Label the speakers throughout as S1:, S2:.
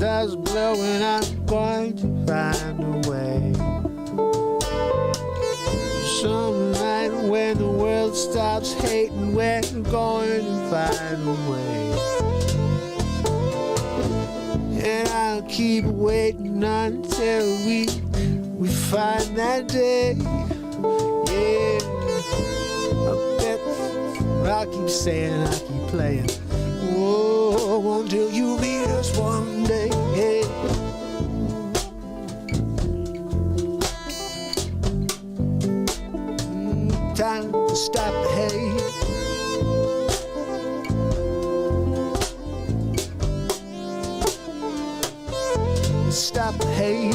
S1: starts blowing, I'm going to find a way. Some night when the world stops hating, we're going to find a way. And I'll keep waiting until we find that day. Yeah, I bet I'll keep saying, I'll keep playing. Oh, until you meet us one day. Yeah. Time to stop the hate. Stop the hate.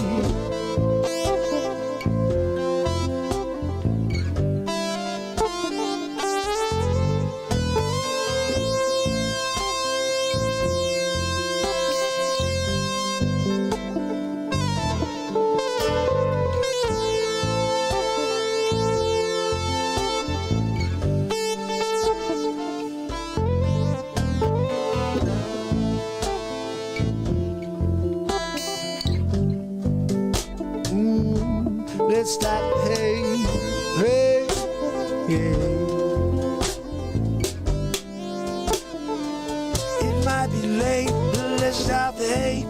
S1: Let's stop the hate, hey, yeah. It might be late, but let's stop the hate.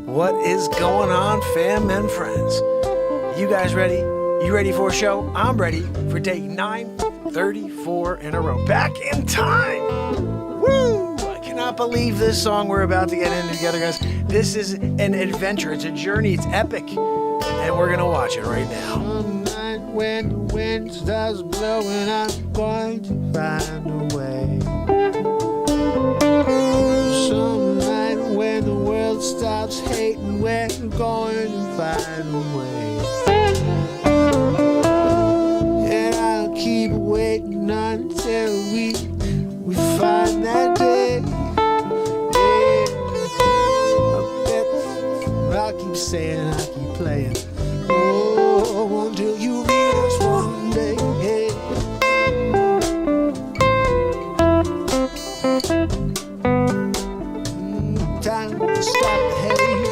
S2: What is going on, fam and friends? You guys ready? You ready for a show? I'm ready for day 934 in a row. Back in time! Woo! I cannot believe this song we're about to get into together, guys. This is an adventure. It's a journey. It's epic. And we're going to watch it right now.
S1: Some night when the wind starts blowing, I'm going to find a way. Some night when the world stops hating, we're going to find a way. And I'll keep waiting until we find that day. Yeah, I bet I'll keep saying, I'll keep playing. Oh, until you meet us one day. Yeah. Time to stop the hate.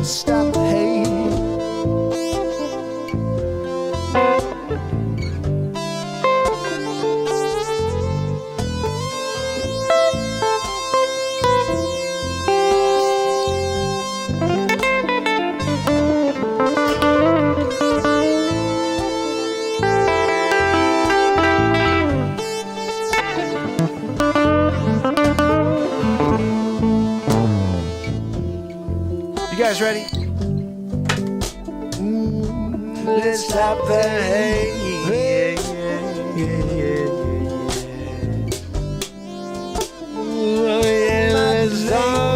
S1: Stop the hate.
S2: You guys ready? Let's stop the hate. Yeah, yeah, yeah, yeah, yeah. Oh, yeah, let's stop.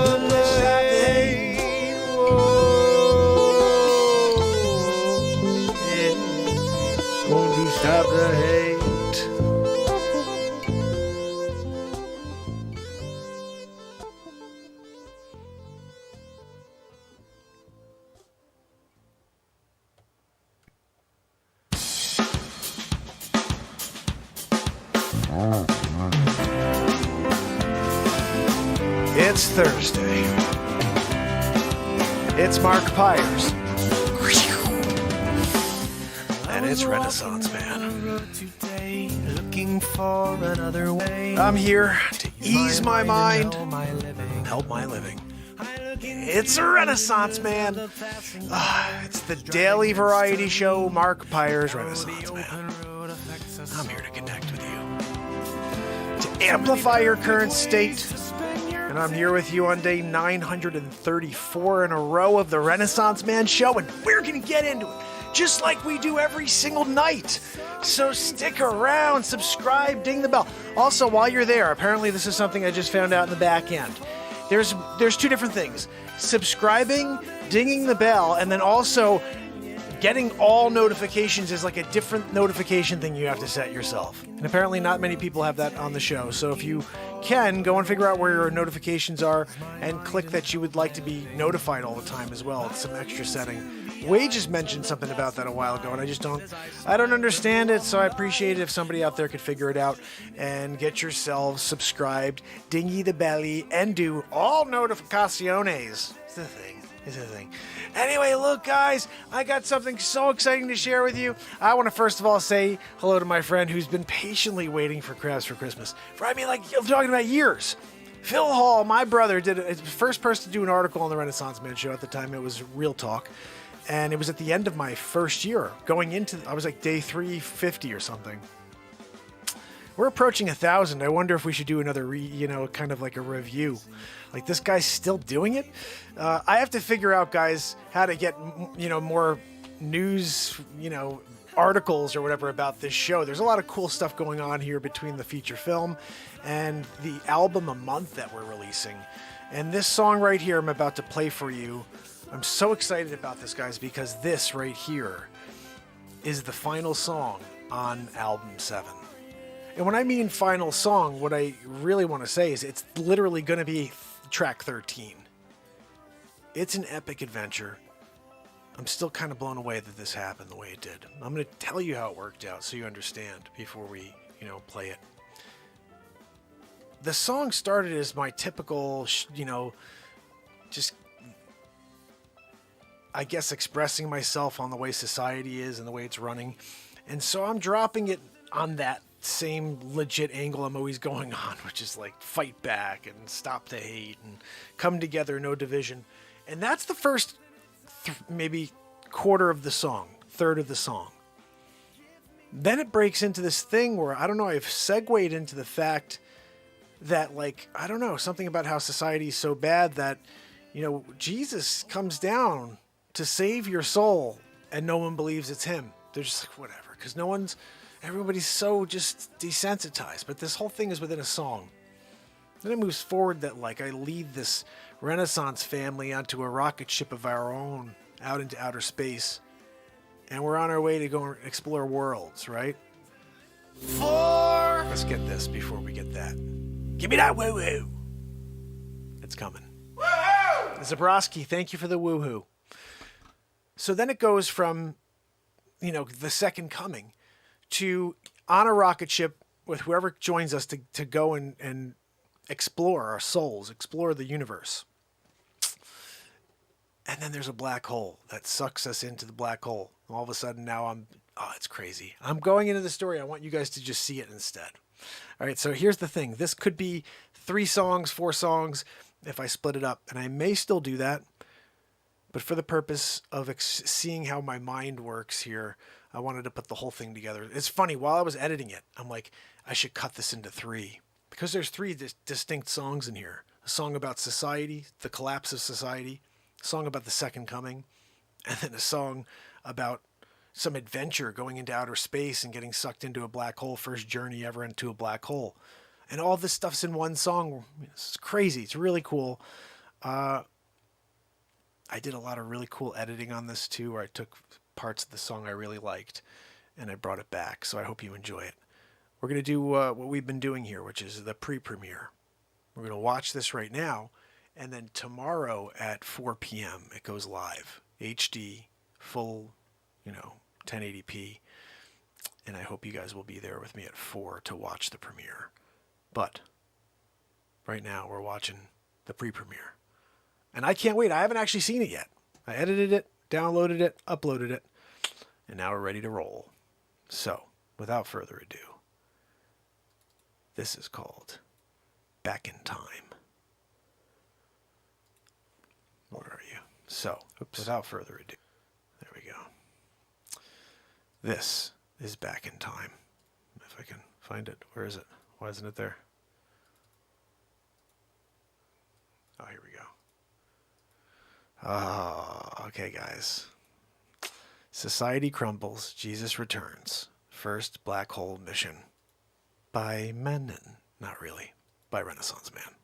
S2: It's Thursday. It's Mark Pires. And it's Renaissance Man. I'm here to ease my mind, help my living. It's a Renaissance Man. It's the daily variety show, Mark Pires Renaissance Man. I'm here to connect with you, to amplify your current state. And I'm here with you on day 934 in a row of the Renaissance Man show, and we're going to get into it, just like we do every single night. So stick around, subscribe, ding the bell. Also, while you're there, apparently this is something I just found out in the back end. There's two different things. Subscribing, dinging the bell, and then also getting all notifications is like a different notification thing you have to set yourself. And apparently not many people have that on the show. So if you can, go and figure out where your notifications are and click that you would like to be notified all the time as well. It's some extra setting. Wade just mentioned something about that a while ago, and I don't understand it, so I appreciate it if somebody out there could figure it out and get yourselves subscribed, dingy the belly, and do all notificaciones. It's the thing. It's the thing. Anyway, look, guys, I got something so exciting to share with you. I want to first of all say hello to my friend who's been patiently waiting for Crabs for Christmas. I'm talking about years. Phil Hall, my brother, did the first person to do an article on the Renaissance Man show. At the time, it was Real Talk. And it was at the end of my first year. I was like day 350 or something. We're approaching 1,000. I wonder if we should do another, kind of like a review. Like, this guy's still doing it? I have to figure out, guys, how to get, more news, articles or whatever about this show. There's a lot of cool stuff going on here between the feature film and the album a month that we're releasing. And this song right here I'm about to play for you, I'm so excited about this, guys, because this right here is the final song on album 7. And when I mean final song, what I really want to say is it's literally going to be track 13. It's an epic adventure. I'm still kind of blown away that this happened the way it did. I'm going to tell you how it worked out so you understand before we, play it. The song started as my typical, just, I guess, expressing myself on the way society is and the way it's running. And so I'm dropping it on that same legit angle I'm always going on, which is like fight back and stop the hate and come together, no division. And that's the first maybe quarter of the song, third of the song. Then it breaks into this thing where, I don't know, I've segued into the fact that, something about how society is so bad that, Jesus comes down to save your soul and no one believes it's him. They're just like, whatever, because everybody's so just desensitized. But this whole thing is within a song. Then it moves forward that, I lead this Renaissance family onto a rocket ship of our own out into outer space. And we're on our way to go and explore worlds, right? Let's get this before we get that. Give me that woo-hoo. It's coming. Woo-hoo! Zabrowski, thank you for the woo-hoo. So then it goes from, the second coming to on a rocket ship with whoever joins us to go and explore our souls, explore the universe. And then there's a black hole that sucks us into the black hole. All of a sudden now it's crazy. I'm going into the story. I want you guys to just see it instead. All right, so here's the thing. This could be 3 songs, 4 songs if I split it up. And I may still do that. But for the purpose of seeing how my mind works here, I wanted to put the whole thing together. It's funny, while I was editing it, I'm like, I should cut this into 3. Because there's 3 distinct songs in here. A song about society, the collapse of society, a song about the second coming, and then a song about some adventure going into outer space and getting sucked into a black hole, first journey ever into a black hole. And all this stuff's in one song. It's crazy. It's really cool. I did a lot of really cool editing on this too, where I took parts of the song I really liked and I brought it back. So I hope you enjoy it. We're going to do what we've been doing here, which is the pre-premiere. We're going to watch this right now. And then tomorrow at 4 p.m. it goes live. HD, full, 1080p. And I hope you guys will be there with me at 4 to watch the premiere. But right now we're watching the pre-premiere. And I can't wait. I haven't actually seen it yet. I edited it, downloaded it, uploaded it, and now we're ready to roll. So, without further ado, this is called Back in Time. Where are you? So, without further ado, there we go. This is Back in Time. If I can find it. Where is it? Why isn't it there? Oh, here we go. Oh, okay, guys. Society crumbles, Jesus returns. First black hole mission. By Menon. Not really. By Renaissance Man.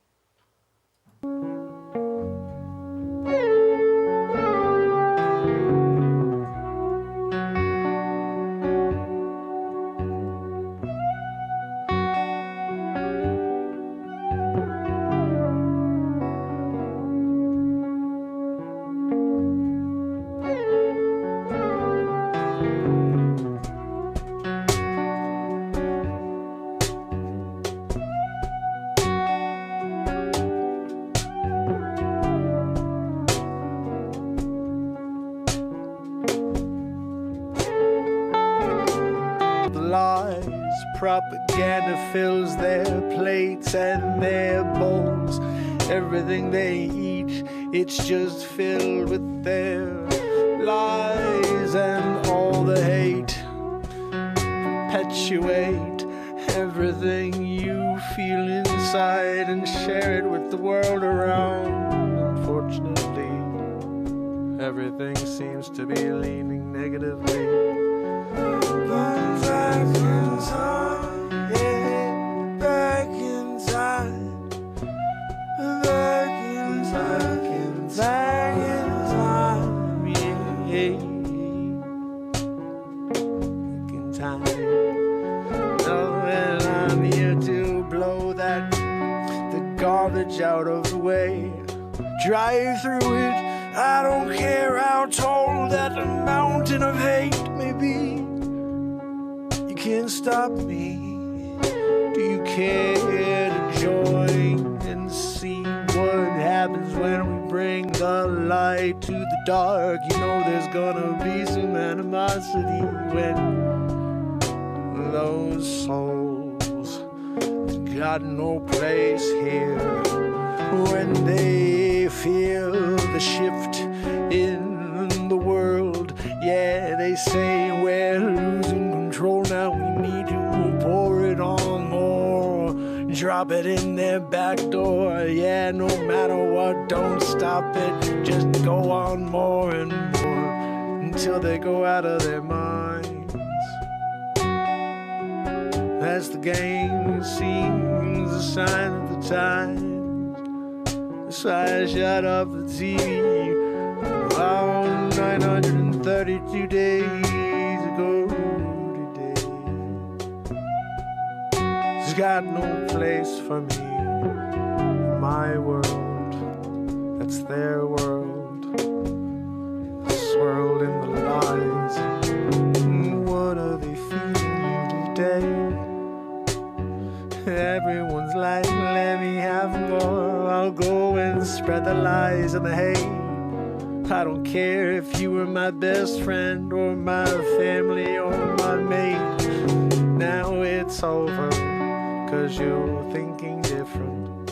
S2: Propaganda fills their plates and their bowls. Everything they eat, it's just filled with their lies, and all the hate perpetuate everything you feel inside and share it with the world around. Unfortunately, everything seems to be leaning negatively. Back in time, yeah, back in time, back in time, back in time, yeah, back in time. Oh, and I'm here to blow the garbage out of the way. Drive through it, I don't care how tall that mountain of hate may be. Can't stop me. Do you care to join and see what happens when we bring the light to the dark? You know there's gonna be some animosity when those souls got no place here, when they feel the shift in the world. Yeah, they say we're losing control now, we need to pour it on more, drop it in their back door. Yeah, no matter what, don't stop it, just go on more and more until they go out of their minds. That's the game, it seems a sign of the times. So I shut off the TV about 932 days ago. It's got no place for me in my world. That's their world. Swirled in the lies. What are they feeding you today? Everyone's like, let me have more. I'll go and spread the lies and the hate. I don't care if you were my best friend or my family or my mate. Now it's over, 'cause you're thinking different.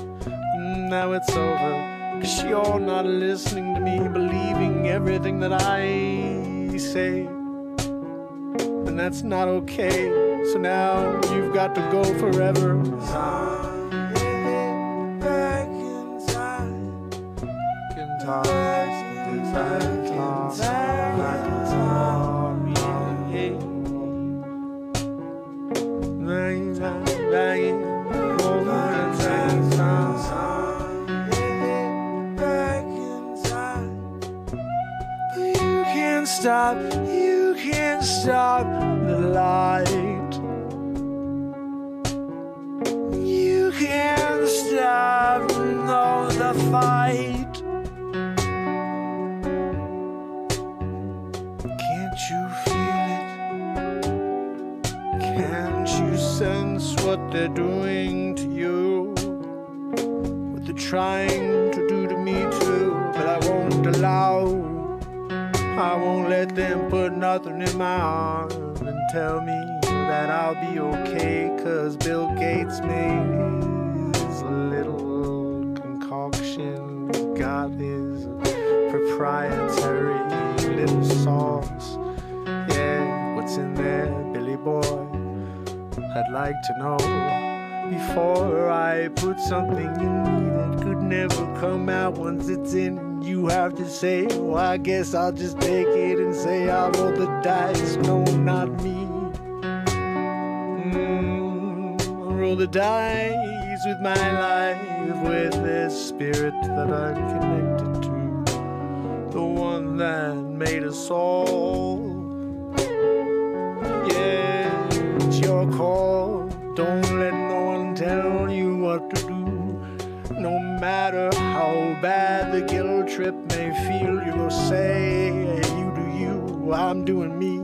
S2: Now it's over, 'cause you're not listening to me, believing everything that I say. And that's not okay, so now you've got to go forever. Back in time, back in time. You can't stop the light. You can't stop the fight. Can't you feel it? Can't you sense what they're doing to you? What they're trying
S1: I won't let them put nothing in my arm and tell me that I'll be okay, 'cause Bill Gates made his little concoction, got his proprietary little sauce. Yeah, what's in there, Billy boy? I'd like to know before I put something in me that could never come out. Once it's in, you have to say, well, I guess I'll just take it and say I rolled the dice. No, not me. I roll the dice with my life, with this spirit that I'm connected to, the one that made us all. Yeah, it's your call. Don't let no one tell you what to do. No matter how bad the guilt trip may feel, you go say, you do you, I'm doing me.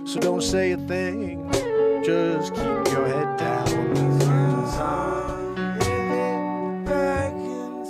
S1: So don't say a thing, just keep your head down. Back in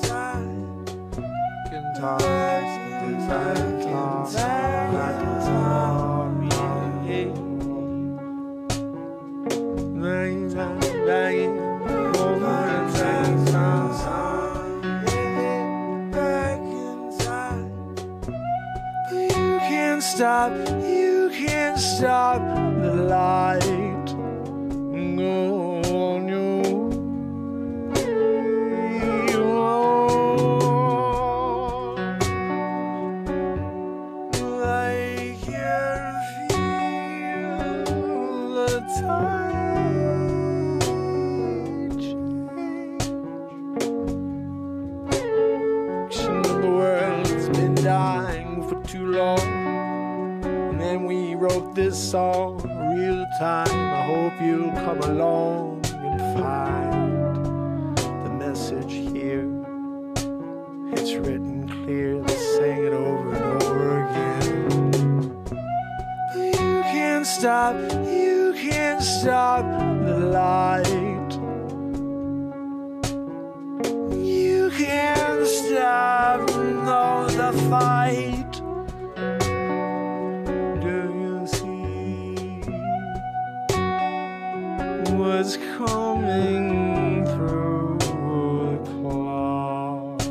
S1: time, you can't stop the light. Go on your way on. I can feel the tide change. The world's been dying for too long. And we wrote this song real time. I hope you'll come along and find the message here. It's written clear, let's sing it over and over again. You can't stop the light. You can't stop, no, the fight. Was coming through the clouds.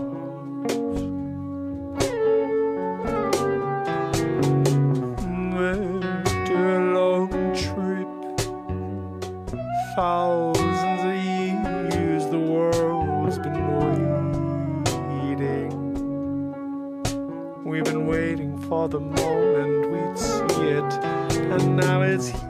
S1: After a long trip, thousands of years, the world's been waiting. We've been waiting for the moment we'd see it, and now it's here.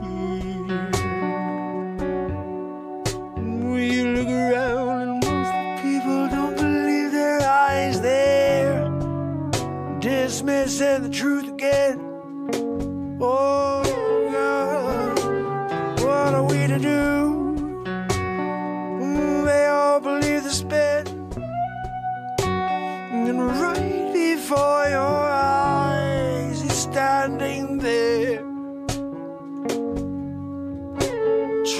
S1: Dismissing the truth again. Oh God, what are we to do? They all believe the spin, and right before your eyes he's standing there,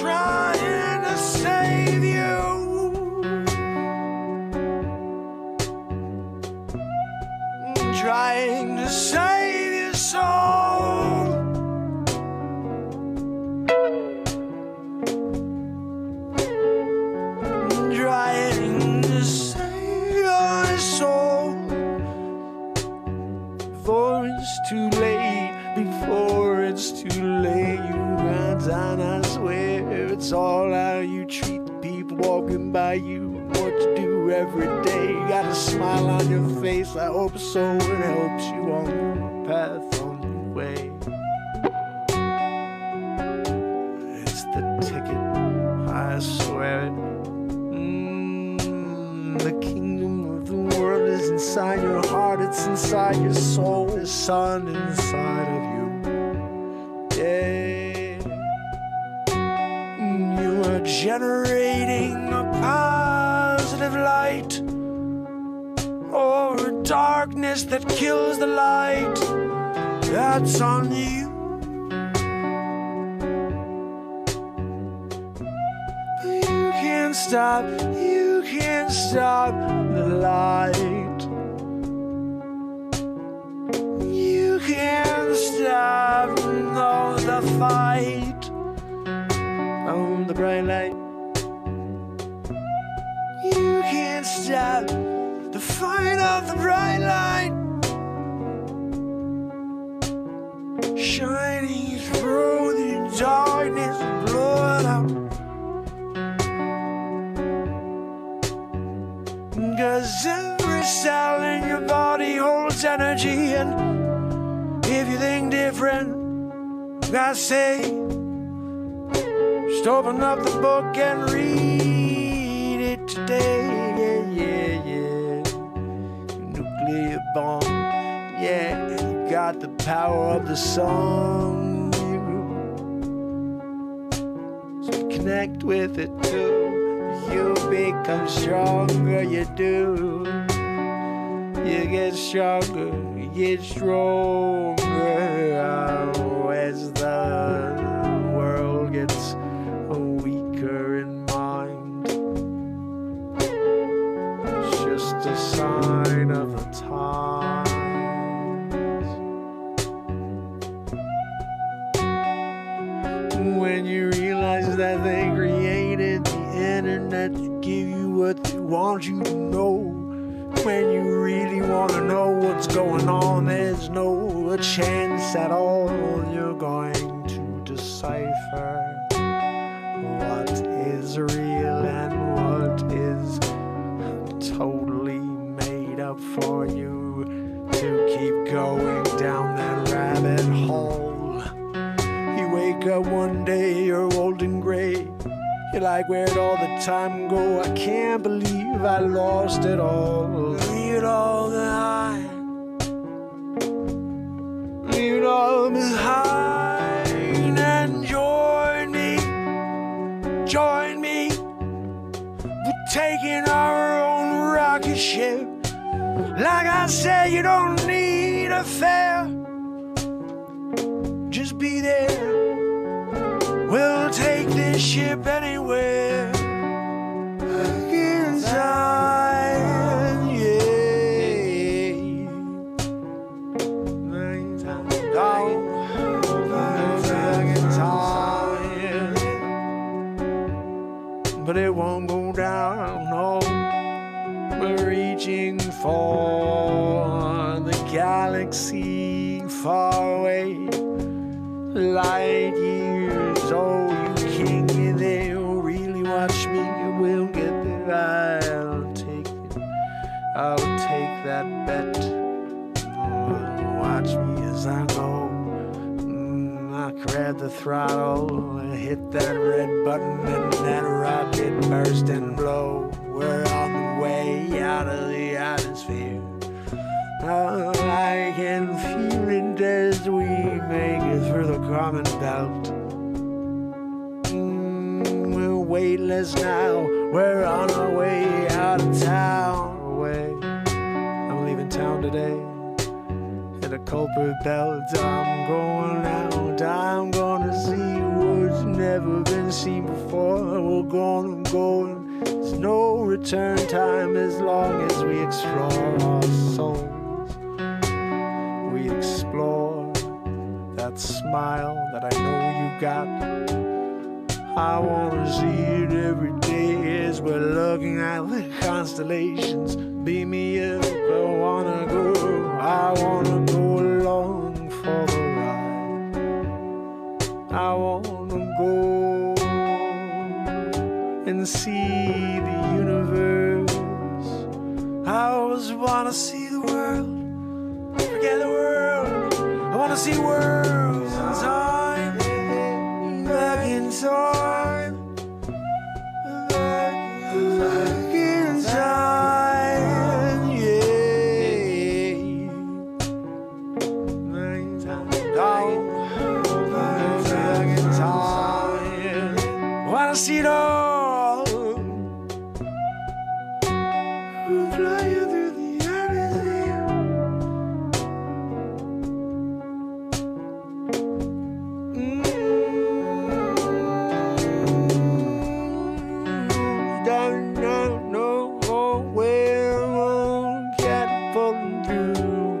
S1: trying to save you. Trying to save your soul. Trying to save your soul. Before it's too late, before it's too late, you got time, I swear. It's all how you treat the people walking by you. What you do every day, you got a smile on your face. I hope so, it helps you on your path, on your way. It's the ticket, I swear it. The kingdom of the world is inside your heart, it's inside your soul. The sun inside of you, yeah. You are generating a positive light, or a darkness that kills the light. That's on you. You can't stop the light. You can't
S2: the bright light shining through the darkness, blow it out. 'Cause every cell in your body holds energy, and if you think different, I say, just open up the book and read it today. Yeah, yeah, yeah. Nuclear bomb. Yeah, you got the power of the song. So connect with it too. You become stronger, you do. You get stronger, you get stronger. Oh, as the world gets weaker in mind, it's just a sign of the times. When you realize that they created the internet to give you what they want you to know. When you really want to know what's going on, there's no chance at all you're going to decipher what is real and what is totally made up for you to keep going down that rabbit hole. You wake up one day, you're old and gray. You're like, where'd all the time go? I can't believe I lost it all. Leave it all behind. Leave it all behind and join me. Join me. We're taking our own rocket ship. Like I said, you don't need a fare. Just be there. We'll take this ship anywhere. Inside, yeah. But it won't go down, no. We're reaching for the galaxy far away. Light years, oh, you king, they'll really watch me. We'll get there, I'll take it. I'll take that bet. Watch me as I go. I grab the throttle, hit that red button, and that rocket burst and blow. We're on the way out of the atmosphere. Oh, I can feel it as we make it through the common belt. We're weightless now. We're on our way out of town. I'm leaving town today. Hit a culprit belt. I'm going out. I'm gonna see what's never been seen before. We're gonna go. There's no return time as long as we explore our souls. We explore that smile that I know you got. I wanna see it every day as we're looking at the constellations. Beam me up, I wanna go along for the ride. I wanna go and see the universe. I always wanna see the world. Forget the world. I wanna see worlds in time. Back in time. Back in time. Yeah. Back in time. Wanna see it all. Flying through the atmosphere.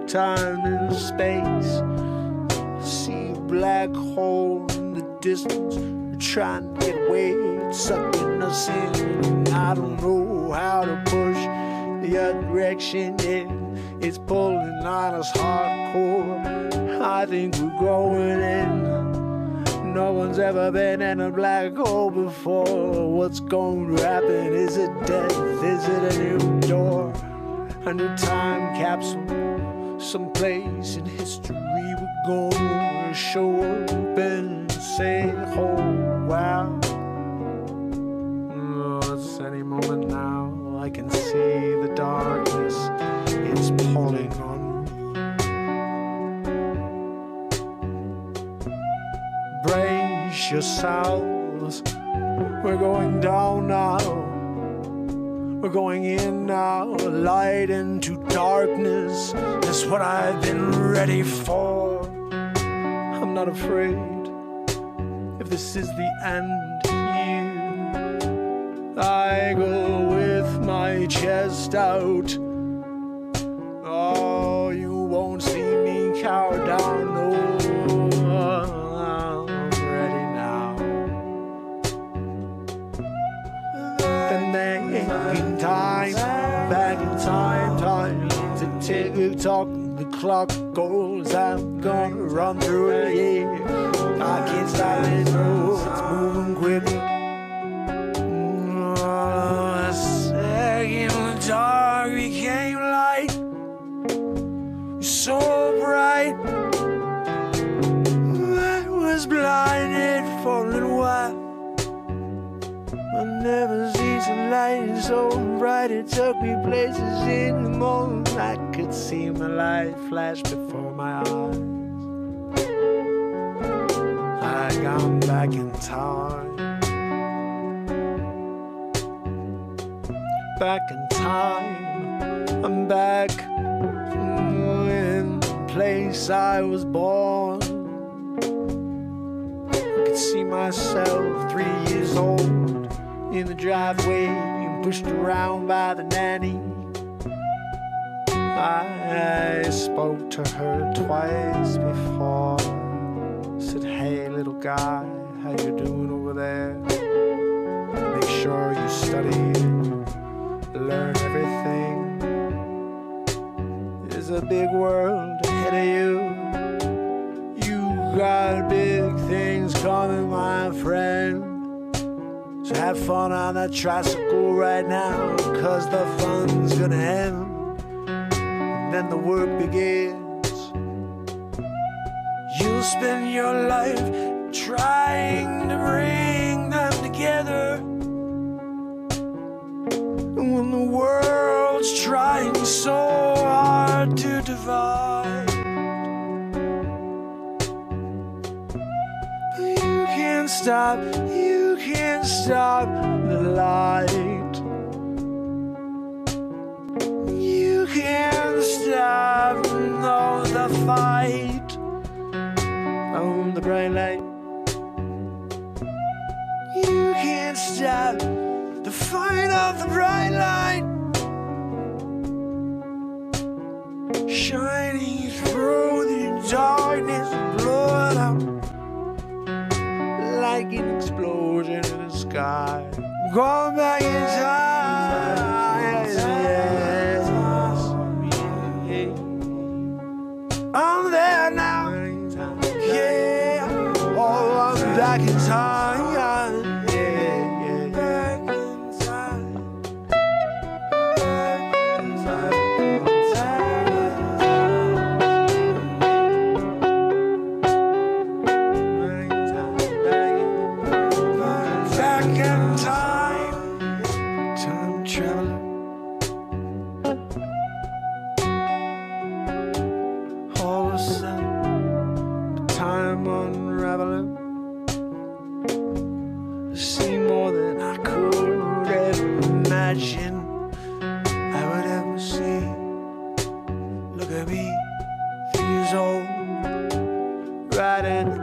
S2: Time and space. See a black hole in the distance. We're trying to get away, it's sucking us in. I don't know how to push the other direction. Yeah,
S1: It's pulling on us hardcore. I think we're growing in. No one's ever been in a black hole before. What's going to happen? Is it death? Is it a new door? A new time capsule? Someplace in history we're going to show up and say, oh wow. It's any moment now. I can see the darkness. It's pulling on me. Brace yourselves. We're going down now. We're going in now. Light into darkness. That's what I've been ready for. I'm not afraid. If this is the end, I go with my chest out. Oh, you won't see me cower down. No, I'm ready now. Then back in time, time to tick the talk. The clock goes. I'm gonna run through it. Yeah, I can't stop it. No, it's moving quicker. In the dark became light, so bright. I was blinded for a little while. I never seen some light so bright. It took me places in the morning. I could see my life flash before my eyes. I gone back in time. Back in time, I'm back in the place I was born. I could see myself 3 years old in the driveway, pushed around by the nanny. I spoke to her twice before. Said, hey little guy, how you doing over there? Make sure you study. Learn everything. There's a big world ahead of you. You got big things coming, my friend. So have fun on that tricycle right now, 'cause the fun's gonna end. And then the work begins. You'll spend your life trying to bring them together. When the world's trying so hard to divide, you can't stop the light. You can't stop, no, the fight. Oh, the bright light. You can't stop the fight of the bright light, shining through the darkness, blowing up like an explosion in the sky. Going back in time, yes. I'm there now, yeah. Oh, I'm back in time.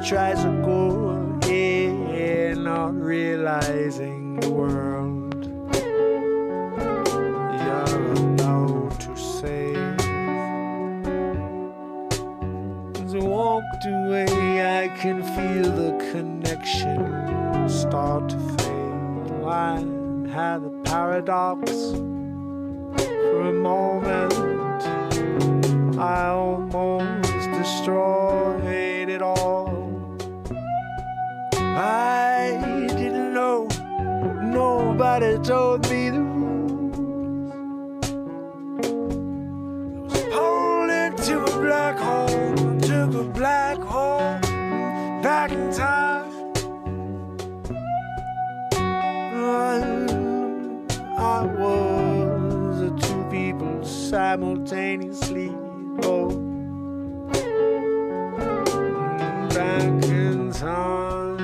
S1: Tricycle, yeah, not realizing the world you're about to save. As I walked away, I can feel the connection start to fade. I had the paradox for a moment. I almost destroyed it all. I didn't know, nobody told me the rules. I was pulled into a black hole, took a black hole back in time. I was two people simultaneously. Oh, back in time,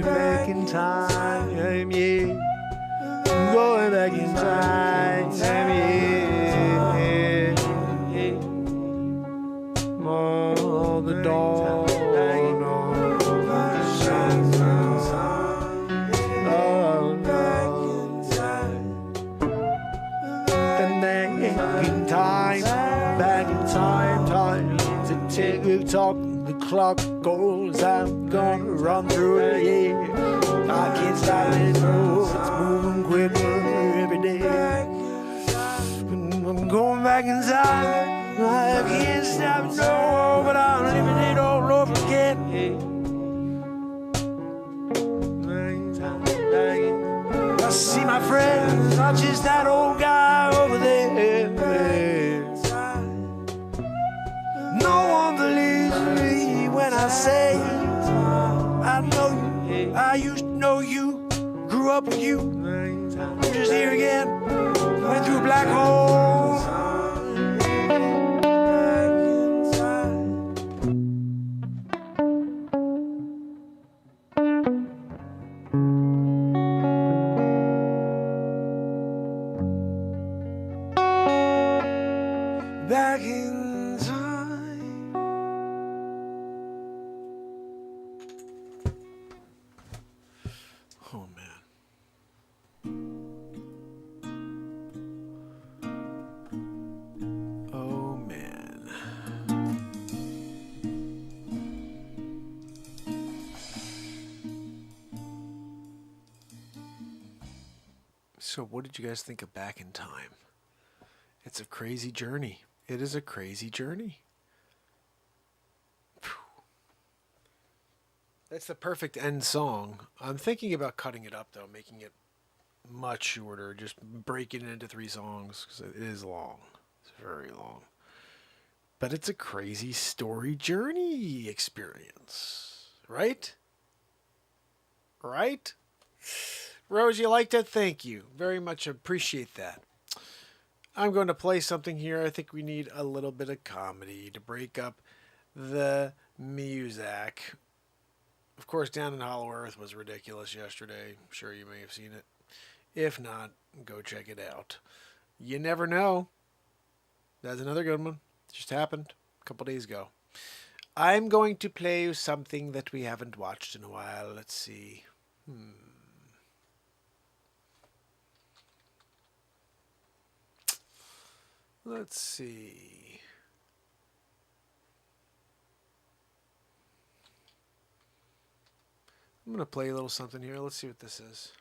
S1: back in time, yeah. Going back in time, yeah. All the dawn. Tick-tock, the clock goes, I'm gonna run through it, yeah. I can't stop it, no, it's moving quicker every day. I'm going back in time, I can't stop it, no, but I'm living it all over again, yeah. I see my friends, not just that old guy over there. No one believes me when I say I know you, I used to know you, grew up with you. I'm just here again, went through a black hole. Back in time. Oh man. Oh man. So what did you guys think of Back in Time? It's a crazy journey. It is a crazy journey. Phew. That's the perfect end song. I'm thinking about cutting it up, though, making it much shorter, just breaking it into 3 songs, because it is long. It's very long. But it's a crazy story journey experience. Right? Right? Rose, you liked it? Thank you. Very much appreciate that. I'm going to play something here. I think we need a little bit of comedy to break up the music. Of course, Down in Hollow Earth was ridiculous yesterday. I'm sure you may have seen it. If not, go check it out. You never know. That's another good one. It just happened a couple days ago. I'm going to play you something that we haven't watched in a while. Let's see. Let's see. I'm going to play a little something here. Let's see what this is.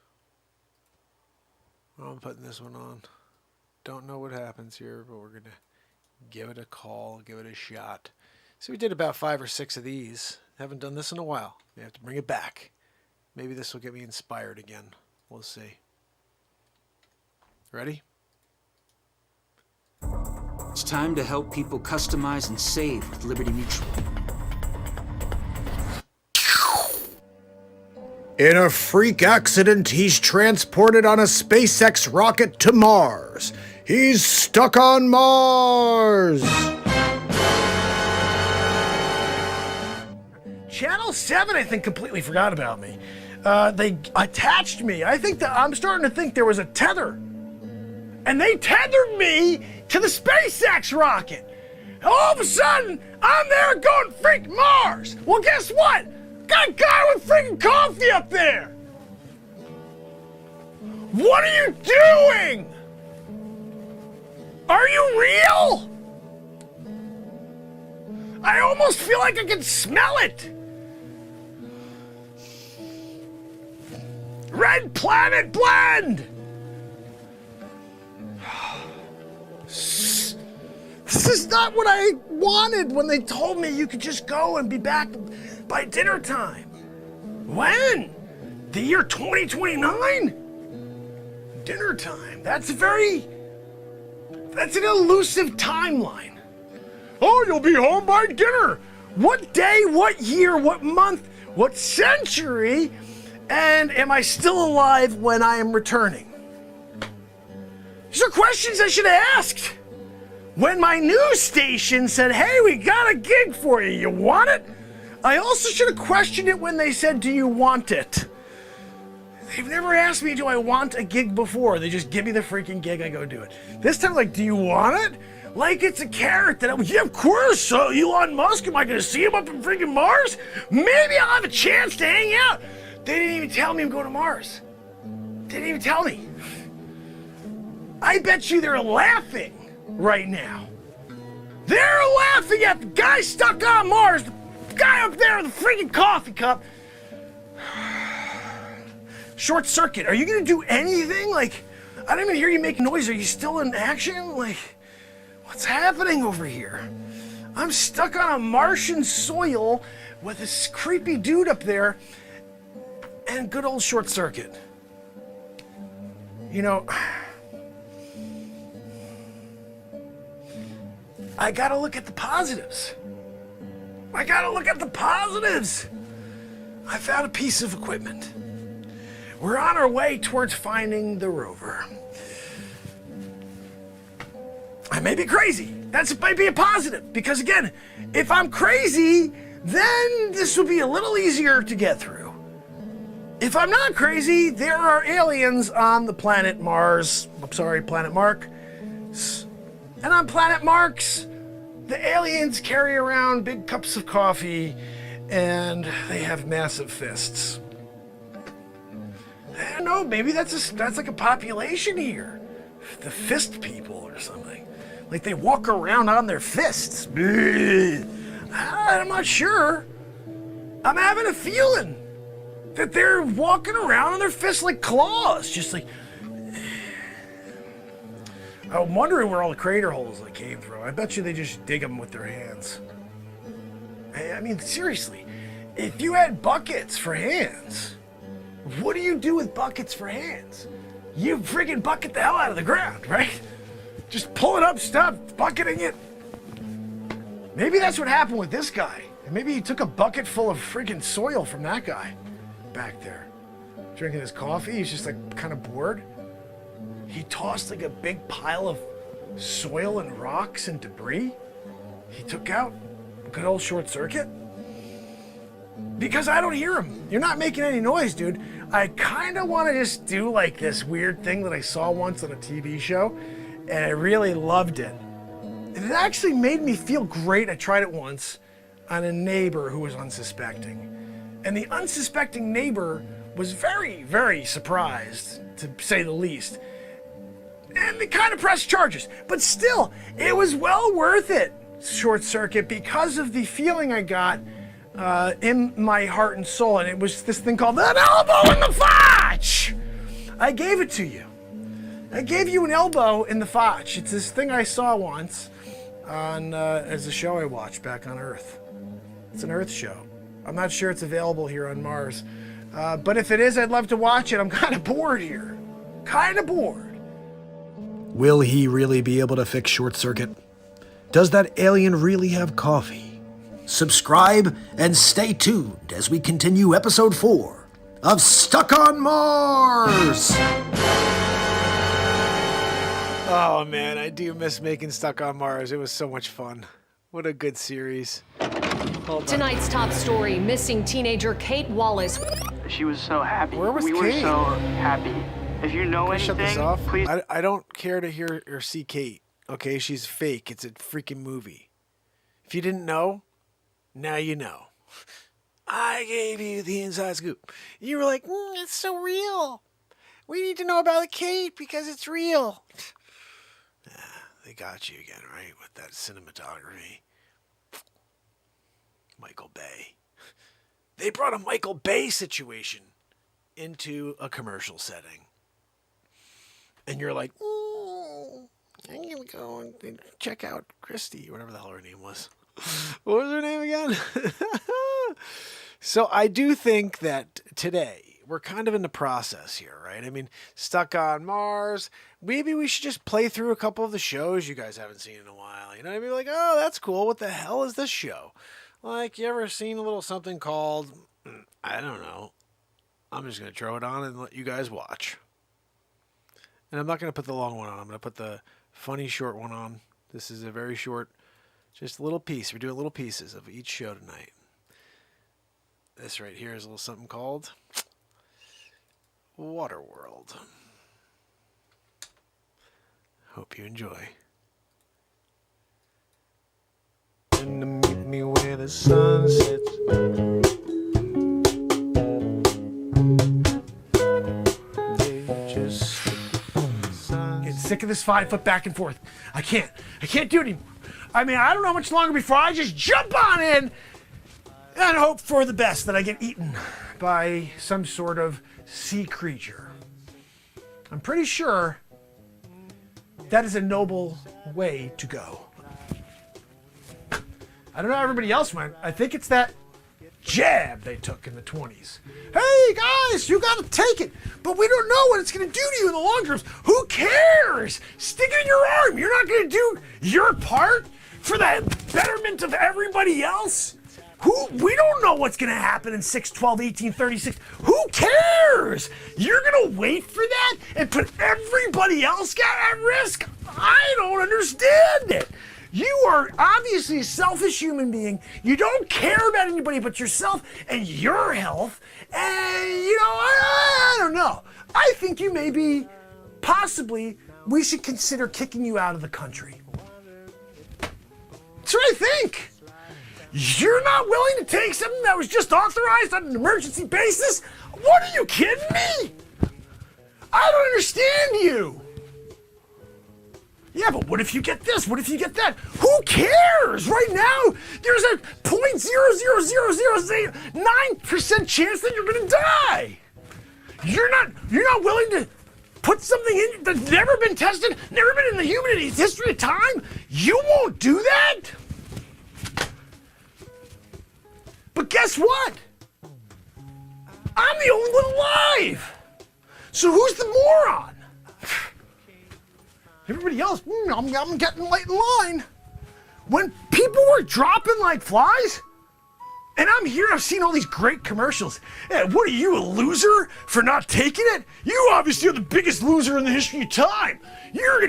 S1: Oh, I'm putting this one on. Don't know what happens here, but we're going to give it a call, give it a shot. So we did about 5 or 6 of these. Haven't done this in a while. We have to bring it back. Maybe this will get me inspired again. We'll see. Ready?
S3: It's time to help people customize and save with Liberty Mutual.
S2: In a freak accident, he's transported on a SpaceX rocket to Mars. He's stuck on Mars! Channel 7, I think, completely forgot about me. They attached me. I'm starting to think there was a tether. And they tethered me to the SpaceX rocket. All of a sudden, I'm there going freak Mars. Well, guess what? Got a guy with freaking coffee up there. What are you doing? Are you real? I almost feel like I can smell it. Red Planet Blend. This is not what I wanted when they told me you could just go and be back by dinner time. When? The year 2029? Dinner time. That's an elusive timeline. Oh, you'll be home by dinner. What day, what year, what month, what century, and am I still alive when I am returning? These are questions I should have asked. When my news station said, hey, we got a gig for you, you want it? I also should have questioned it when they said, do you want it? They've never asked me, do I want a gig before? They just give me the freaking gig, I go do it. This time, like, do you want it? Like it's a carrot that, yeah, of course, so Elon Musk, am I gonna see him up in freaking Mars? Maybe I'll have a chance to hang out. They didn't even tell me I'm going to Mars. They didn't even tell me. I bet you they're laughing right now. They're laughing at the guy stuck on Mars, the guy up there with the freaking coffee cup. Short circuit, are you gonna do anything? Like, I don't even hear you make noise. Are you still in action? Like, what's happening over here? I'm stuck on a Martian soil with this creepy dude up there and good old short circuit. You know, I gotta look at the positives. I found a piece of equipment. We're on our way towards finding the rover. I may be crazy. That might be a positive, because again, if I'm crazy, then this will be a little easier to get through. If I'm not crazy, there are aliens on the planet Mars. Planet Mark. And on planet Marks, the aliens carry around big cups of coffee and they have massive fists. I don't know, maybe that's like a population here. The fist people or something. Like they walk around on their fists. I'm not sure. I'm having a feeling that they're walking around on their fists like claws. Just like... I'm wondering where all the crater holes they came from. I bet you they just dig them with their hands. I mean, seriously, if you had buckets for hands, what do you do with buckets for hands? You freaking bucket the hell out of the ground, right? Just pull it up, stop bucketing it. Maybe that's what happened with this guy. And maybe he took a bucket full of freaking soil from that guy back there. Drinking his coffee, he's just like kind of bored. He tossed like a big pile of soil and rocks and debris. He took out a good old short circuit. Because I don't hear him. You're not making any noise, dude. I kind of want to just do like this weird thing that I saw once on a TV show, and I really loved it. And it actually made me feel great. I tried it once on a neighbor who was unsuspecting. And the unsuspecting neighbor was very, very surprised, to say the least. And they kind of pressed charges. But still, it was well worth it, short circuit, because of the feeling I got in my heart and soul. And it was this thing called an elbow in the fotch. I gave it to you. I gave you an elbow in the fotch. It's this thing I saw once on as a show I watched back on Earth. It's an Earth show. I'm not sure it's available here on Mars. But if it is, I'd love to watch it. I'm kind of bored here. Kind of bored.
S4: Will he really be able to fix short circuit? Does that alien really have coffee? Subscribe and stay tuned as we continue episode 4 of Stuck on Mars!
S2: Oh man, I do miss making Stuck on Mars. It was so much fun. What a good series.
S5: Tonight's top story, missing teenager Kate Wallace.
S6: She was so happy.
S2: Where was
S6: we
S2: Kate?
S6: were so happy. If you know
S2: Can I shut this
S6: anything,
S2: off?
S6: please.
S2: I don't care to hear or see Kate. Okay, she's fake. It's a freaking movie. If you didn't know, now you know. I gave you the inside scoop. You were like, it's so real. We need to know about the Kate because it's real. They got you again, right? With that cinematography. Michael Bay. They brought a Michael Bay situation into a commercial setting. And you're like, I'm going to go and check out Christy, whatever the hell her name was. What was her name again? So I do think that today we're kind of in the process here, right? I mean, Stuck on Mars. Maybe we should just play through a couple of the shows you guys haven't seen in a while. You know what I mean? Like, oh, that's cool. What the hell is this show? Like, you ever seen a little something called, I don't know. I'm just going to throw it on and let you guys watch. And I'm not going to put the long one on. I'm going to put the funny short one on. This is a very short, just a little piece. We're doing little pieces of each show tonight. This right here is a little something called Waterworld. Hope you enjoy. And to meet me where the sun sets.
S7: Getting sick of this 5 foot back and forth. I can't do it anymore. I mean, I don't know how much longer before I just jump on in and hope for the best that I get eaten by some sort of sea creature. I'm pretty sure that is a noble way to go. I don't know how everybody else went. I think it's that jab they took in the 20s. Hey guys, you gotta take it, but we don't know what it's gonna do to you in the long term. Who cares? Stick it in your arm. You're not gonna do your part for the betterment of everybody else. We don't know what's gonna happen in 6, 12, 18, 36. Who cares? You're gonna wait for that and put everybody else at risk? I don't understand it. You are obviously a selfish human being. You don't care about anybody but yourself and your health. And, you know, I don't know. I think you may be, possibly, we should consider kicking you out of the country. That's what I think. You're not willing to take something that was just authorized on an emergency basis? What, are you kidding me? I don't understand you. Yeah, but what if you get this? What if you get that? Who cares? Right now, there's a 0.00009% chance that you're gonna die. You're not willing to put something in that's never been tested, never been in the humanity's history of time? You won't do that? But guess what? I'm the only one alive. So who's the moron? Everybody else, I'm getting late in line. When people were dropping like flies, and I'm here, I've seen all these great commercials. Hey, what are you, a loser for not taking it? You obviously are the biggest loser in the history of time. You're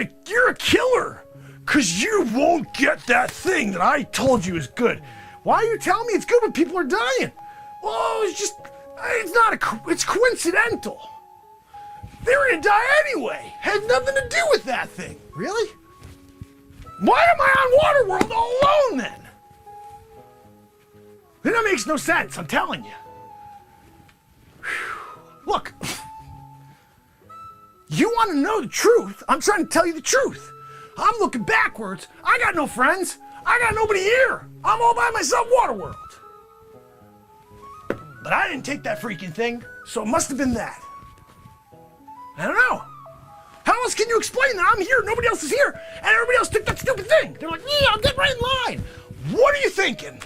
S7: a killer, because you won't get that thing that I told you is good. Why are you telling me it's good when people are dying? Well, it's coincidental. They were gonna die anyway. Had nothing to do with that thing. Really? Why am I on Waterworld all alone then? That makes no sense, I'm telling you. Look, you want to know the truth? I'm trying to tell you the truth. I'm looking backwards. I got no friends. I got nobody here. I'm all by myself, Waterworld. But I didn't take that freaking thing, so it must have been that. I don't know. How else can you explain that I'm here, nobody else is here, and everybody else took that stupid thing? They're like, yeah, I'll get right in line. What are you thinking?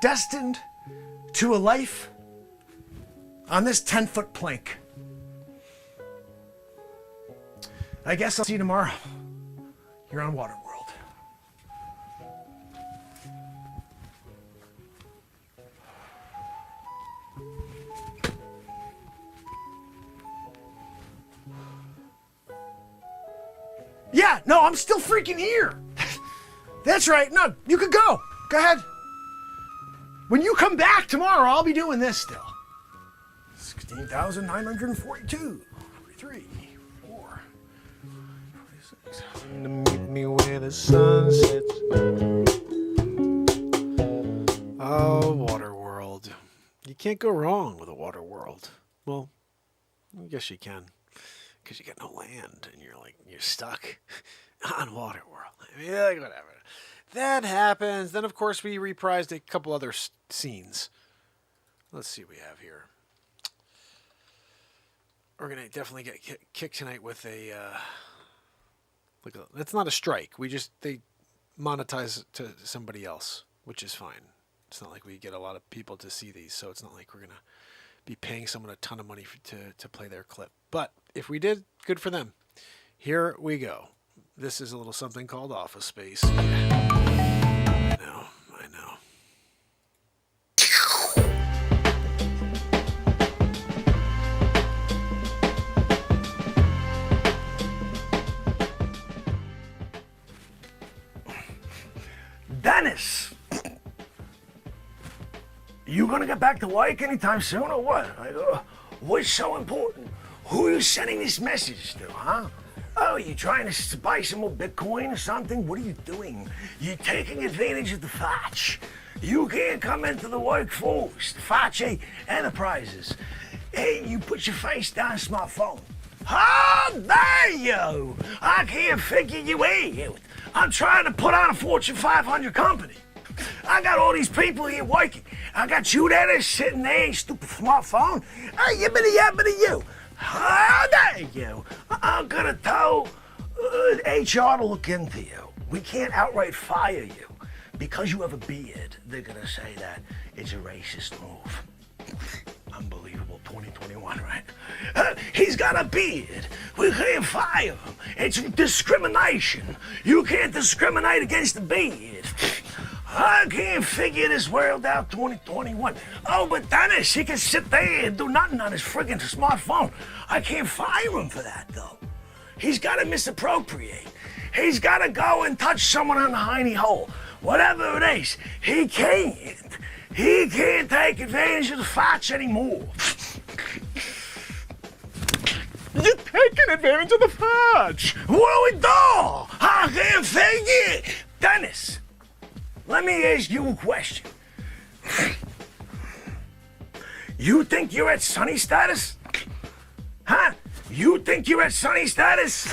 S7: Destined to a life on this 10-foot plank. I guess I'll see you tomorrow. You're on Waterworld. Yeah, no, I'm still freaking here. That's right. No, you could go. Go ahead. When you come back tomorrow, I'll be doing this still. 16,942. 43. 4. 46.
S2: To meet me where the sun sets. Oh, Waterworld. You can't go wrong with a Waterworld. Well, I guess you can. Because you got no land and you're stuck on Waterworld. I mean, like, whatever. that happens. Then, of course, we reprised a couple other scenes. Let's see what we have here. We're going to definitely get kicked tonight with a... That's not a strike. They monetize to somebody else, which is fine. It's not like we get a lot of people to see these, so it's not like we're going to be paying someone a ton of money to play their clip. But if we did, good for them. Here we go. This is a little something called Office Space. I know.
S8: Dennis! You gonna get back to work anytime soon or what? What's so important? Who are you sending this message to, huh? Oh, you trying to buy some more Bitcoin or something? What are you doing? You're taking advantage of the Facce. You can't come into the workforce, Facce Enterprises. Hey, you put your face down smartphone. How dare you! I can't figure you out. I'm trying to put on a Fortune 500 company. I got all these people here working. I got you there sitting there, stupid smartphone. Hey, yibbity you. How dare you? I'm gonna tell HR to look into you. We can't outright fire you. Because you have a beard, they're gonna say that it's a racist move. Unbelievable, 2021, right? He's got a beard. We can't fire him. It's discrimination. You can't discriminate against the beard. I can't figure this world out 2021. Oh, but Dennis, he can sit there and do nothing on his friggin' smartphone. I can't fire him for that, though. He's got to misappropriate. He's got to go and touch someone on the hiney hole. Whatever it is, he can't. He can't take advantage of the Facce anymore. You're taking advantage of the Facce. What do we do? I can't figure it. Dennis, let me ask you a question. You think you're at Sunny status? Huh? You think you're at Sunny status?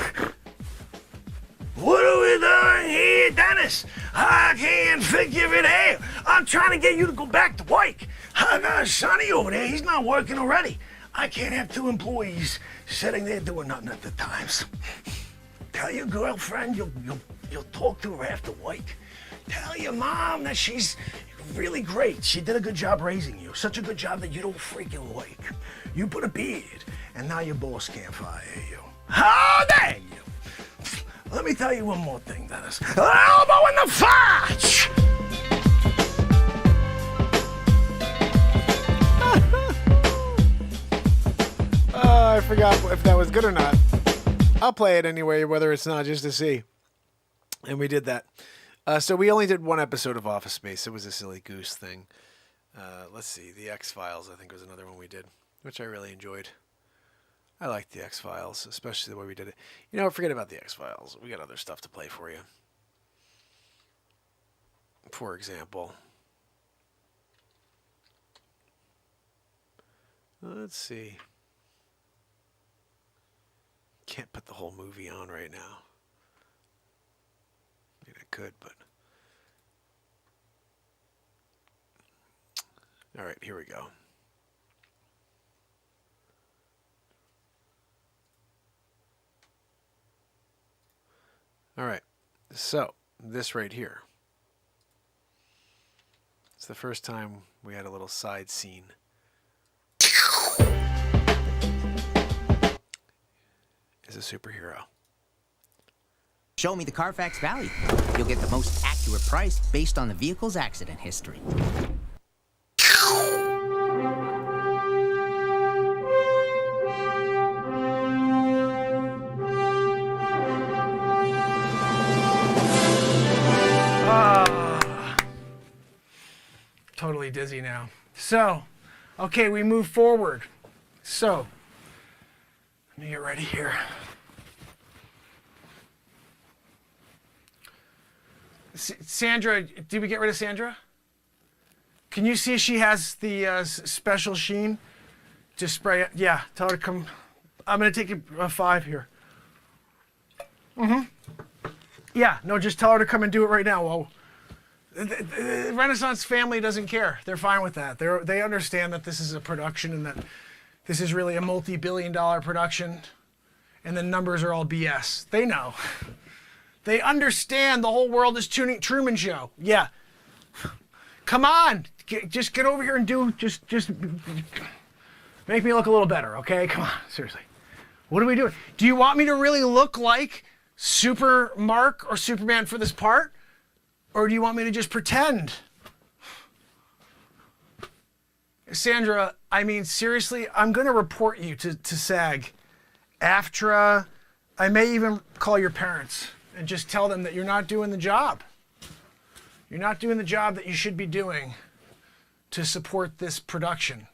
S8: What are we doing here, Dennis? I can't figure it out. I'm trying to get you to go back to work. I got Sonny over there. He's not working already. I can't have two employees sitting there doing nothing at the times. Tell your girlfriend you'll talk to her after work. Tell your mom that she's really great. She did a good job raising you. Such a good job that you don't freaking work. You put a beard, and now your boss can't fire you. How dare you? Let me tell you one more thing, Dennis. Elbow in the Facce!
S2: I forgot if that was good or not. I'll play it anyway, whether it's not, just to see. And we did that. So we only did one episode of Office Space. It was a silly goose thing. Let's see. The X-Files, I think, was another one we did, which I really enjoyed. I liked the X-Files, especially the way we did it. You know, forget about the X-Files. We got other stuff to play for you. For example, let's see. Can't put the whole movie on right now. I mean, I could, but... All right, here we go. All right, so this right here. It's the first time we had a little side scene. Is a superhero.
S9: Show me the Carfax value. You'll get the most accurate price based on the vehicle's accident history.
S7: Totally dizzy now. So, okay, we move forward. So, let me get ready here. Sandra, did we get rid of Sandra? Can you see she has the special sheen? Just spray it. Yeah, tell her to come. I'm going to take a 5 here. Mm-hmm. Yeah, no, just tell her to come and do it right now the Renaissance family doesn't care. They're fine with that. They understand that this is a production and that this is really a multi-billion-dollar production, and the numbers are all BS. They know. They understand the whole world is Truman Show. Yeah. Come on, just get over here and just make me look a little better, okay? Come on, seriously. What are we doing? Do you want me to really look like Super Mark or Superman for this part? Or do you want me to just pretend? Sandra, I mean, seriously, I'm going to report you to SAG. AFTRA, I may even call your parents and just tell them that you're not doing the job. You're not doing the job that you should be doing to support this production.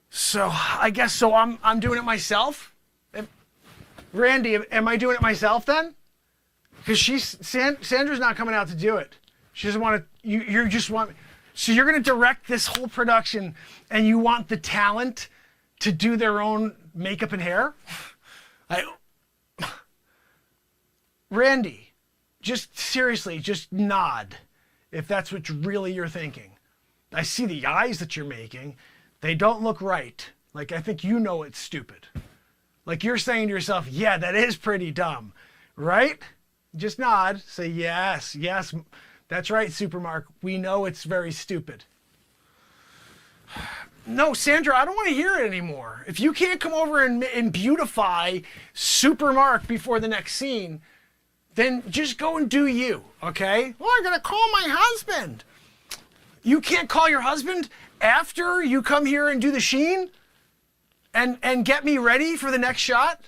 S7: So I guess so I'm doing it myself? Randy, am I doing it myself then? Because Sandra's not coming out to do it. She doesn't want to, you just want, so you're going to direct this whole production and you want the talent to do their own makeup and hair? Randy, just seriously, just nod if that's what really you're thinking. I see the eyes that you're making. They don't look right. Like, I think you know it's stupid. Like you're saying to yourself, yeah, that is pretty dumb, right? Just nod, say yes, that's right, Supermark. We know it's very stupid. No, Sandra, I don't want to hear it anymore. If you can't come over and beautify Supermark before the next scene, then just go and do you, okay? Well, I'm gonna call my husband. You can't call your husband after you come here and do the sheen and get me ready for the next shot?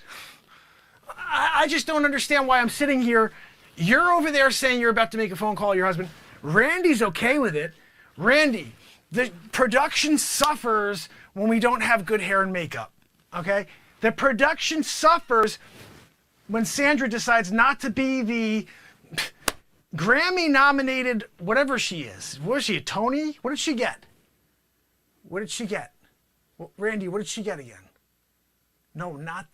S7: I just don't understand why I'm sitting here. You're over there saying you're about to make a phone call to your husband. Randy's okay with it. Randy, the production suffers when we don't have good hair and makeup, okay? The production suffers when Sandra decides not to be the Grammy-nominated whatever she is. What is she, a Tony? What did she get? What did she get? Well, Randy, what did she get again? No, not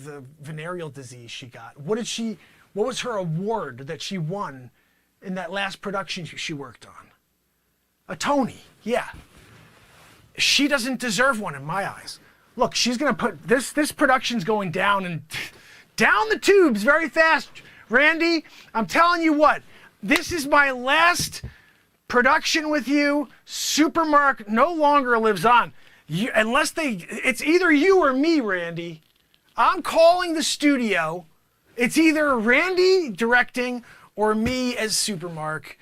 S7: the venereal disease she got. What was her award that she won in that last production she worked on? A Tony, yeah. She doesn't deserve one in my eyes. Look, she's gonna put, this production's going down and down the tubes very fast. Randy, I'm telling you what, this is my last production with you. Supermark no longer lives on. It's either you or me, Randy. I'm calling the studio. It's either Randy directing or me as Supermark.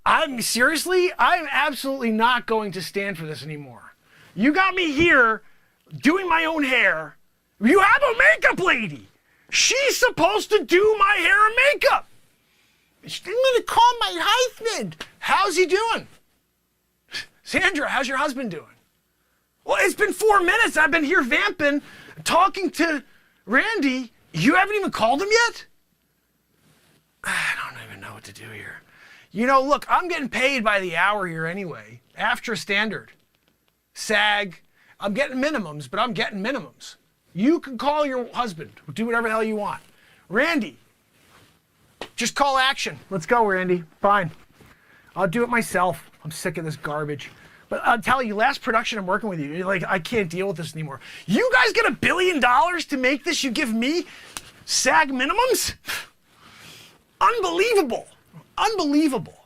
S7: I'm seriously, I'm absolutely not going to stand for this anymore. You got me here doing my own hair. You have a makeup lady. She's supposed to do my hair and makeup. I'm gonna call my husband. How's he doing? Sandra, how's your husband doing? Well, it's been 4 minutes. I've been here vamping, talking to Randy. You haven't even called him yet? I don't even know what to do here. You know, look, I'm getting paid by the hour here anyway. AFTRA standard. SAG. I'm getting minimums, but I'm getting minimums. You can call your husband. Do whatever the hell you want. Randy, just call action. Let's go, Randy. Fine. I'll do it myself. I'm sick of this garbage. But I'll tell you, last production I'm working with you, like, I can't deal with this anymore. You guys get $1 billion to make this? You give me SAG minimums? Unbelievable. Unbelievable.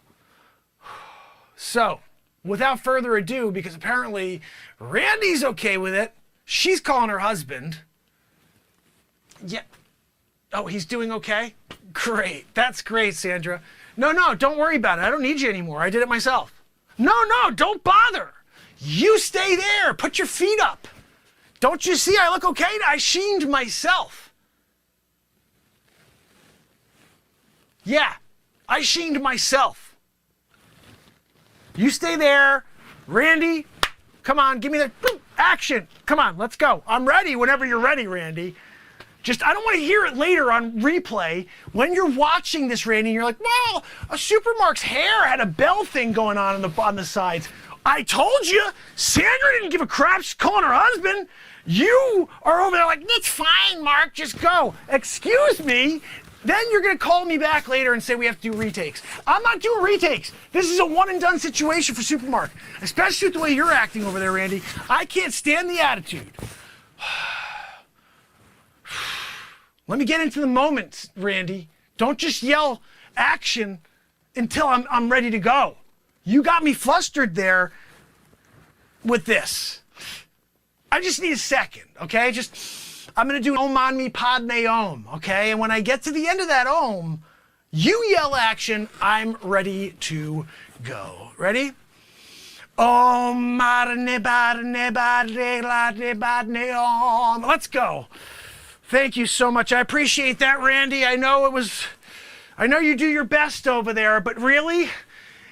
S7: So, without further ado, because apparently Randy's okay with it, she's calling her husband. Yeah. Oh, he's doing okay? Great. That's great, Sandra. No, don't worry about it. I don't need you anymore. I did it myself. No, don't bother. You stay there. Put your feet up. Don't you see I look okay? I sheened myself. Yeah, I sheened myself. You stay there. Randy, come on, give me the action. Come on, let's go. I'm ready whenever you're ready, Randy. Just, I don't want to hear it later on replay. When you're watching this, Randy, and you're like, well, a Supermark's hair had a bell thing going on the sides. I told you, Sandra didn't give a crap. She's calling her husband. You are over there like, it's fine, Mark, just go. Excuse me, Then you're going to call me back later and say we have to do retakes. I'm not doing retakes. This is a one-and-done situation for Supermark, especially with the way you're acting over there, Randy. I can't stand the attitude. Let me get into the moment, Randy. Don't just yell action until I'm ready to go. You got me flustered there with this. I just need a second, okay? I'm gonna do Om Mani Padme Om, okay? And when I get to the end of that Om, you yell action, I'm ready to go. Ready? Om Mani Padme Padme Om. Let's go. Thank you so much. I appreciate that, Randy. I know you do your best over there, but really,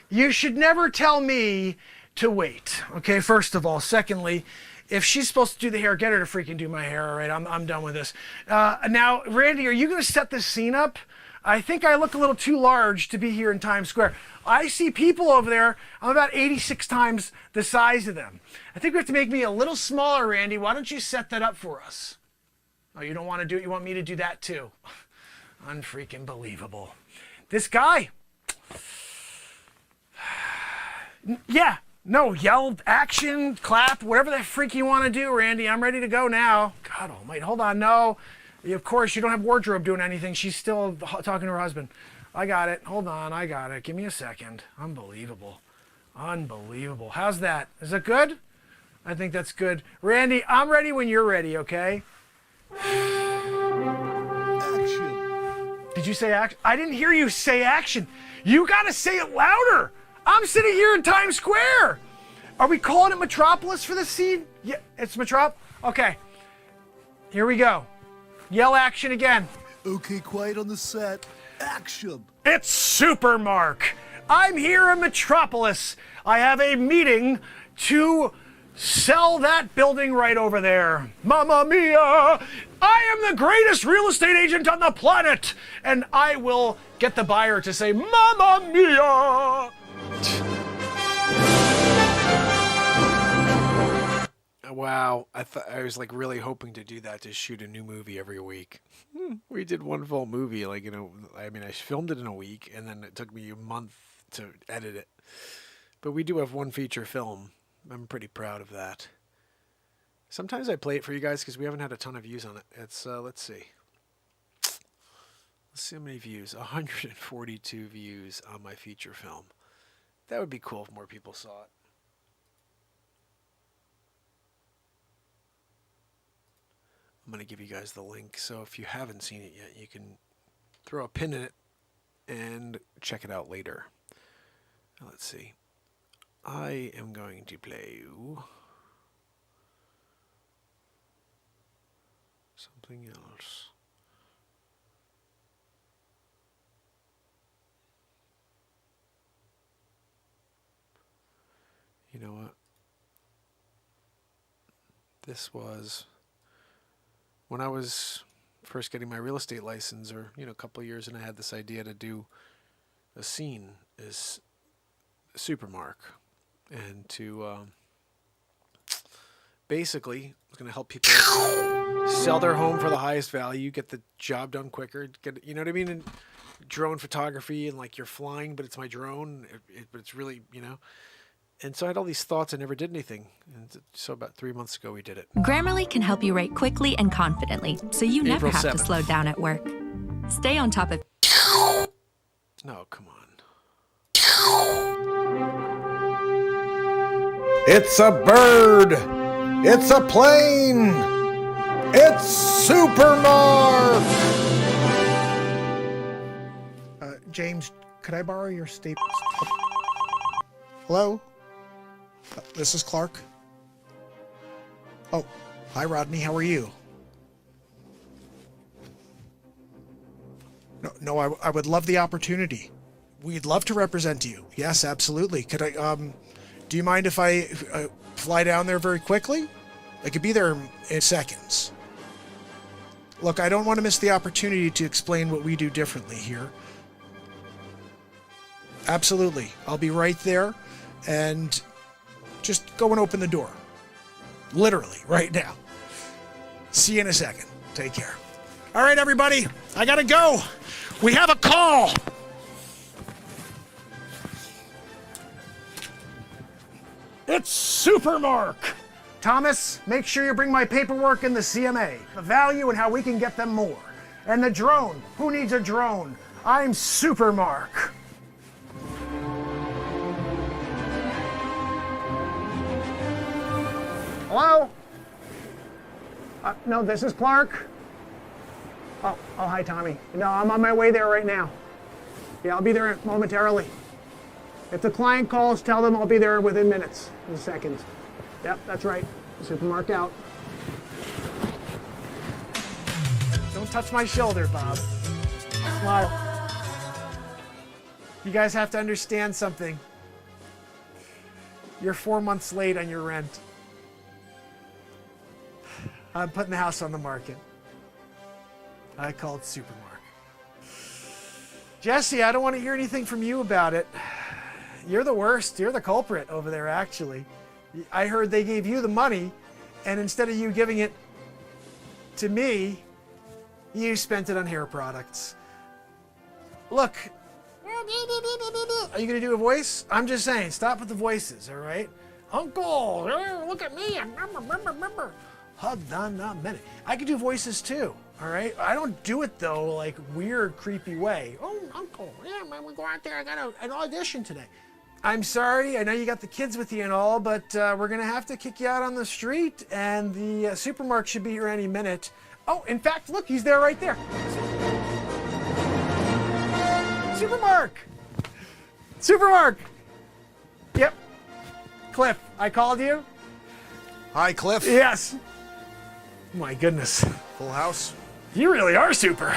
S7: you should never tell me to wait, okay? First of all. Secondly, if she's supposed to do the hair, get her to freaking do my hair, all right? I'm done with this. Now, Randy, are you going to set this scene up? I think I look a little too large to be here in Times Square. I see people over there. I'm about 86 times the size of them. I think we have to make me a little smaller, Randy. Why don't you set that up for us? Oh, you don't want to do it? You want me to do that too? Unfreaking believable. This guy. Yeah. No, yell, action, clap, whatever the freak you want to do, Randy. I'm ready to go now. God almighty. Hold on. No. Of course, you don't have wardrobe doing anything. She's still talking to her husband. I got it. Hold on. I got it. Give me a second. Unbelievable. Unbelievable. How's that? Is that good? I think that's good. Randy, I'm ready when you're ready, okay?
S1: Action.
S7: Did you say action? I didn't hear you say action. You got to say it louder. I'm sitting here in Times Square. Are we calling it Metropolis for this scene? Yeah, it's Metrop. Okay. Here we go. Yell action again.
S1: Okay, quiet on the set. Action.
S7: It's Supermark. I'm here in Metropolis. I have a meeting to sell that building right over there. Mamma mia! I am the greatest real estate agent on the planet, and I will get the buyer to say, Mamma mia!
S2: Wow, I was like really hoping to do that, to shoot a new movie every week. We did one full movie, like, you know, I mean, I filmed it in a week, and then it took me a month to edit it. But we do have one feature film. I'm pretty proud of that. Sometimes I play it for you guys because we haven't had a ton of views on it. It's, let's see. Let's see how many views. 142 views on my feature film. That would be cool if more people saw it. I'm going to give you guys the link, so if you haven't seen it yet, you can throw a pin in it and check it out later. Let's see. I am going to play you something else. You know what? This was when I was first getting my real estate license, or, you know, a couple of years, and I had this idea to do a scene as Supermark, and to basically, I was going to help people sell their home for the highest value, get the job done quicker, get, you know what I mean? And drone photography, and like you're flying, but it's my drone, but it's really, you know. And so I had all these thoughts. I never did anything. And so about 3 months ago, we did it.
S10: Grammarly can help you write quickly and confidently, so you never
S2: April
S10: have
S2: 7th.
S10: to slow down at work. Stay on top of...
S2: No, come on.
S4: It's a bird. It's a plane. It's Supermark.
S7: James, could I borrow your staples? Hello? This is Clark. Oh, hi, Rodney. How are you? No, I would love the opportunity. We'd love to represent you. Yes, absolutely. Could I, do you mind if I fly down there very quickly? I could be there in seconds. Look, I don't want to miss the opportunity to explain what we do differently here. Absolutely. I'll be right there, and just go and open the door. Literally, right now. See you in a second. Take care. All right, everybody, I gotta go. We have a call. It's Supermark. Thomas, make sure you bring my paperwork in the CMA, the value and how we can get them more. And the drone. Who needs a drone? I'm Supermark. Hello? No, this is Clark. Oh, hi, Tommy. No, I'm on my way there right now. Yeah, I'll be there momentarily. If the client calls, tell them I'll be there within minutes, in seconds. Yep, that's right. Supermark out. Don't touch my shoulder, Bob. Smile. You guys have to understand something. You're 4 months late on your rent. I'm putting the house on the market. I called Supermark. Jesse, I don't want to hear anything from you about it. You're the worst. You're the culprit over there, actually. I heard they gave you the money, and instead of you giving it to me, you spent it on hair products. Look. Are you going to do a voice? I'm just saying, stop with the voices, all right? Uncle, look at me. Remember. Hold on a minute. I can do voices too, all right? I don't do it, though, like weird, creepy way. Oh, Uncle, yeah, man, we go out there. I got an audition today. I'm sorry. I know you got the kids with you and all, but we're going to have to kick you out on the street, and the Supermark should be here any minute. Oh, in fact, look, he's there right there. Supermark! Supermark! Yep. Cliff, I called you?
S4: Hi, Cliff.
S7: Yes. My goodness.
S4: Full house?
S7: You really are super.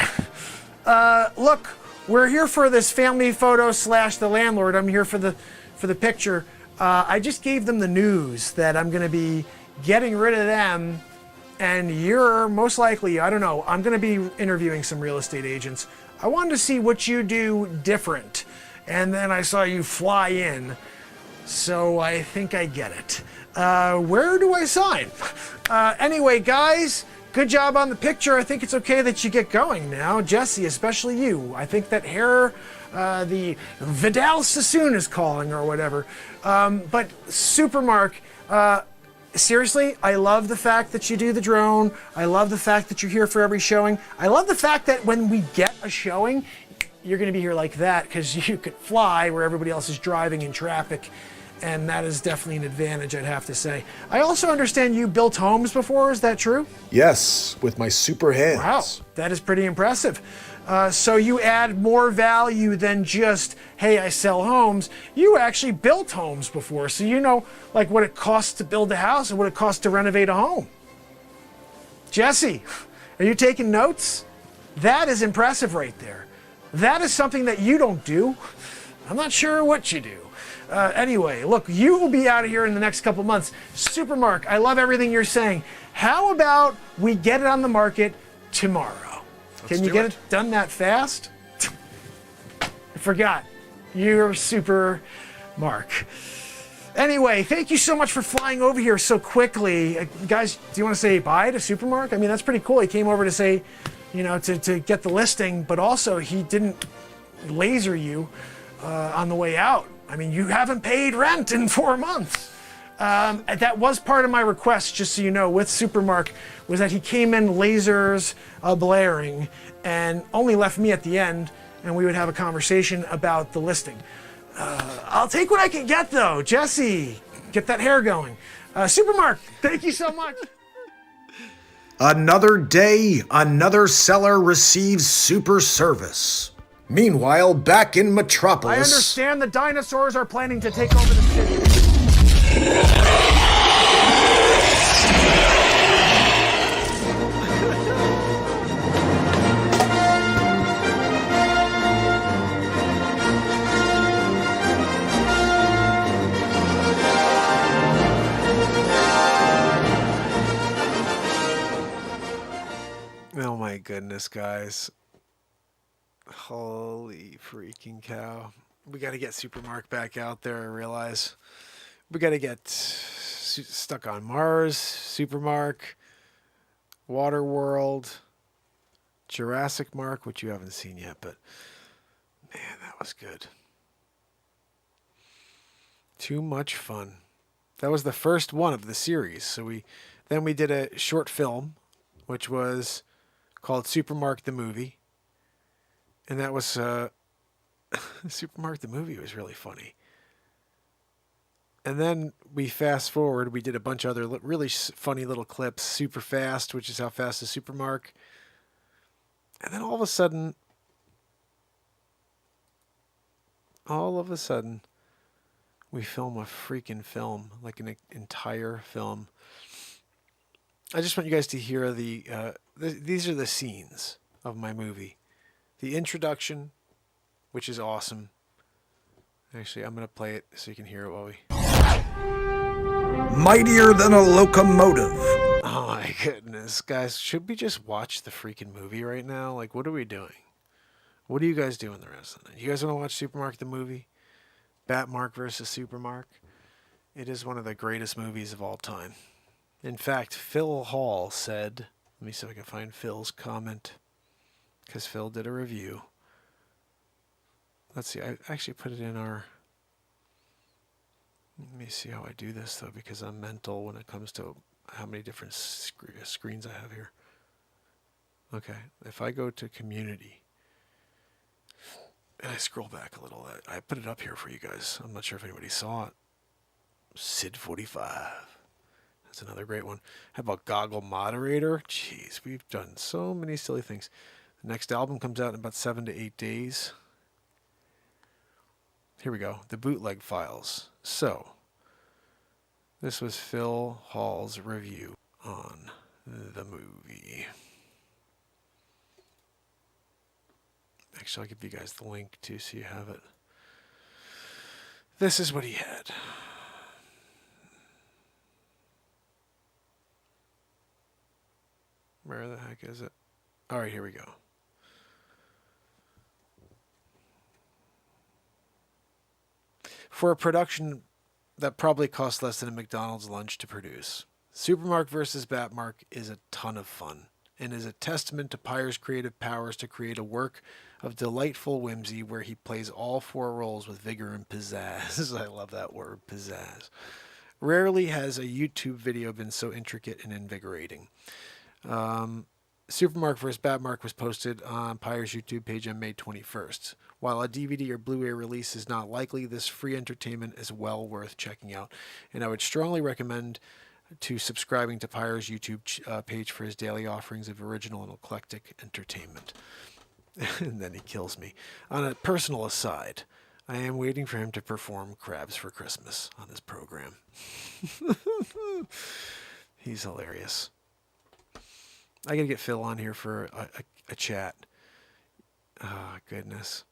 S7: Look, we're here for this family photo / the landlord. I'm here for the picture. I just gave them the news that I'm going to be getting rid of them, and you're most likely, I don't know, I'm going to be interviewing some real estate agents. I wanted to see what you do different, and then I saw you fly in, so I think I get it. Where do I sign? Anyway, guys, good job on the picture. I think it's okay that you get going now. Jesse, especially you. I think that hair, the Vidal Sassoon is calling or whatever. But Supermark, seriously, I love the fact that you do the drone. I love the fact that you're here for every showing. I love the fact that when we get a showing, you're going to be here like that because you could fly where everybody else is driving in traffic. And that is definitely an advantage, I'd have to say. I also understand you built homes before. Is that true?
S4: Yes, with my super hands.
S7: Wow, that is pretty impressive. So you add more value than just, hey, I sell homes. You actually built homes before, so you know like what it costs to build a house and what it costs to renovate a home. Jesse, are you taking notes? That is impressive right there. That is something that you don't do. I'm not sure what you do. Anyway, look, you will be out of here in the next couple months. Supermark, I love everything you're saying. How about we get it on the market tomorrow? Can you get it done that fast? I forgot. You're Supermark. Anyway, thank you so much for flying over here so quickly. Guys, do you want to say bye to Supermark? I mean, that's pretty cool. He came over to say, you know, to get the listing, but also he didn't laser you on the way out. I mean, you haven't paid rent in 4 months. That was part of my request, just so you know, with Supermark, was that he came in lasers blaring and only left me at the end, and we would have a conversation about the listing. I'll take what I can get, though. Jesse, get that hair going. Supermark, thank you so much.
S4: Another day, another seller receives super service. Meanwhile, back in Metropolis...
S7: I understand the dinosaurs are planning to take over the city.
S2: Oh my goodness, guys. Holy freaking cow. We got to get Supermark back out there, I realize. We got to get Stuck on Mars, Supermark, Waterworld, Jurassic Mark, which you haven't seen yet, but man, that was good. Too much fun. That was the first one of the series. So we did a short film, which was called Super Mark the Movie. And that was Super Mark the Movie was really funny. And then we fast forward, we did a bunch of other really funny little clips. Super Fast, which is How Fast is Super Mark. And then all of a sudden, we film a freaking film, like an entire film. I just want you guys to hear these are the scenes of my movie. The introduction, which is awesome. Actually, I'm going to play it so you can hear it while we...
S4: Mightier than a locomotive.
S2: Oh my goodness. Guys, should we just watch the freaking movie right now? Like, what are we doing? What are you guys doing the rest of the night? You guys want to watch Super Mark the Movie? Batmark versus Super Mark? It is one of the greatest movies of all time. In fact, Phil Hall said... Let me see if I can find Phil's comment. Because Phil did a review. Let's see, I actually put it in our... Let me see how I do this, though, because I'm mental when it comes to how many different screens I have here. Okay, if I go to Community, and I scroll back a little, I put it up here for you guys. I'm not sure if anybody saw it. Sid45. That's another great one. How about Goggle Moderator? Jeez, we've done so many silly things. The next album comes out in about 7 to 8 days. Here we go. The Bootleg Files. So, this was Phil Hall's review on the movie. Actually, I'll give you guys the link too so you have it. This is what he had. Where the heck is it? All right, here we go. For a production that probably cost less than a McDonald's lunch to produce, Super Mark vs. Batmark is a ton of fun and is a testament to Pires' creative powers to create a work of delightful whimsy where he plays all four roles with vigor and pizzazz. I love that word, pizzazz. Rarely has a YouTube video been so intricate and invigorating. Super Mark vs. Batmark was posted on Pires' YouTube page on May 21st. While a DVD or Blu-ray release is not likely, this free entertainment is well worth checking out. And I would strongly recommend to subscribing to Pires' YouTube page for his daily offerings of original and eclectic entertainment. And then he kills me. On a personal aside, I am waiting for him to perform Crabs for Christmas on his program. He's hilarious. I gotta get Phil on here for a chat. Oh, goodness.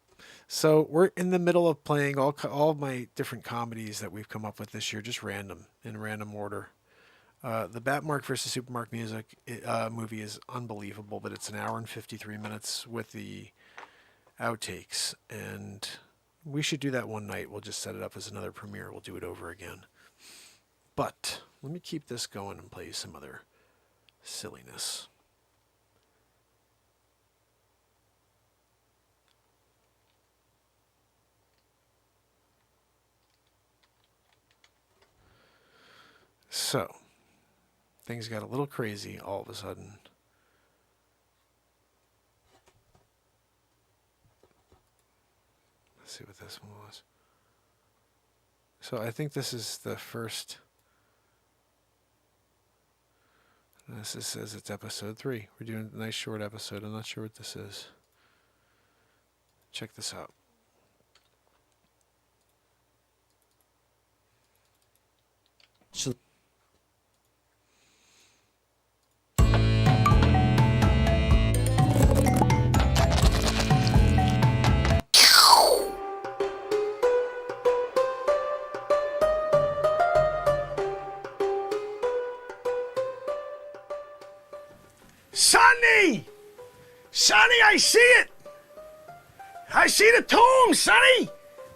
S2: So we're in the middle of playing all of my different comedies that we've come up with this year, just random, in random order. The Batmark vs. Super Mark movie is unbelievable, but it's an hour and 53 minutes with the outtakes. And we should do that one night. We'll just set it up as another premiere. We'll do it over again. But let me keep this going and play you some other silliness. So, things got a little crazy all of a sudden. Let's see what this one was. So I think this is the first. This says it's episode 3. We're doing a nice short episode. I'm not sure what this is. Check this out.
S11: So
S8: Sonny! Sonny, I see it! I see the tomb, Sonny!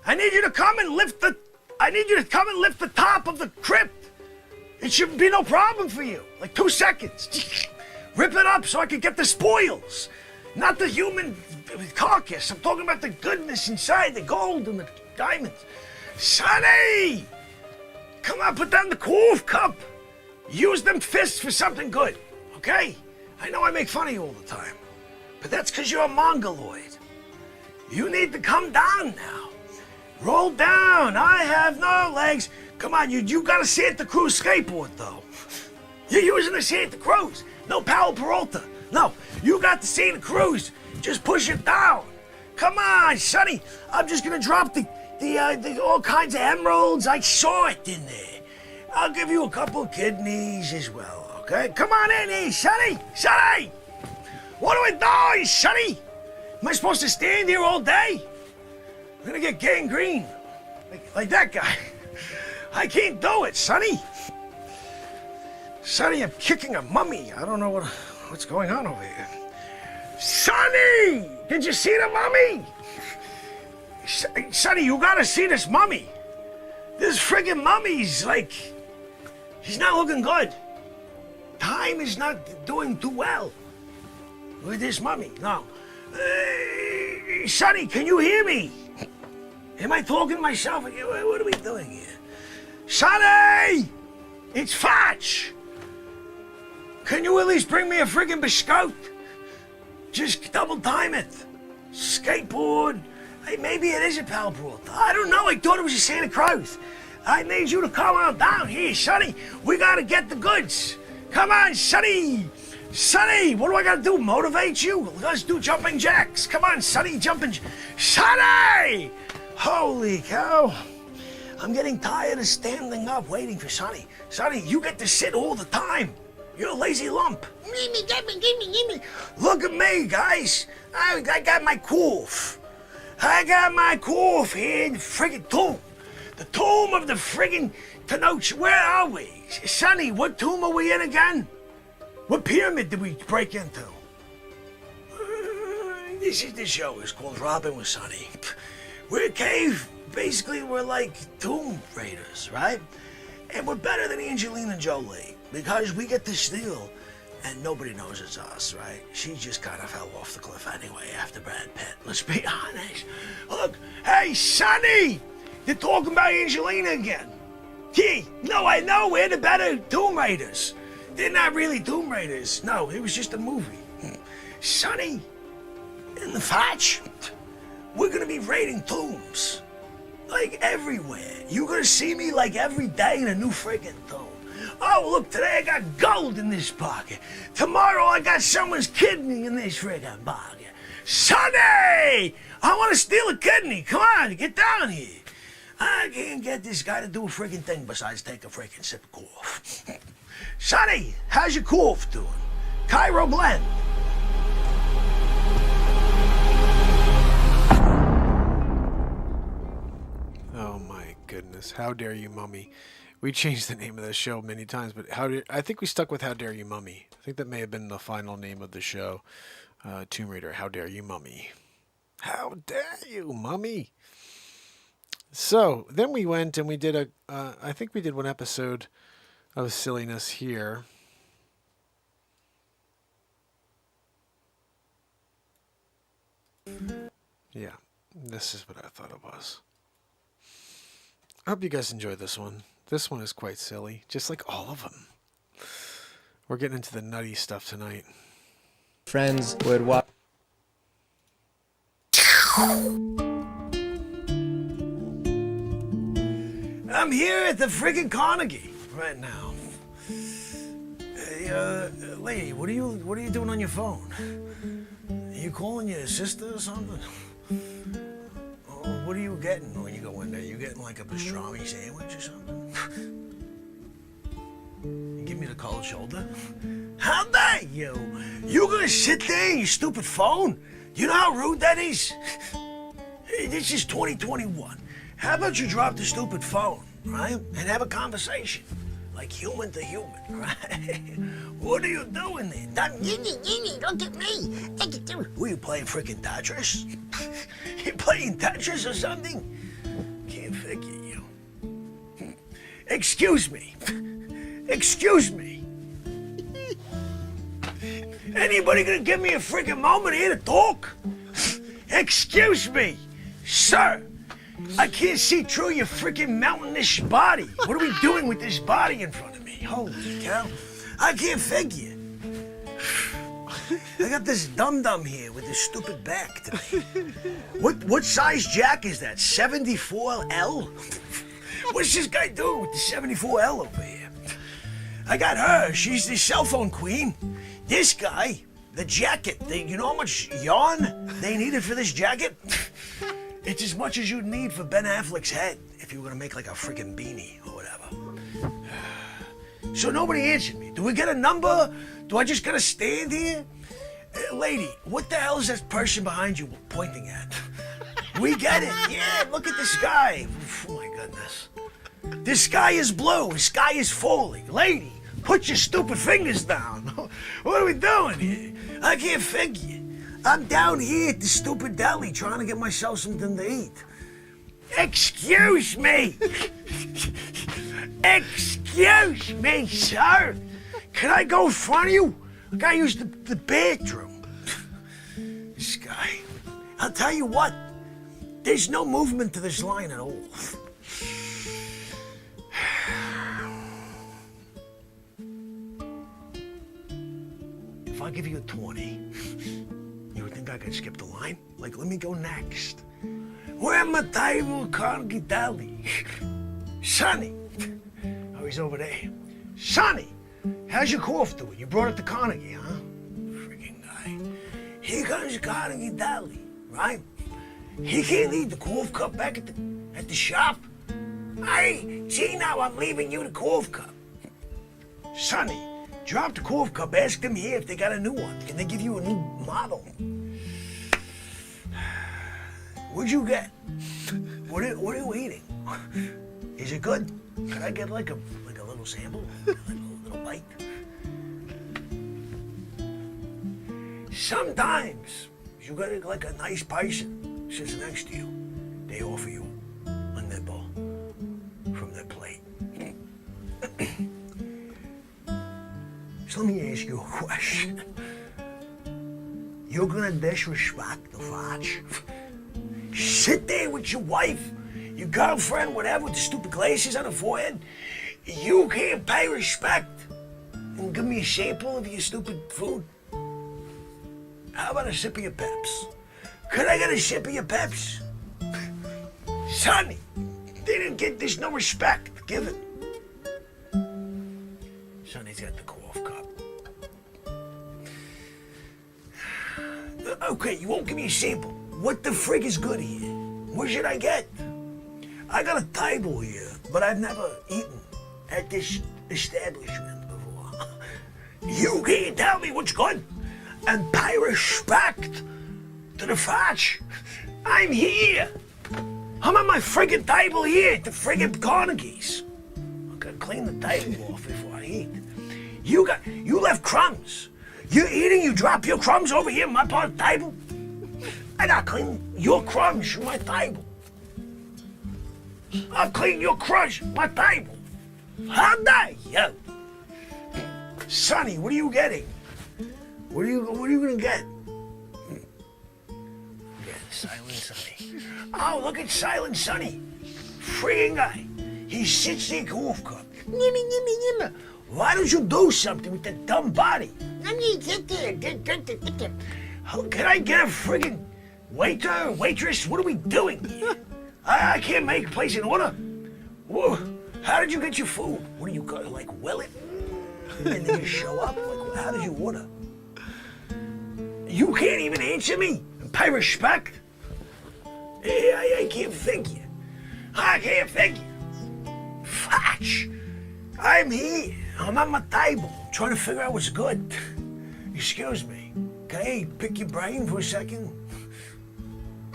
S8: I need you to come and lift the top of the crypt. It should be no problem for you. Like 2 seconds. Rip it up so I can get the spoils. Not the human carcass. I'm talking about the goodness inside, the gold and the diamonds. Sonny! Come on, put down the cough cup. Use them fists for something good, okay? I know I make fun of you all the time, but that's because you're a mongoloid. You need to come down now. Roll down. I have no legs. Come on, you gotta Santa Cruz skateboard, though. You're using the Santa Cruz. No Powell Peralta. No, you got the Santa Cruz. Just push it down. Come on, Sonny. I'm just gonna drop the all kinds of emeralds. I saw it in there. I'll give you a couple of kidneys as well, okay? Come on in here, Sonny. Sonny! What do I do, Sonny? Am I supposed to stand here all day? I'm gonna get gangrene. Like that guy. I can't do it, Sonny. Sonny, I'm kicking a mummy. I don't know what's going on over here. Sonny! Did you see the mummy? Sonny, you gotta see this mummy. This friggin' mummy's like... He's not looking good. Time is not doing too well with this mummy. No. Sonny, can you hear me? Am I talking to myself? What are we doing here? Sonny! It's Facce! Can you at least bring me a friggin' biscuit? Just double time it. Skateboard. Hey, maybe it is a Powell Peralta. I don't know. I thought it was a Santa Cruz. I need you to come on down here, Sonny. We gotta get the goods. Come on, Sonny. Sonny, what do I gotta do? Motivate you? Let's do jumping jacks. Come on, Sonny, jumping. Sonny! Holy cow. I'm getting tired of standing up waiting for Sonny. Sonny, you get to sit all the time. You're a lazy lump. Give me. Look at me, guys. I got my cough. I got my cough here in the friggin' tomb. The tomb of the friggin' Tenoch. Where are we? Sonny, what tomb are we in again? What pyramid did we break into? This show is called Robin with Sonny. We're a cave. Basically, we're like tomb raiders, right? And we're better than Angelina Jolie because we get to steal and nobody knows it's us, right? She just kind of fell off the cliff anyway after Brad Pitt. Let's be honest. Look, hey, Sonny! You're talking about Angelina again. Gee, no, I know we're the better Tomb Raiders. They're not really Tomb Raiders. No, it was just a movie. Sonny, in the Facce, we're gonna be raiding tombs. Like everywhere. You're gonna see me like every day in a new friggin' tomb. Oh, look, today I got gold in this pocket. Tomorrow I got someone's kidney in this friggin' pocket. Sonny! I wanna steal a kidney. Come on, get down here. I can't get this guy to do a friggin' thing besides take a friggin' sip of cough. Sonny, how's your cough doing? Cairo blend.
S2: Oh my goodness. How dare you, Mummy? We changed the name of the show many times, but I think we stuck with How Dare You, Mummy. I think that may have been the final name of the show. Tomb Raider, How Dare You, Mummy. How dare you, Mummy? So then we went and we did I think we did one episode of silliness here. Yeah, this is what I thought it was. I hope you guys enjoyed this one. This one is quite silly, just like all of them. We're getting into the nutty stuff tonight.
S11: Friends would watch.
S8: I'm here at the friggin' Carnegie right now. Hey, lady, what are you doing on your phone? Are you calling your sister or something? Oh, what are you getting when you go in there? You getting like a pastrami sandwich or something? You give me the cold shoulder? How dare you? You gonna sit there on your stupid phone? You know how rude that is? Hey, this is 2021. How about you drop the stupid phone, right? And have a conversation. Like human to human, right? What are you doing there? Look at me. Were you playing freaking Tetris? You playing Tetris or something? Can't figure you. Excuse me. Excuse me. Anybody gonna give me a freaking moment here to talk? Excuse me, sir. I can't see through your freaking mountainous body. What are we doing with this body in front of me? Holy cow. I can't figure. I got this dum-dum here with this stupid back to me. What size jack is that? 74L? What's this guy doing with the 74L over here? I got her. She's the cell phone queen. This guy, the jacket. You know how much yarn they needed for this jacket? It's as much as you'd need for Ben Affleck's head if you were gonna make like a freaking beanie or whatever. So nobody answered me. Do we get a number? Do I just gotta stand here? Lady, what the hell is that person behind you pointing at? We get it. Yeah, look at the sky. Oh my goodness. The sky is blue. The sky is falling. Lady, put your stupid fingers down. What are we doing here? I can't figure. I'm down here at the stupid deli trying to get myself something to eat. Excuse me. Excuse me, sir. Can I go in front of you? I gotta use the bathroom. This guy. I'll tell you what. There's no movement to this line at all. If I give you a 20, you would think I could skip the line? Like, let me go next. Where my table Carnegie Deli? Sonny. Oh, he's over there. Sonny, how's your cough doing? You brought it to Carnegie, huh? Freaking guy. Here comes Carnegie Deli, right? He can't leave the cough cup back at the shop. Hey, see now I'm leaving you the cough cup. Sonny, drop the cough cup. Ask them here if they got a new one. Can they give you a new model? What'd you get? What are you eating? Is it good? Could I get like a little sample? Like a little bite? Sometimes you got like a nice person sits next to you. They offer you a nibble from their plate. So let me ask you a question. You're gonna disrespect the Facce? Sit there with your wife, your girlfriend, whatever, with the stupid glasses on her forehead. You can't pay respect and give me a sample of your stupid food? How about a sip of your Peps? Could I get a sip of your Peps? Sonny, they didn't get this no respect. Give it. Sonny's got the cough cup. Okay, you won't give me a sample. What the frig is good here? What should I get? I got a Tidal here, but I've never eaten at this establishment before. You can't tell me what's good and pay respect to the Facce. I'm here. I'm on my friggin' table here at the friggin' Carnegie's. I'm gonna clean the table off before I eat. You left crumbs. You're eating, you drop your crumbs over here in my part of the table. I gotta clean your crumbs from my table. I'll clean your crumbs from my table. How dare you? Sonny, what are you getting? What are you gonna get? Yeah, Silent Sonny. Oh, look at Silent Sonny. Freaking guy. He sits there, cough cup. Why don't you do something with that dumb body? Can I get a friggin' waiter, waitress? What are we doing here? I can't place an order. Whoa. How did you get your food? What do you got, like, will it? And then you show up? Like, how did you order? You can't even answer me and pay respect? I can't figure. I can't figure. Facce. I'm here. I'm at my table trying to figure out what's good. Excuse me. Can I pick your brain for a second?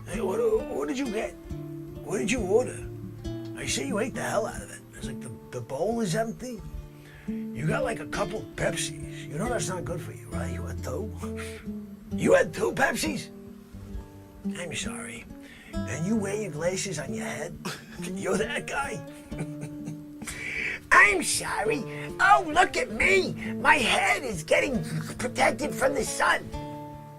S8: Hey, what did you get? What did you order? I see you ate the hell out of it. It's like the bowl is empty. You got like a couple Pepsis. You know that's not good for you, right? You had 2? You had 2 Pepsis? I'm sorry. And you wear your glasses on your head? You're that guy? I'm sorry. Oh, look at me. My head is getting protected from the sun.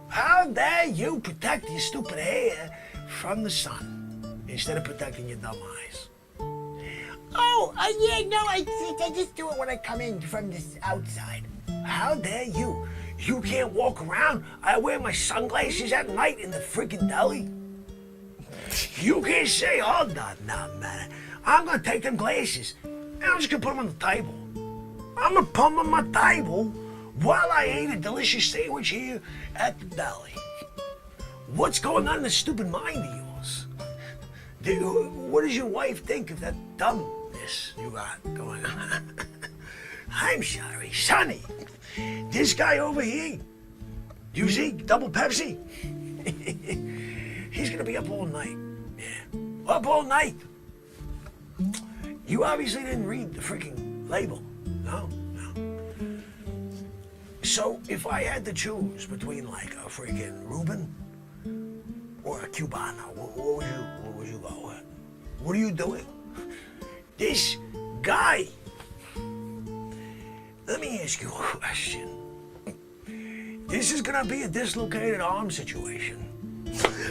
S8: How dare you protect your stupid hair from the sun instead of protecting your dumb eyes? Oh, yeah, no, I just do it when I come in from this outside. How dare you? You can't walk around. I wear my sunglasses at night in the freaking deli. You can't say, oh, no, man. I'm gonna take them glasses and I'm just gonna put them on the table. I'm gonna put them on my table while I eat a delicious sandwich here at the deli. What's going on in the stupid mind of yours? What does your wife think of that dumbness you got going on? I'm sorry, Sonny. This guy over here, you see, double Pepsi? He's gonna be up all night. Yeah, up all night. You obviously didn't read the freaking label. No. So if I had to choose between like a freaking Reuben or a Cubano, what would you go with? What are you doing? This guy. Let me ask you a question. This is gonna be a dislocated arm situation.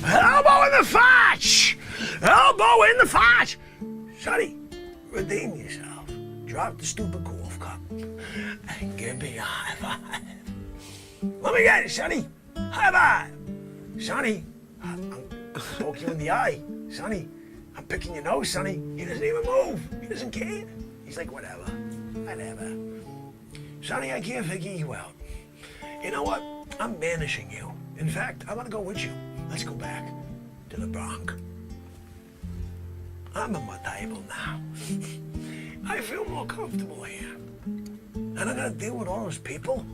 S8: Elbow in the fudge! Elbow in the fudge! Sonny, redeem yourself. Drop the stupid cough cup and give me a high five. Let me get it, Sonny. High five. Sonny, I'm poking you in the eye. Sonny, I'm picking your nose, Sonny. He doesn't even move. He doesn't care. He's like, whatever. Sonny, I can't figure you out. You know what? I'm banishing you. In fact, I'm gonna go with you. Let's go back to the Bronx. I'm at my table now. I feel more comfortable here. And I'm gonna deal with all those people,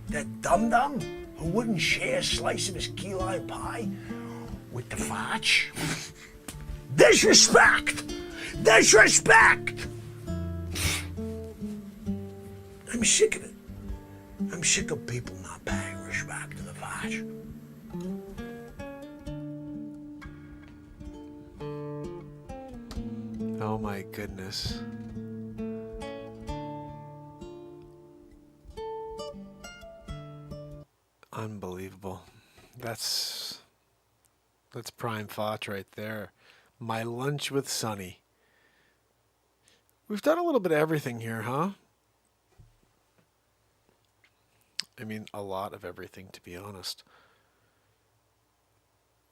S8: that dum-dum who wouldn't share a slice of his key lime pie with the fudge. Disrespect! Disrespect! I'm sick of it. I'm sick of people not paying respect to the fudge.
S2: Oh my goodness. Unbelievable. That's prime Facce right there. My lunch with Sonny. We've done a little bit of everything here, huh? I mean, a lot of everything, to be honest.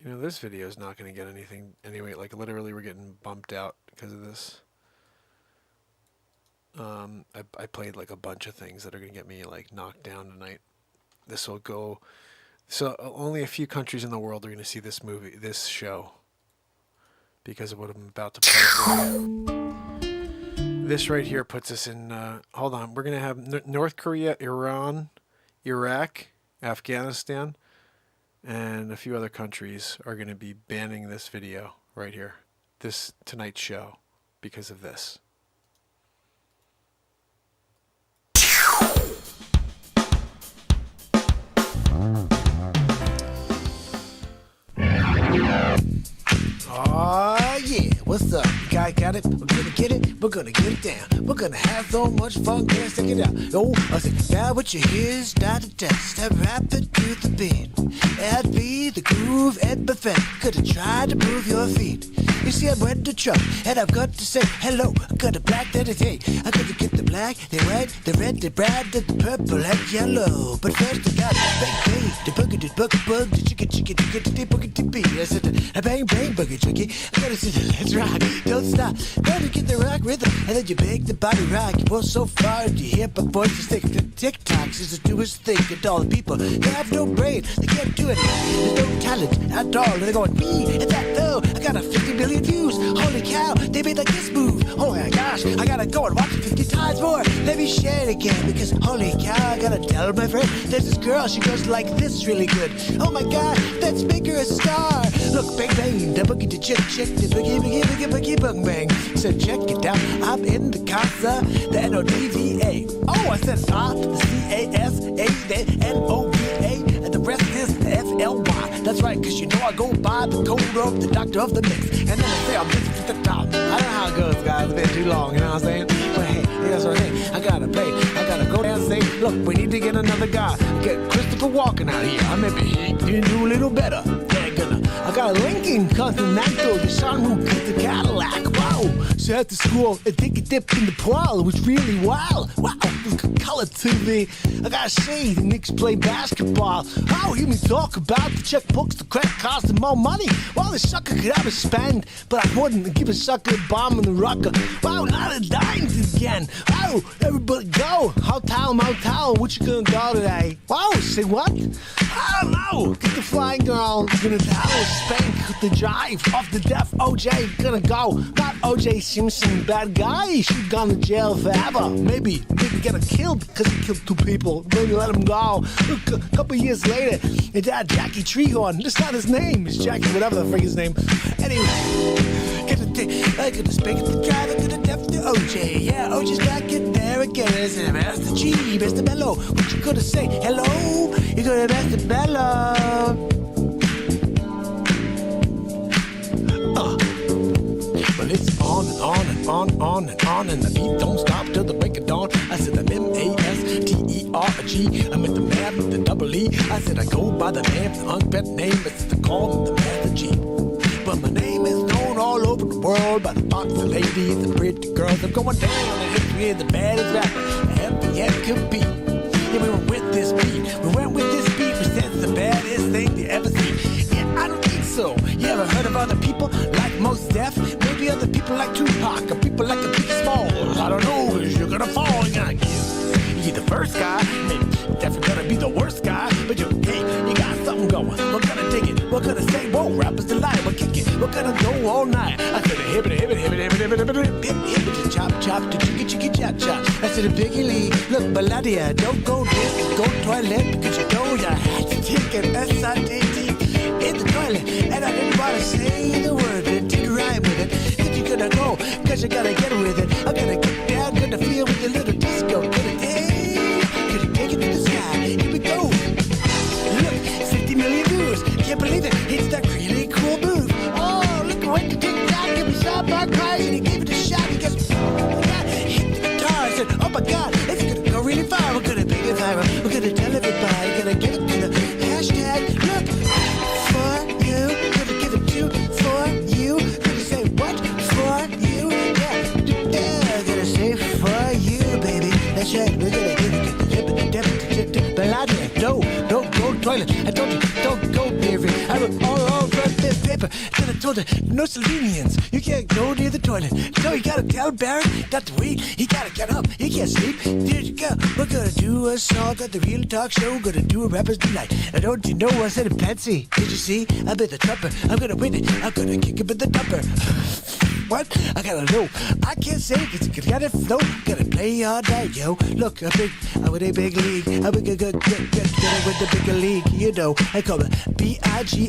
S2: You know, this video is not going to get anything anyway. Like, literally, we're getting bumped out because of this. I played, like, a bunch of things that are going to get me, like, knocked down tonight. This will go... So, only a few countries in the world are going to see this movie, this show. Because of what I'm about to play for you. This right here puts us in... hold on. We're going to have North Korea, Iran, Iraq, Afghanistan, and a few other countries are going to be banning this video right here, this tonight's show, because of this.
S1: Oh yeah, what's up? You guys got it? We're gonna get it, we're gonna get it down. We're gonna have so much fun, can't stick it out. Yo, I said, now what you hear is not a test. Step rapid to the beat. Add B, the groove, and perfect. Could try to move your feet. You see, I'm ready to truck, and I've got to say hello. I got the black that is hey. I got to get the black, the white, the red, the brown, the purple, and yellow. But first I got bang bang, the boogie, the bug, the chicken, the boogie, the beat. I said, bang bang, boogie, tricky. I gotta say, let's rock, don't stop. Gotta get the rock rhythm, and then you make the body rock. You pull so far, and you hear my voice is thick. The TikToks is the newest thing, and all the people they have no brain, they can't do it. There's no talent at all. They're going me and that though. I got 50 million views. Holy cow, they made like this move. Oh my gosh, I gotta go and watch it 50 times more. Let me share it again because holy cow, I gotta tell my friend. There's this girl, she goes like this really good. Oh my god, that's bigger as a star. Look, bang bang, the boogie, the chick, the boogie, bang bang. So check it out, I'm in the casa, the N-O-D-V-A. Oh, I said the C-A-S-A, the N-O-V-A, and the rest is F-L-Y. That's right, cause you know I go by the code of the doctor of the mix. And then I say I'm listening to the top. I don't know how it goes, guys. It's been too long, you know what I'm saying? But hey,
S2: that's what I'm saying. I gotta pay. I gotta go down and say, look, we need to get another guy. Get Christopher Walken out here. I maybe he can do a little better. I got a Lincoln Continental, the sunroof with the Cadillac. Wow! So after school, I take a dip in the pool. It was really wild. Wow! Color TV. I gotta say, the Knicks play basketball. Oh, hear me talk about the checkbooks, the credit cards, and more money. Well, the sucker could have a spend, but I wouldn't give a sucker a bomb in the rucker. Wow, not a dimes again. Oh, everybody go. Hotel, motel, what you gonna go today? Wow, say what? I don't know. Get the flying girl, gonna tell spank the drive off the deaf OJ, gonna go. Not OJ Simpson, bad guy. She gone to jail forever. Maybe didn't get him killed because he killed 2 people. Maybe let him go. Look, a couple years later, his dad Jackie Treehorn. That's not his name. It's Jackie, whatever the freak his name. Anyway, I got to speak at the drive. I got to deaf to OJ. Yeah, OJ's back in there again. It's the Master G, Mr. Bello. What you gonna say? Hello? You gonna Master Bello? Well, it's on and on and on and on, and the beat don't stop till the break of dawn. I said I'm M-A-S-T-E-R-G. I'm at the man with the double E. I said I go by the name, the unpet name. It's the call, the Master G. But my name is known all over the world by the boxer ladies, the pretty girls. I'm going down in history as the baddest rapper ever yet could be. Yeah, we went with this beat. We went with this beat. We said it's the baddest thing you ever see. Yeah, I don't think so. You ever heard of other people like Mos Def? Maybe other people like Tupac or people like a Biggie Smalls. I don't know, cause you're gonna fall. You're gonna give. You're the first guy, maybe definitely gonna be the worst guy. But you got something going. We're gonna dig it. We're gonna say, whoa, rappers delight. We're kicking. We're gonna go all night. I said a hip it, chop, chop, the chicky, chop, chop. I said a biggie league. Look, Baladia, don't go this, go toilet because you know you had to take an S-I-D-D in the toilet. And I didn't want to say the word, but it did rhyme with it. Then you're gonna go, cause you gotta get with it. I'm gonna get down, gonna feel with a little disco. Gonna take it to the sky. Here we go. Look, 50 million views. Can't believe it. It's that really cool move. Oh, look what the TikTok. Give me some back cries and he gave it a shot. He goes, hit the guitar. I said, oh my god, it's gonna go really far. We're gonna make it viral. We're gonna tell everybody. Gonna give it to the hashtag. Look, for you. Gonna give it to for you. Gonna say what? For you. Yeah, gonna say for you, baby. That's right. We're gonna give it to Baladia. Don't go toilet. I told you, don't go near it. I wrote all over this paper. Then I told her, no Slovenians. You can't go near the toilet. So you gotta tell Barrett not to wait. He gotta get up. He can't sleep. There you go. We're gonna do a song at the Real Talk Show. Gonna do a rapper's delight. And don't you know I said it fancy? Did you see? I'm in the tupper. I'm gonna win it. I'm gonna kick him in the tupper. What? I gotta know. I can't say it, cause you gotta flow. Gotta play all night, yo. Look, I'm with a big league. I'm with the bigger league. You know, I call it B-I-G-L-E-A-G-U-E.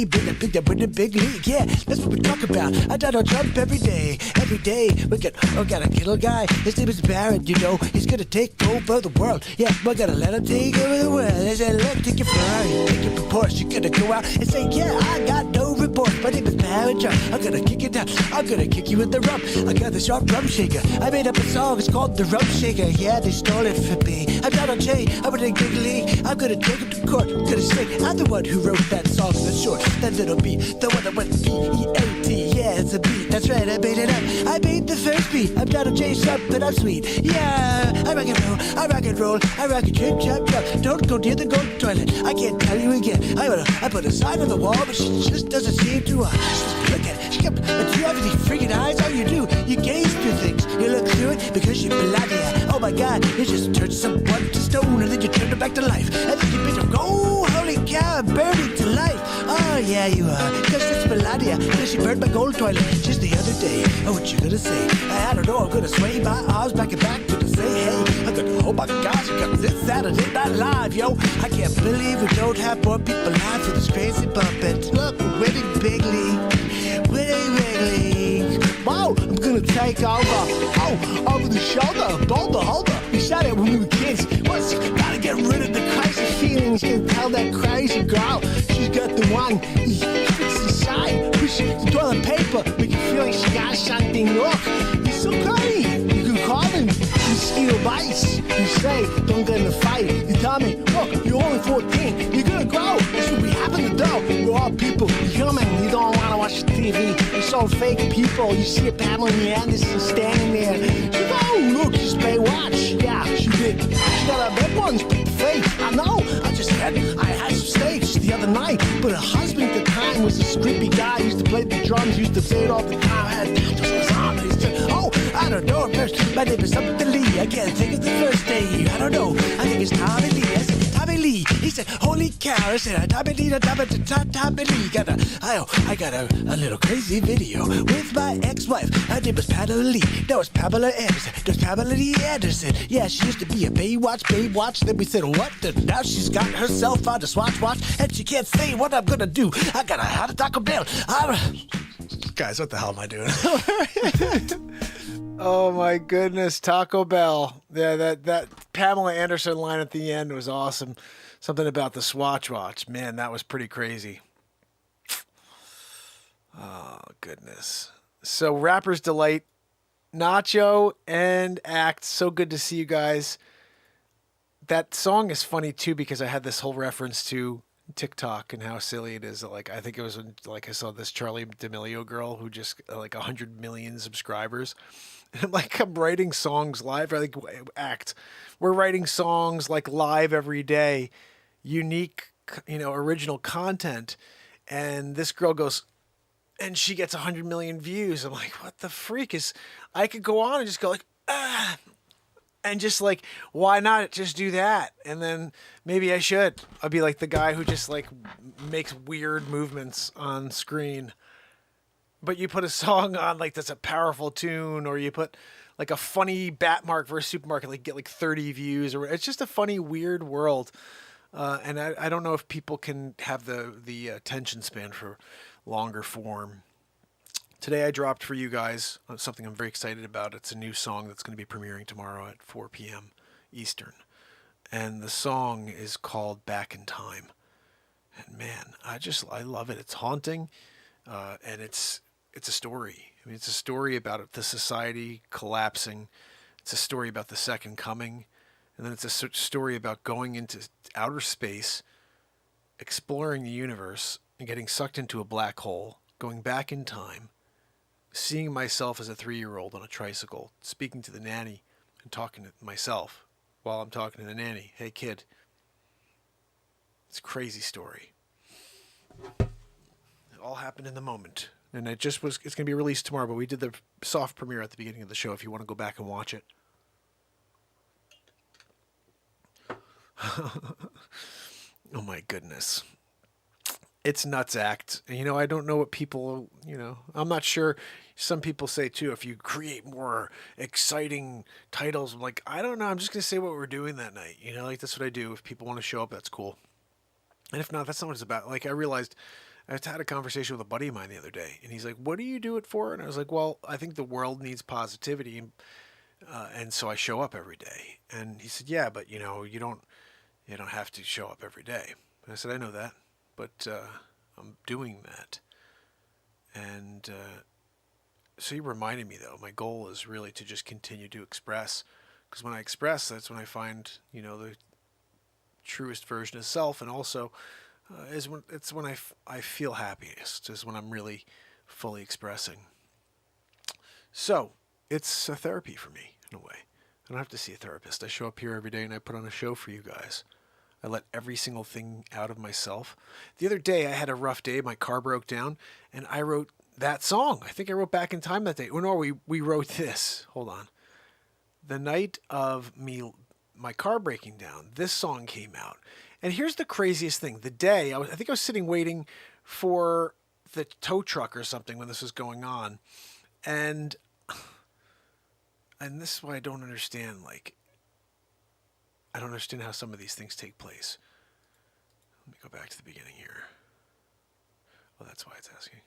S2: Big with the big league. Yeah, that's what we talk about. I don't jump every day. Every day. We gotta kill a guy. His name is Barrett, you know. He's gonna take over the world. Yeah, we're gonna let him take over the world. They said, look, take your Ferrari, take your Porsche. You're gonna go out and say, yeah, I got no report. My name is Barrett. I'm gonna kick it down. I'm gonna kick you with the rum. I got the sharp rum shaker. I made up a song. It's called the Rum Shaker. Yeah, they stole it for me. I'm not on Jay. I'm in a big league. I'm gonna take it to court. I'm gonna say I'm the one who wrote that song. That's short. That little beat. The one that went B-E-A-T. Yeah, it's a beat. That's right. I made it up. I made the first beat. I'm not on Jay Sub, but I'm sweet. Yeah, I rock and roll. I rock and roll. I rock and chip, chop, chop. Don't go near the gold toilet. I can't tell you again. I put a sign on the wall, but she just doesn't seem to look at it. She kept, but you have these freaking eyes. All you do, you gaze through things. You look through it because you're Baladia. Oh my god, you just turned someone to stone and then you turned it back to life. And then you bitch them, oh, holy cow, burned it to life. Oh yeah, you are. Cause it's Baladia. Cause she burned my gold toilet just the other day. Oh, what you gonna say? I don't know, I'm gonna sway my arms back and back. Gonna say, hey, I'm gonna, oh my gosh, cause it's Saturday Night Live, yo. I can't believe we don't have more people live for this crazy puppet. Look, we're winning big league. Winning big league. Wow, I'm gonna take over. Oh, over the shoulder, boulder, holder. We shot it when we were kids. What's gotta get rid of the crazy feelings. You can tell that crazy girl. She's got the one. Fix inside. Push the toilet paper. Make you feel like she got something. Look, you're so crazy.
S1: steal bites. You say, don't get in a fight. You tell me, look, you're only 14. You're gonna grow. This will be happening to do. We're all people. You're human. You don't want to watch TV. You saw fake people. You see a Pamela Anderson standing there. She goes, oh, look, she's Baywatch. Yeah, she did. She got her big ones, but fake. I know. I had some stage the other night, but her husband at the time was this creepy guy. Used to play the drums, used to say it all the time. I had tattoos on. He said, oh, I don't know. My name is something Lee. I can't think of the first day. I don't know. I think it's Tommy Lee. I said, Tommy Lee. He said, holy cow. I said, Tommy Lee, Tommy Lee. I got a little crazy video with my ex-wife. Her name was Pamela Lee. That was Pamela Anderson. There's Pamela Lee Anderson. Yeah, she used to be a Baywatch. Then we said, what? Now she's got herself on the Swatch watch, and she can't say what I'm gonna do. I gotta have to Taco Bell.
S2: Guys, what the hell am I doing? Oh my goodness, Taco Bell. Yeah, that Pamela Anderson line at the end was awesome. Something about the Swatch watch. Man, that was pretty crazy. Oh, goodness. So, Rapper's Delight, Nacho and Act. So good to see you guys. That song is funny too because I had this whole reference to TikTok and how silly it is. Like, I think it was when, like, I saw this Charlie D'Amelio girl who just like 100 million subscribers. And I'm like, I'm writing songs live. I think Act. We're writing songs like live every day, unique, original content. And this girl goes, and she gets 100 million views. I'm like, what the freak is? I could go on and just go like, ah. And just like, why not just do that? And then maybe I should. I'll be like the guy who just like makes weird movements on screen. But you put a song on like that's a powerful tune, or you put like a funny Batmark versus Supermarket, like get like 30 views, or it's just a funny, weird world. And I don't know if people can have the attention span for longer form. Today I dropped for you guys something I'm very excited about. It's a new song that's going to be premiering tomorrow at 4 p.m. Eastern. And the song is called Back in Time. And man, I love it. It's haunting. And it's a story. I mean, it's a story about the society collapsing. It's a story about the second coming. And then it's a story about going into outer space, exploring the universe, and getting sucked into a black hole, going back in time, seeing myself as a 3-year-old on a tricycle, speaking to the nanny and talking to myself while I'm talking to the nanny. Hey, kid. It's a crazy story. It all happened in the moment. And it's going to be released tomorrow, but we did the soft premiere at the beginning of the show if you want to go back and watch it. Oh my goodness. It's nuts act. And, I don't know what people, I'm not sure. Some people say too, if you create more exciting titles, I'm like, I don't know. I'm just going to say what we're doing that night. Like that's what I do. If people want to show up, that's cool. And if not, that's not what it's about. Like I realized I had a conversation with a buddy of mine the other day and he's like, what do you do it for? And I was like, well, I think the world needs positivity. And so I show up every day. And he said, yeah, but you don't have to show up every day. And I said, I know that. But I'm doing that. And so he reminded me, though, my goal is really to just continue to express. Because when I express, that's when I find, the truest version of self. And also, it's when I feel happiest, is when I'm really fully expressing. So, it's a therapy for me, in a way. I don't have to see a therapist. I show up here every day and I put on a show for you guys. I let every single thing out of myself. The other day, I had a rough day. My car broke down, and I wrote that song. I think I wrote Back in Time that day. Oh, no, we wrote this. Hold on. The night of my car breaking down, this song came out. And here's the craziest thing. The day, I think I was sitting waiting for the tow truck or something when this was going on. And this is why I don't understand, I don't understand how some of these things take place. Let me go back to the beginning here. Well, that's why it's asking.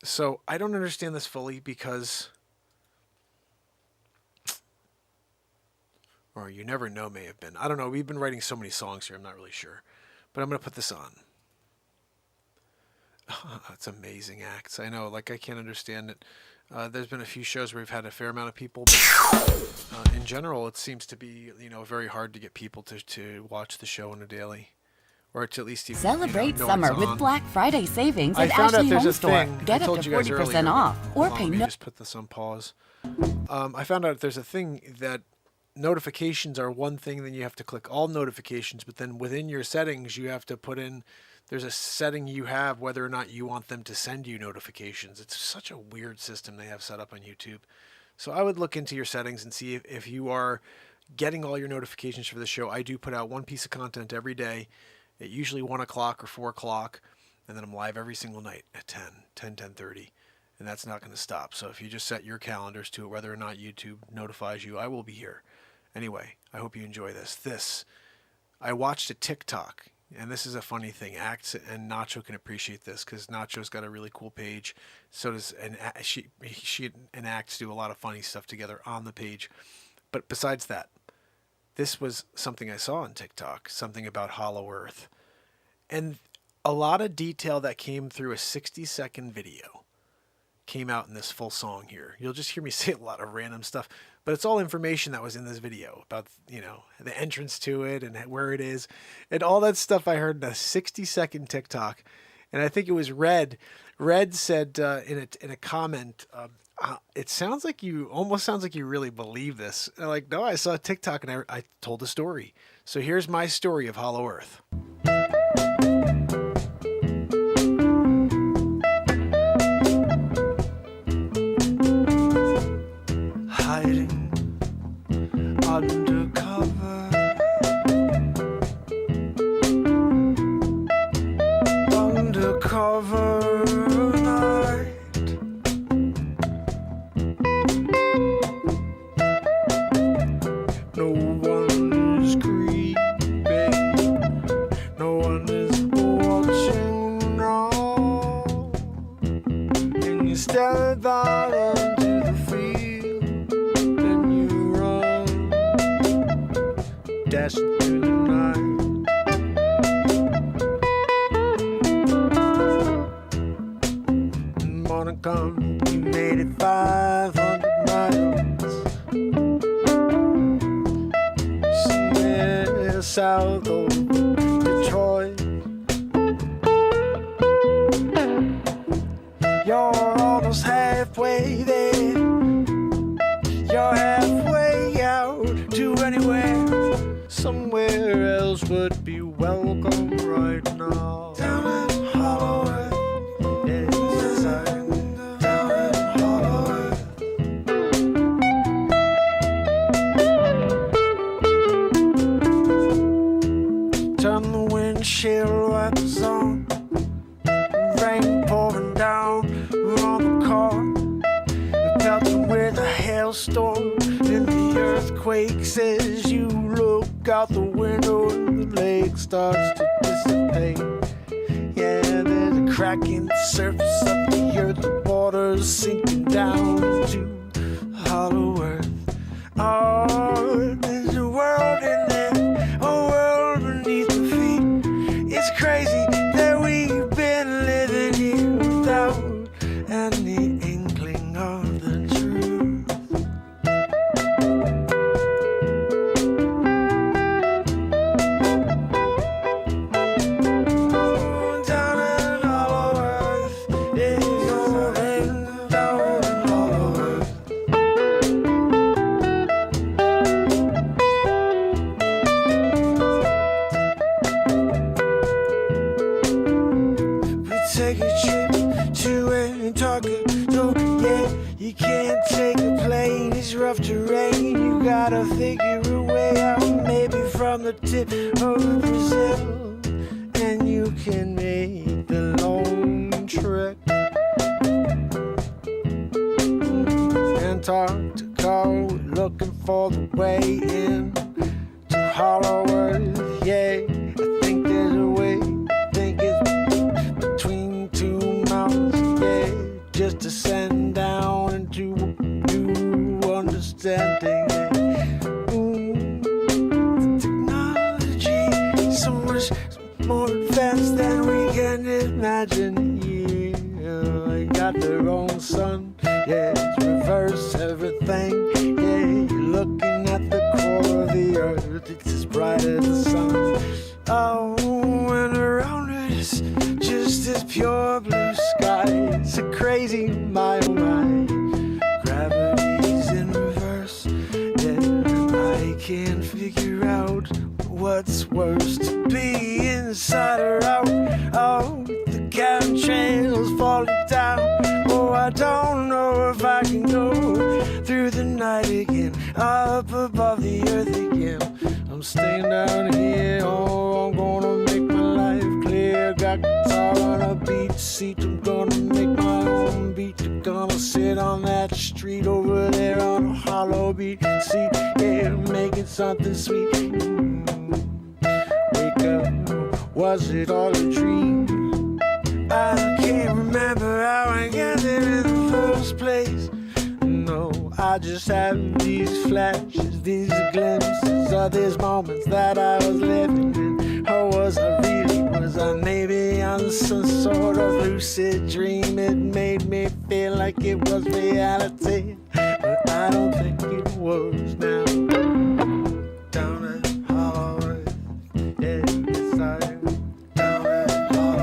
S2: So I don't understand this fully because, or You Never Know may have been. I don't know. We've been writing so many songs here. I'm not really sure. But I'm going to put this on. That's amazing acts. I know. I can't understand it. There's been a few shows where we've had a fair amount of people. But general, it seems to be, very hard to get people to watch the show on a daily. Or to at least even
S12: Celebrate
S2: know
S12: summer
S2: it's
S12: with
S2: on.
S12: Black Friday savings
S2: I
S12: at
S2: found out
S12: Ashley
S2: there's
S12: Home
S2: a
S12: Store.
S2: thing.
S12: Get
S2: I
S12: up
S2: told
S12: to
S2: you guys
S12: 40%
S2: earlier,
S12: off or
S2: hold on,
S12: pay
S2: let me
S12: no.
S2: just put this on pause. I found out there's a thing that notifications are one thing, then you have to click all notifications, but then within your settings you have to put in, there's a setting you have whether or not you want them to send you notifications. It's such a weird system they have set up on YouTube. So I would look into your settings and see if you are getting all your notifications for the show. I do put out one piece of content every day at usually 1 o'clock or 4 o'clock, and then I'm live every single night at 10:30, and that's not going to stop. So if you just set your calendars to it, whether or not YouTube notifies you, I will be here. Anyway, I hope you enjoy this. I watched a TikTok, and this is a funny thing. Axe and Nacho can appreciate this because Nacho's got a really cool page. So does she and Axe do a lot of funny stuff together on the page. But besides that, this was something I saw on TikTok, something about Hollow Earth. And a lot of detail that came through a 60-second video came out in this full song here. You'll just hear me say a lot of random stuff, but it's all information that was in this video about, the entrance to it and where it is and all that stuff I heard in a 60-second TikTok. And I think it was Red. Red said in a comment, it almost sounds like you really believe this. And I'm like, no, I saw a TikTok and I told a story. So here's my story of Hollow Earth.
S1: Hiding undercover, undercover night. No one is creeping, no one is watching now. And you stare out onto the field, then you run, dashing through the night. Morning come, you made it 500 miles. Somewhere south of Detroit. You're almost halfway there. You're halfway out to anywhere. Somewhere else would be welcome right now. Down in Hollow Earth. Yes, I'm down in Hollow Earth. Turn the windshield wipers on. Rain pouring down on the car. Pelting with a hailstorm, and the earthquake says you look out the window and the lake starts to dissipate. Yeah, there's a crack in the surface of the earth, the water's sinking down into Hollow Earth. Oh, there's a world in there, a world beneath the feet. It's crazy that we've been living here without any inkling of the truth. Oh, down in Hollow Earth, yeah, you're down in Hollow Earth. We take a trip to Antarctica, so yeah, you can't take a plane, it's rough terrain. You gotta figure a way out, maybe from the tip of Brazil, and you can make the long trek. Antarctica, looking for the way in to Hollow Earth, yeah. I think there's a way, I think it's between two mountains, yeah. Just descend down into a new understanding, yeah. Technology, so much more advanced than we can imagine, yeah. They got their own sun, yeah, it's reverse everything, yeah. You're looking at
S2: can't figure out what's worse, to be inside or out. Oh, the chemtrails falling down. Oh, I don't know if I can go through the night again, up above the earth again. I'm staying down here. Oh, I'm gonna make my life clear. Got guitar on a beat seat. I'm gonna make my own beat. I'm gonna sit on that street over there on a hollow beat seat. Yeah, making something sweet. Wake up, was it all a dream? I can't remember how I got there in the first place. No, I just have these flashes, these glimpses of these moments that I was living in. Or was I really, was I maybe on some sort of lucid dream? It made me feel like it was reality, but I don't think it was now. Down in Hollow, yeah, yes I am. Down in Hollow.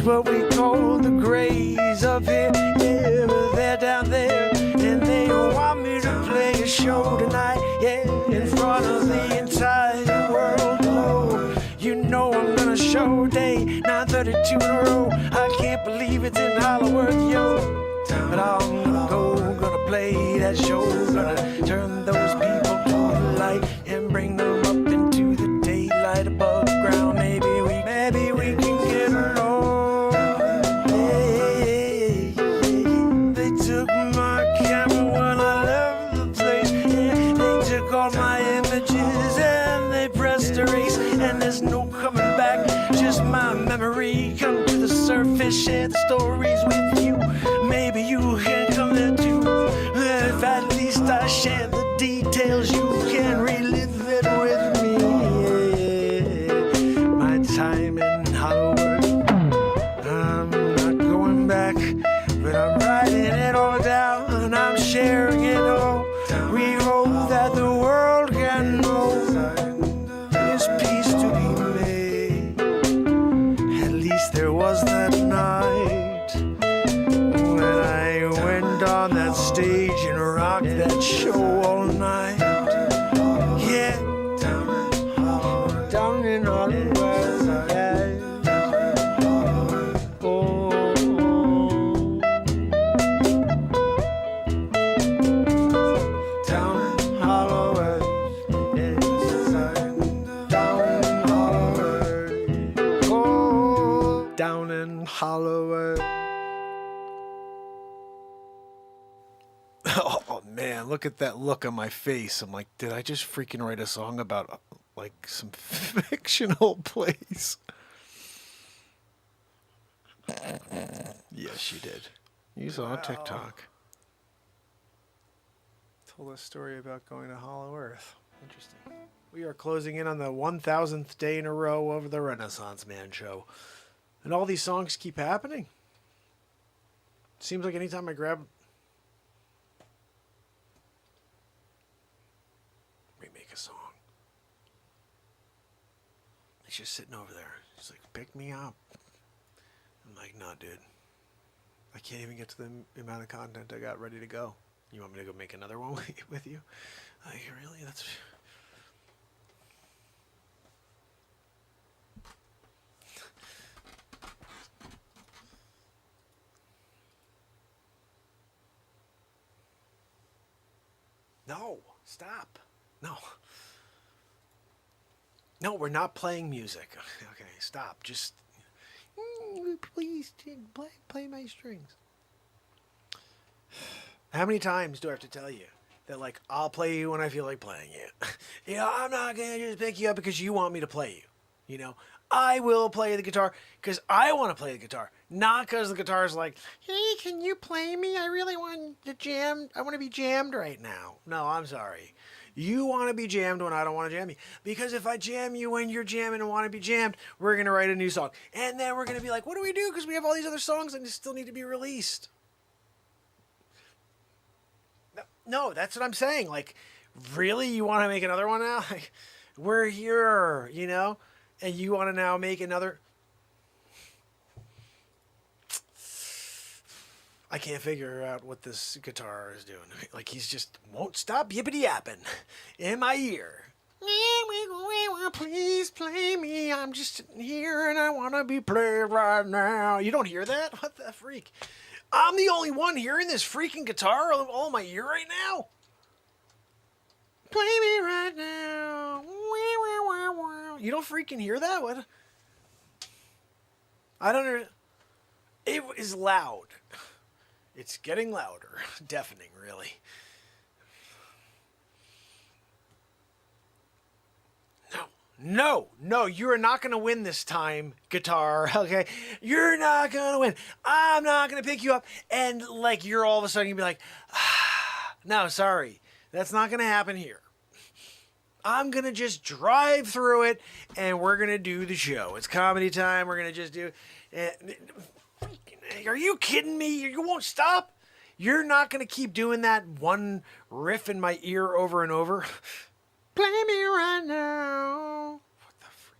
S2: What we call the grays up here, yeah, but they're down there, and they want me to play a show tonight, yeah, in front of the entire world. Oh, you know I'm gonna show day 9:32 in a row. I can't believe it's in Hollywood, yo, but I'm gonna play that show, gonna turn those people to the light and bring them up into the daylight above ground. Maybe we can get along. My images and they pressed erase, and there's no coming back, just my memory come to the surface. Share the stories with you, maybe you can come there too. If at least I share the details, you can relive it with me. My time in Hollywood, I'm not going back, but I'm writing it all down and I'm sharing it all. We hope that the world can know there's peace to be made. At least there was that night when I went on that stage and rocked that show all night. Yeah, down in Hollywood, yeah. Oh. Hollow. Oh man, look at that look on my face. I'm like, did I just freaking write a song about like some fictional place? Yes, you did. You saw on TikTok. Told a story about going to Hollow Earth. Interesting. We are closing in on the 1000th day in a row of the Renaissance Man show. And all these songs keep happening. Seems like anytime I grab... remake a song. He's just sitting over there. He's like, pick me up. I'm like, nah, dude. I can't even get to the amount of content I got ready to go. You want me to go make another one with you? Like, really? That's... No, stop. No. No, we're not playing music. Okay, stop. Just please play my strings. How many times do I have to tell you that, like, I'll play you when I feel like playing you? You know, I'm not going to just pick you up because you want me to play you. You know, I will play the guitar because I want to play the guitar, not because the guitar is like, hey, can you play me? I really want to jam. I want to be jammed right now. No, I'm sorry. You want to be jammed when I don't want to jam you. Because if I jam you when you're jamming and want to be jammed, we're going to write a new song. And then we're going to be like, what do we do? Because we have all these other songs and they still need to be released. No, that's what I'm saying. Like, really? You want to make another one now? Like, we're here, you know? And you want to now make another... I can't figure out what this guitar is doing. Like, he's just won't stop yippity-yapping in my ear. Please play me. I'm just sitting here and I want to be played right now. You don't hear that? What the freak? I'm the only one hearing this freaking guitar all in my ear right now. Play me right now. You don't freaking hear that? What? I don't know. It is loud. It's getting louder. Deafening, really. No, you are not going to win this time, guitar, okay? You're not going to win. I'm not going to pick you up. And, like, you're all of a sudden, you'll be like, no, sorry. That's not going to happen here. I'm going to just drive through it, and we're going to do the show. It's comedy time. We're going to just do... Are you kidding me? You won't stop? You're not going to keep doing that one riff in my ear over and over? Play me right now. What the freak?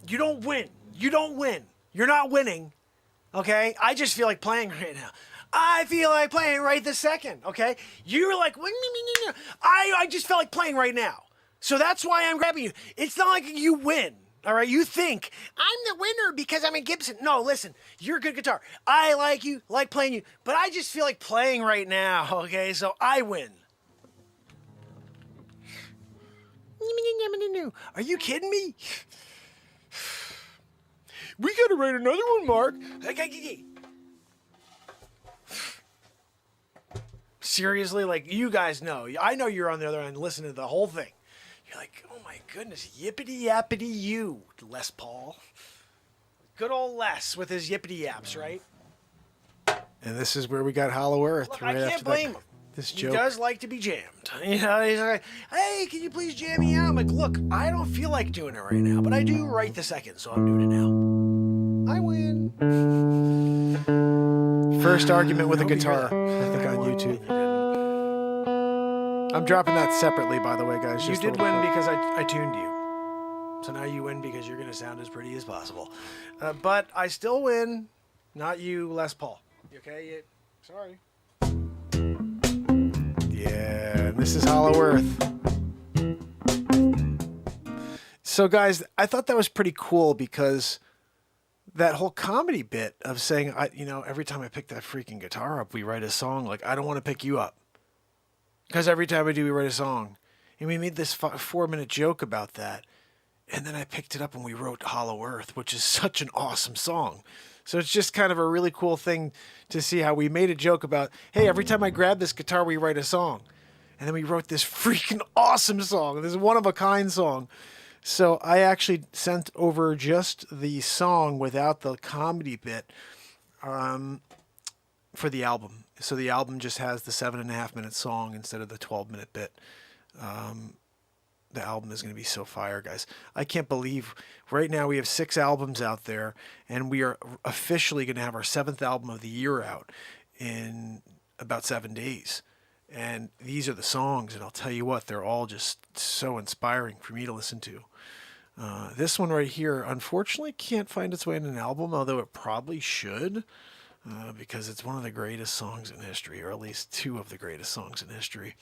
S2: You don't win. You don't win. You're not winning. Okay? I just feel like playing right now. I feel like playing right this second. Okay? You're like, I just felt like playing right now. So that's why I'm grabbing you. It's not like you win. All right? You think, I'm the winner because I'm in Gibson. No, listen. You're a good guitar. I like you, like playing you. But I just feel like playing right now. Okay? So I win. Are you kidding me? We gotta write another one, Mark. Seriously, like, you guys know. I know you're on the other end listening to the whole thing. You're like, oh my goodness, yippity yappity you, Les Paul. Good old Les with his yippity yaps, right? And this is where we got Hollow Earth. Look, right, I can't blame him. This joke. He does like to be jammed. You know, he's like, hey, can you please jam me out? I'm like, look, I don't feel like doing it right now, but I do right this second, so I'm doing it now. I win. First argument with a guitar, I think, on YouTube. I'm dropping that separately, by the way, guys. You did win because I tuned you. So now you win because you're going to sound as pretty as possible. But I still win, not you, Les Paul. You okay? Sorry. Yeah, this is Hollow Earth. So, guys, I thought that was pretty cool because that whole comedy bit of saying, every time I pick that freaking guitar up, we write a song. Like, I don't want to pick you up. Because every time we do, we write a song. And we made this 4-minute joke about that. And then I picked it up and we wrote Hollow Earth, which is such an awesome song. So it's just kind of a really cool thing to see how we made a joke about, hey, every time I grab this guitar, we write a song. And then we wrote this freaking awesome song, this one-of-a-kind song. So I actually sent over just the song without the comedy bit for the album. So the album just has the 7.5-minute song instead of the 12-minute bit. The album is going to be so fire, guys. I can't believe right now we have 6 albums out there, and we are officially going to have our 7th album of the year out in about 7 days. And these are the songs, and I'll tell you what, they're all just so inspiring for me to listen to. This one right here, unfortunately, can't find its way in an album, although it probably should, because it's one of the greatest songs in history, or at least 2 of the greatest songs in history.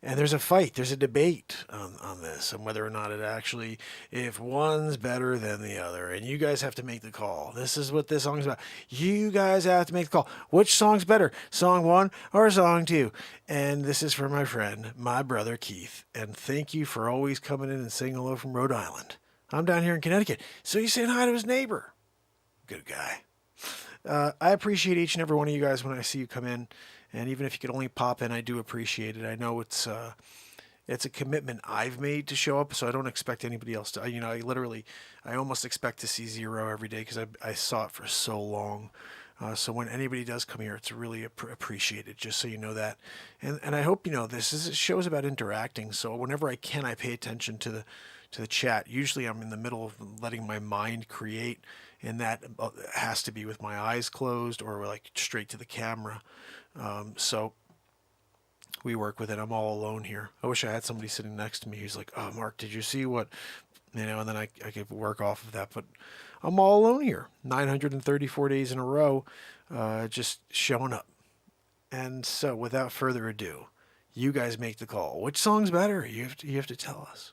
S2: And there's a fight, there's a debate on this, and whether or not it actually, if one's better than the other, and you guys have to make the call. This is what this song's about. You guys have to make the call. Which song's better, song 1 or song 2? And this is for my friend, my brother Keith. And thank you for always coming in and saying hello from Rhode Island. I'm down here in Connecticut, so he's saying hi to his neighbor. Good guy. I appreciate each and every one of you guys when I see you come in. And even if you could only pop in, I do appreciate it. I know it's it's a commitment I've made to show up, so I don't expect anybody else to. I almost expect to see zero every day because I saw it for so long. So when anybody does come here, it's really appreciated, just so you know that. And I hope you know this is a show's about interacting, so whenever I can, I pay attention to the chat. Usually I'm in the middle of letting my mind create, and that has to be with my eyes closed or like straight to the camera. So we work with it. I'm all alone here. I wish I had somebody sitting next to me who's like, oh, Mark, did you see what, and then I could work off of that. But I'm all alone here, 934 days in a row, just showing up. And so without further ado, you guys make the call. Which song's better? You have to tell us.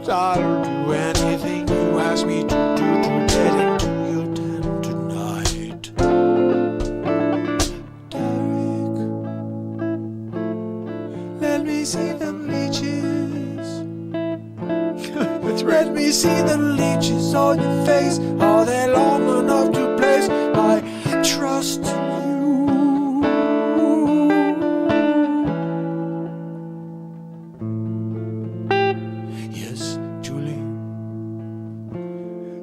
S1: I'll do anything you ask you see the leeches on your face? Are they long enough to place my trust in you? Yes, Julie,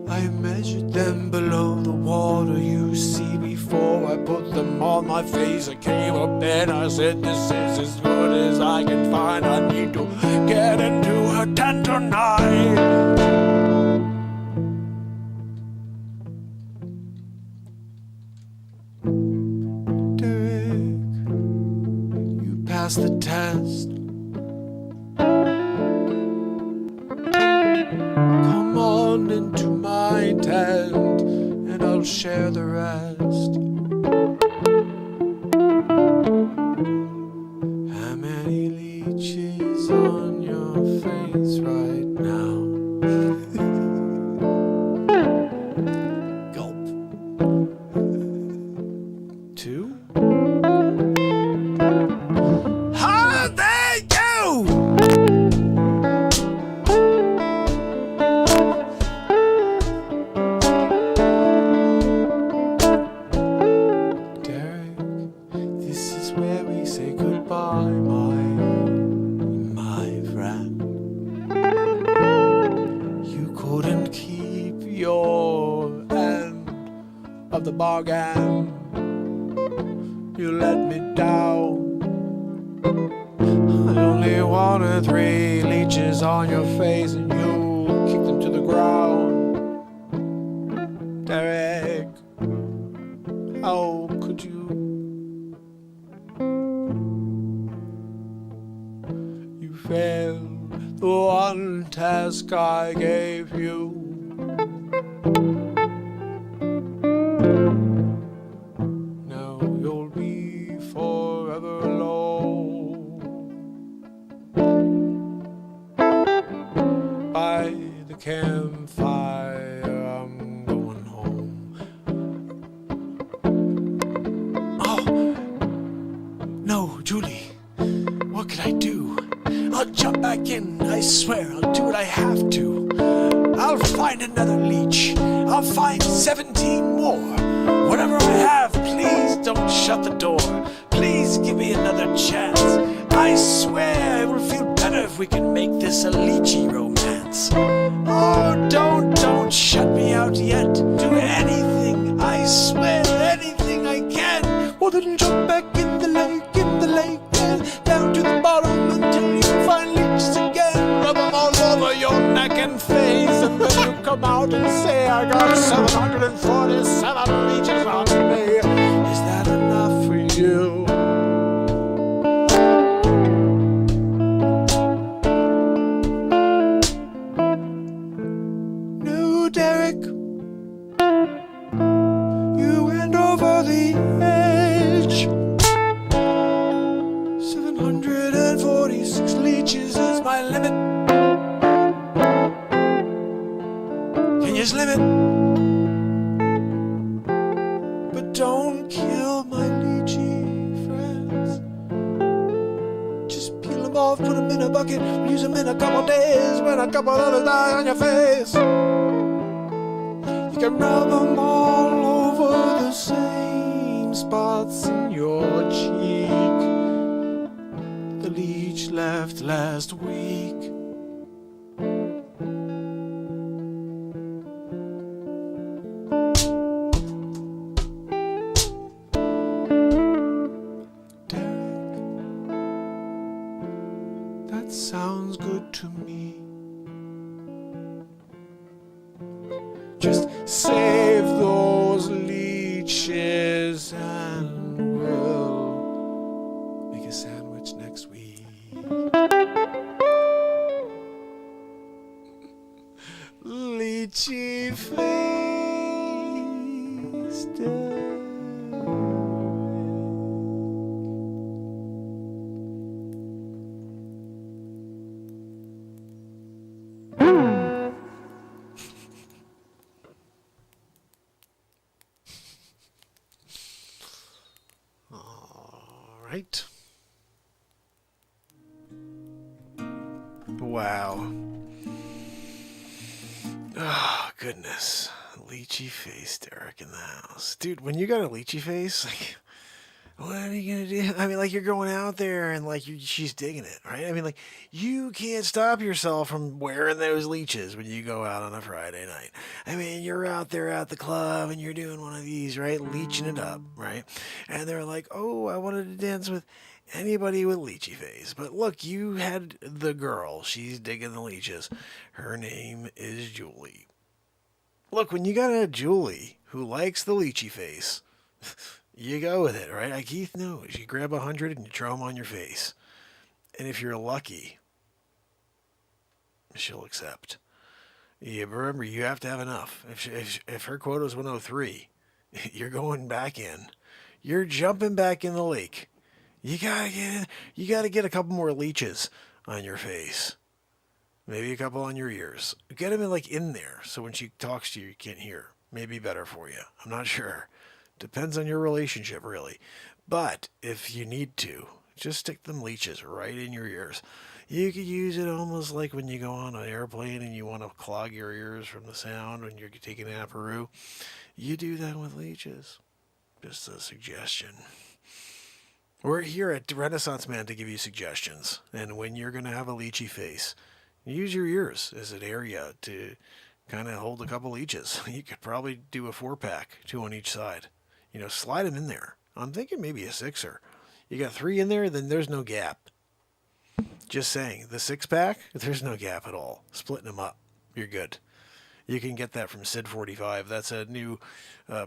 S1: I measured them below the water you see. Before I put them on my face, I came up and I said, this is as good as I can find. I need to get into her tent tonight. Derek, you passed the test. Come on into my tent and I'll share the rest. How many leeches on your face right now? Gulp. 2? How they go? The bargain, you let me down. I only wanted 3 leeches on your face and you kicked them to the ground. Derek, how could you? You failed the one task I gave you. Campfire, I'm going home. Oh, no, Julie, what could I do? I'll jump back in, I swear, I'll do what I have to. I'll find another leech, I'll find 17 more. Whatever I have, please don't shut the door. Please give me another chance. I swear it will feel better if we can make this a leechy romance. Oh, don't shut me out yet. Do anything, I swear, anything I can. Or then jump back in the lake, and down to the bottom until you find leeches again. Rub them all over your neck and face, and then you come out and say, I got 747 leeches on me. Is that enough for you? Derek, you went over the edge. 746 leeches is my limit. Can you slim it? But don't kill my leechy friends. Just peel them off, put them in a bucket, use them in a couple days when a couple others die on your face. You can rub them all over the same spots in your cheek. The leech left last week. Derek, that sounds good to me. Just save those leeches and we'll make a sandwich next week. Leechy face Derek. Right. Wow.
S2: goodness. Lychee face Derek in the house. Dude, when you got a lychee face, like, what are you going to do? I mean, like, you're going out there and, like, she's digging it, right? I mean, like, you can't stop yourself from wearing those leeches when you go out on a Friday night. I mean, you're out there at the club and you're doing one of these, right? Leeching it up, right? And they're like, oh, I wanted to dance with anybody with lychee face. But look, you had the girl. She's digging the leeches. Her name is Julie. Look, when you got a Julie who likes the lychee face, you go with it, right? Like Keith knows. You grab 100 and you throw them on your face. And if you're lucky, she'll accept. Yeah, remember, you have to have enough. If her quota is 103, you're going back in. You're jumping back in the lake. You gotta get a couple more leeches on your face. Maybe a couple on your ears. Get them in there, so when she talks to you, you can't hear. Maybe better for you. I'm not sure. Depends on your relationship, really. But if you need to, just stick them leeches right in your ears. You could use it almost like when you go on an airplane and you want to clog your ears from the sound when you're taking an apparoo. You do that with leeches. Just a suggestion. We're here at Renaissance Man to give you suggestions. And when you're going to have a lychee face, use your ears as an area to kind of hold a couple leeches. You could probably do a 4-pack, 2 on each side. Slide them in there. I'm thinking maybe a 6er. You got 3 in there, then there's no gap. Just saying, the 6-pack, there's no gap at all. Splitting them up, you're good. You can get that from Sid 45. That's a new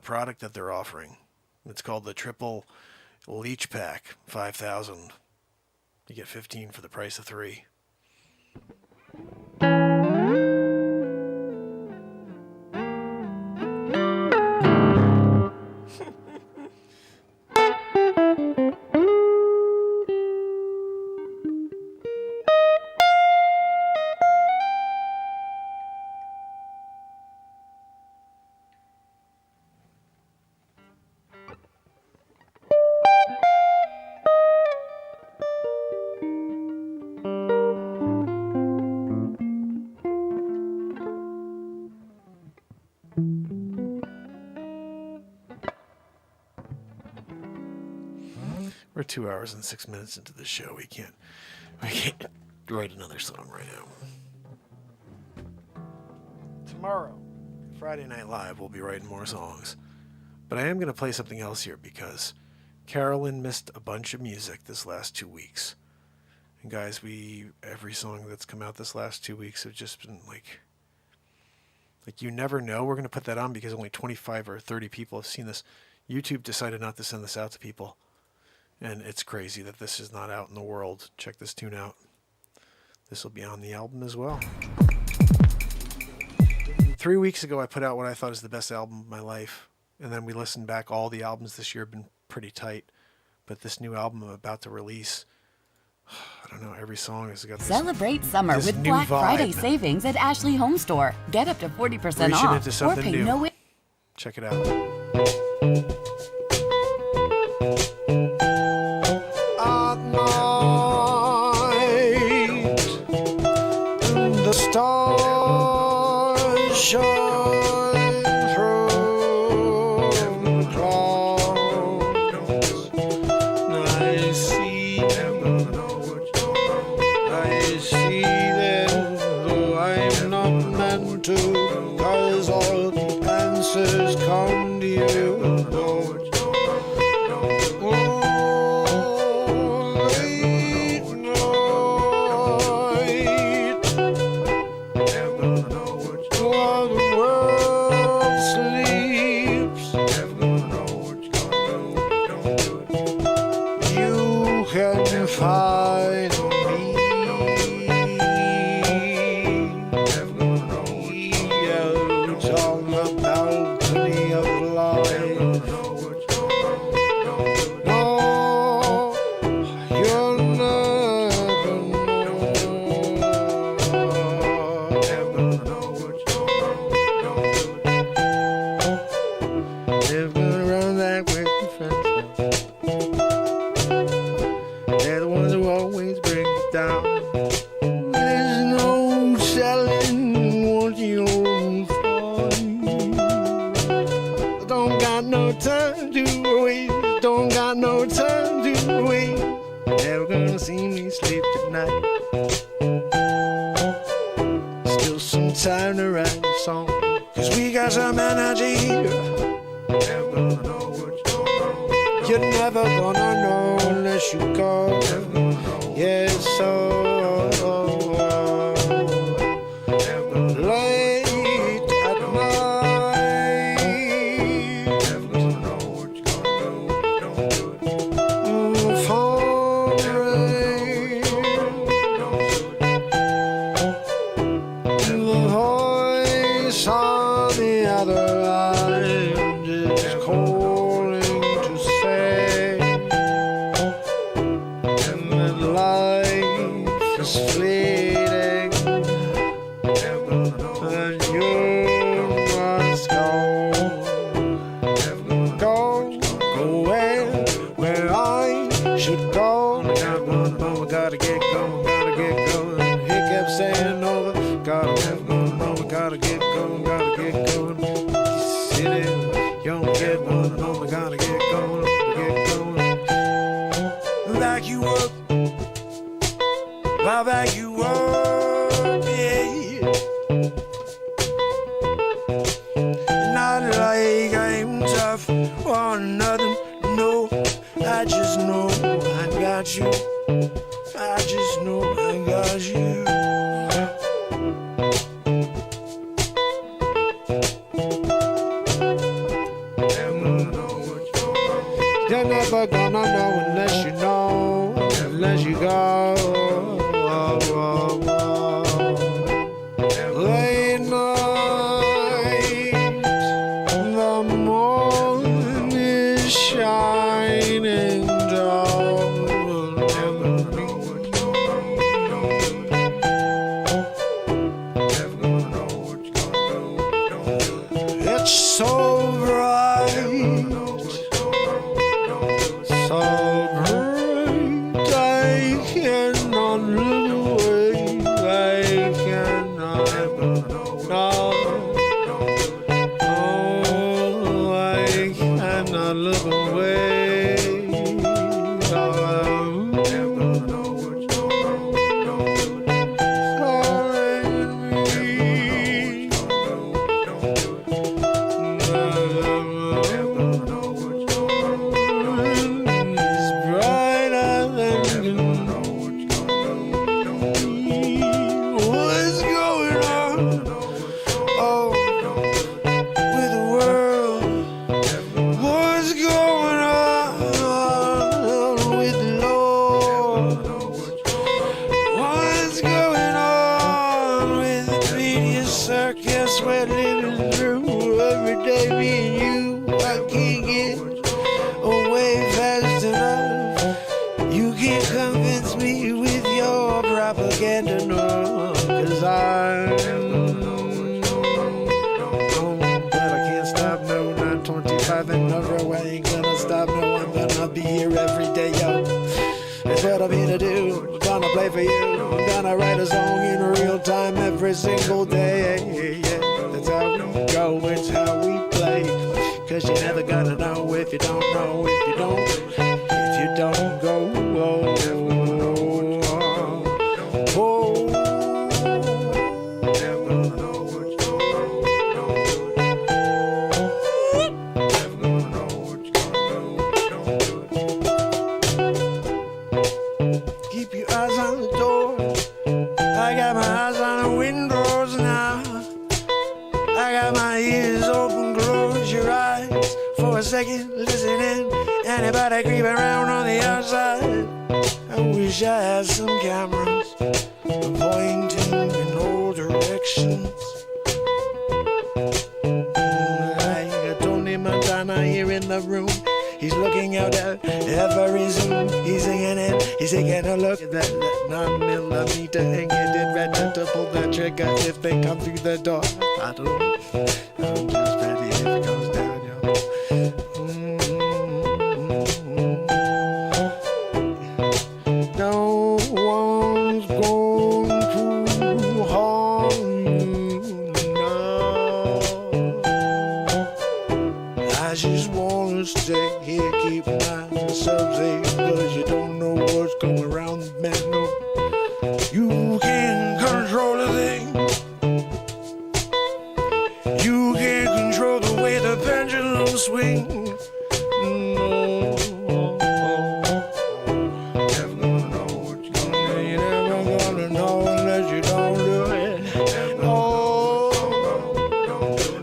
S2: product that they're offering. It's called the Triple Leech Pack 5000. You get 15 for the price of 3. We're 2 hours and 6 minutes into the show. We can't write another song right now. Tomorrow, Friday Night Live, we'll be writing more songs. But I am going to play something else here because Carolyn missed a bunch of music this last 2 weeks. And guys, every song that's come out this last 2 weeks have just been like you never know. We're going to put that on because only 25 or 30 people have seen this. YouTube decided not to send this out to people. And it's crazy that this is not out in the world. Check this tune out. This will be on the album as well. 3 weeks ago, I put out what I thought is the best album of my life. And then we listened back. All the albums this year have been pretty tight. But this new album I'm about to release, I don't know, every song has got this.
S12: Celebrate summer
S2: this
S12: with
S2: new
S12: Black
S2: vibe.
S12: Friday savings at Ashley Home Store. Get up to 40% off
S2: into
S12: or
S2: something
S12: pay
S2: new.
S12: no.
S2: Check it out.
S1: At night, the stars shine through the clouds. I see them, though I'm not meant to, 'cause all the answers come to you. Find me out on the balcony of life. No, you'll never know. Never around that way, friends. They're the ones who always bring it down. There's no selling what you own for time to waste. Don't got no time to waste. Never gonna see me sleep tonight. Still some time to write a song, 'cause we got some energy here. Never gonna know what's going on. You're never gonna know unless you go. Yes, so late at night. Never gonna know what you're gonna do. Don't do it. Phone rings. The voice on the other line is calling to say that life is fleeting and you must go. Go where I should go. I got one moment, gotta get going, gotta get going. He kept saying over, gotta have one moment, gotta get going, gotta get going. He's sitting, you don't get one moment, gotta get going, get going. Back you up, I'll back you up, yeah. Not like I'm tough or nothing, no. I just know I got you. I just know I got you. You're never gonna know unless you know, unless you go. Late night, the moon is shining down on me. It's so bright, so bright, I cannot look away. I cannot, no. Oh, I cannot look away. What's going on? Oh, with the world. What's going on with the Lord? What's going on with the media circus we're living through every day? Me and you, I can't get away fast enough. You can't convince me with your propaganda, no, 'cause but I can't stop, no, 925 in a row, I ain't gonna stop, no, I'm gonna be here every day, yo. That's what I'm here to do, I'm gonna play for you, I'm gonna write a song in real time every single day, yeah. That's how we go, it's how we play, 'cause you're never gonna know if you don't know, if you don't go, keep your eyes on the door. I got my eyes on the windows now. I got my ears open, close your eyes for a second, listen in. Anybody creeping around on the outside? I wish I had some cameras pointing in all directions. Like Tony Montana here in the room. He's looking out at every zoom. He's singing it. He's taking a look at that 9mm and getting ready to pull the trigger if they come through the door. I don't know. I'm just ready if it goes down, yo. No one's going to harm you now. I just want gonna stay here, keep myself safe, cause you don't know what's going around the bend. No, you can't control a thing. You can't control the way the pendulum swings. No, never gonna know what you're gonna do. You're never gonna know unless you don't do it. Oh,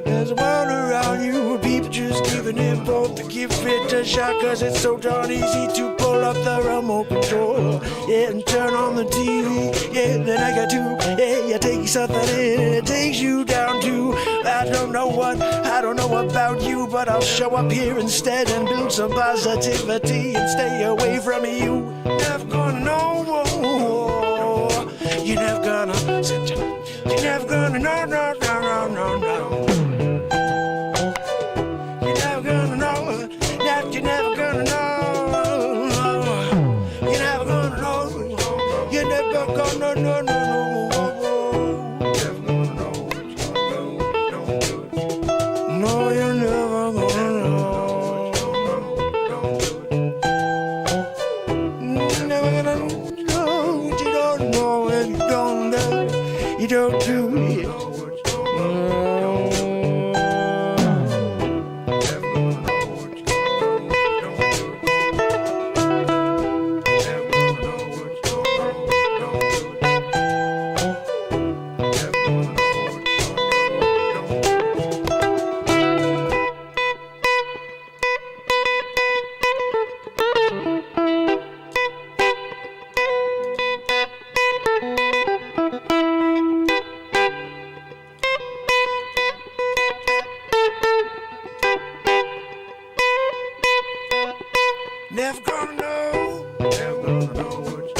S1: there's a world around you where people just giving it both to give it a shot, cause it's so darn easy to pull up the remote control, yeah, and turn on the TV, yeah, then I got to, yeah, you take something in and it takes you down to, I don't know about you, but I'll show up here instead and build some positivity and stay away from you. Never gonna know, you're never gonna, you're never gonna know, no. You're never gonna know, that you're never gonna know. You're never gonna know, you're never gonna know, no. No, you're never gonna know. Never gonna know what you don't know, and you don't know, you don't do it. Never gonna know. Never gonna know what you're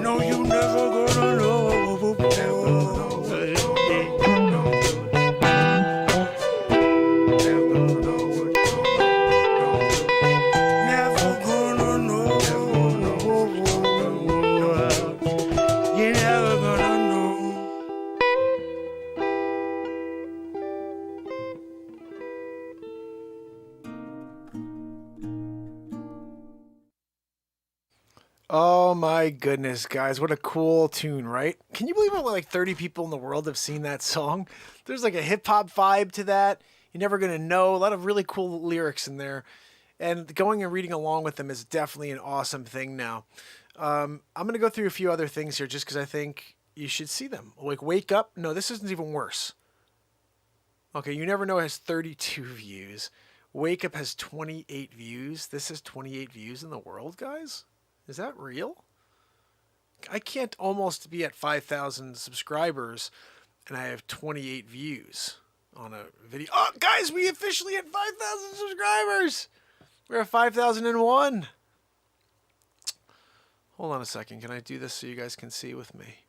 S1: No, you never gonna know. Never gonna know. You're never gonna know.
S2: Oh my goodness, guys, what a cool tune, right? Can you believe only like 30 people in the world have seen that song? There's like a hip hop vibe to that. You're never going to know. A lot of really cool lyrics in there. And going and reading along with them is definitely an awesome thing now. I'm going to go through a few other things here just because I think you should see them. Like Wake Up. No, this isn't even worse. Okay, You Never Know has 32 views. Wake Up has 28 views. This has 28 views in the world, guys? Is that real? I can't almost be at 5,000 subscribers and I have 28 views on a video. Oh, guys, we officially hit 5,000 subscribers. We're at 5,001. Hold on a second. Can I do this so you guys can see with me?